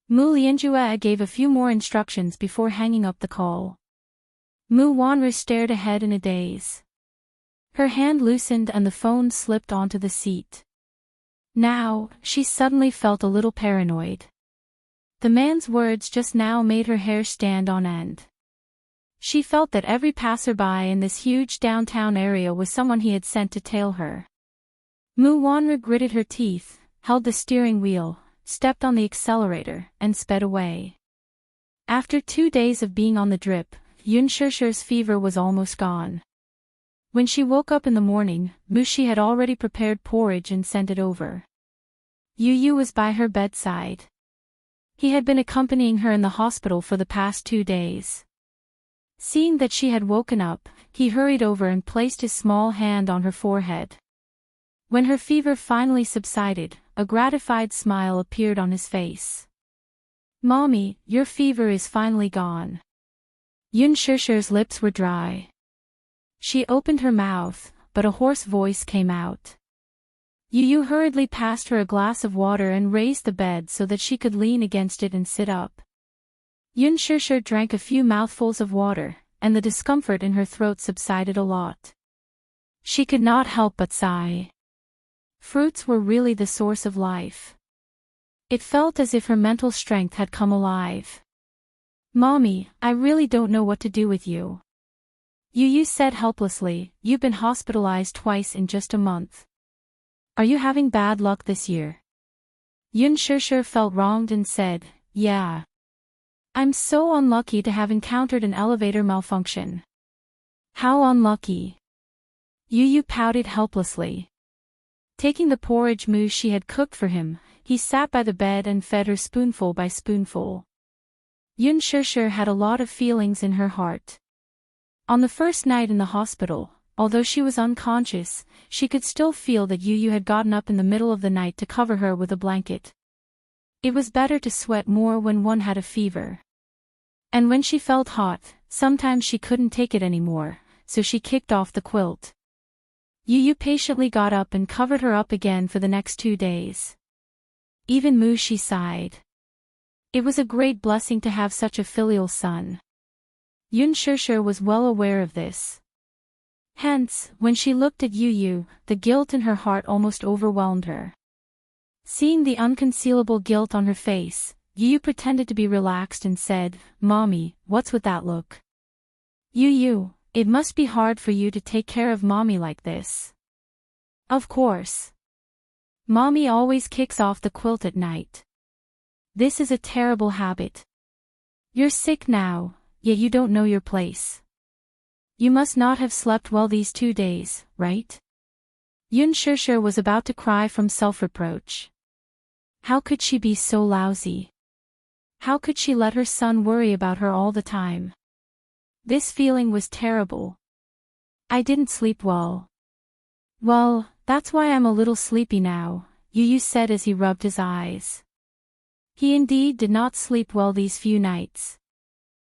Mu Lianjue gave a few more instructions before hanging up the call. Mu Wanru stared ahead in a daze. Her hand loosened and the phone slipped onto the seat. Now, she suddenly felt a little paranoid. The man's words just now made her hair stand on end. She felt that every passerby in this huge downtown area was someone he had sent to tail her. Mu Wanru gritted her teeth, held the steering wheel, stepped on the accelerator, and sped away. After 2 days of being on the drip, Yun Shishir's fever was almost gone. When she woke up in the morning, Mushi had already prepared porridge and sent it over. Yu Yu was by her bedside. He had been accompanying her in the hospital for the past 2 days. Seeing that she had woken up, he hurried over and placed his small hand on her forehead. When her fever finally subsided, a gratified smile appeared on his face. Mommy, your fever is finally gone. Yun Shishir's lips were dry. She opened her mouth, but a hoarse voice came out. Yu Yu hurriedly passed her a glass of water and raised the bed so that she could lean against it and sit up. Yun Shishir drank a few mouthfuls of water, and the discomfort in her throat subsided a lot. She could not help but sigh. Fruits were really the source of life. It felt as if her mental strength had come alive. Mommy, I really don't know what to do with you. Yu Yu said helplessly, you've been hospitalized twice in just a month. Are you having bad luck this year? Yun Shishir felt wronged and said, yeah. I'm so unlucky to have encountered an elevator malfunction. How unlucky. Yu Yu pouted helplessly. Taking the porridge mousse she had cooked for him, he sat by the bed and fed her spoonful by spoonful. Yun Shishir had a lot of feelings in her heart. On the first night in the hospital, although she was unconscious, she could still feel that Yu Yu had gotten up in the middle of the night to cover her with a blanket. It was better to sweat more when one had a fever. And when she felt hot, sometimes she couldn't take it anymore, so she kicked off the quilt. Yu Yu patiently got up and covered her up again for the next 2 days. Even Mushi sighed. It was a great blessing to have such a filial son. Yun Shishir was well aware of this. Hence, when she looked at Yu Yu, the guilt in her heart almost overwhelmed her. Seeing the unconcealable guilt on her face, Yu Yu pretended to be relaxed and said, Mommy, what's with that look? Yu Yu, it must be hard for you to take care of Mommy like this. Of course. Mommy always kicks off the quilt at night. This is a terrible habit. You're sick now, yet you don't know your place. You must not have slept well these 2 days, right? Yun Shishir was about to cry from self-reproach. How could she be so lousy? How could she let her son worry about her all the time? This feeling was terrible. I didn't sleep well. Well, that's why I'm a little sleepy now, Yu Yu said as he rubbed his eyes. He indeed did not sleep well these few nights.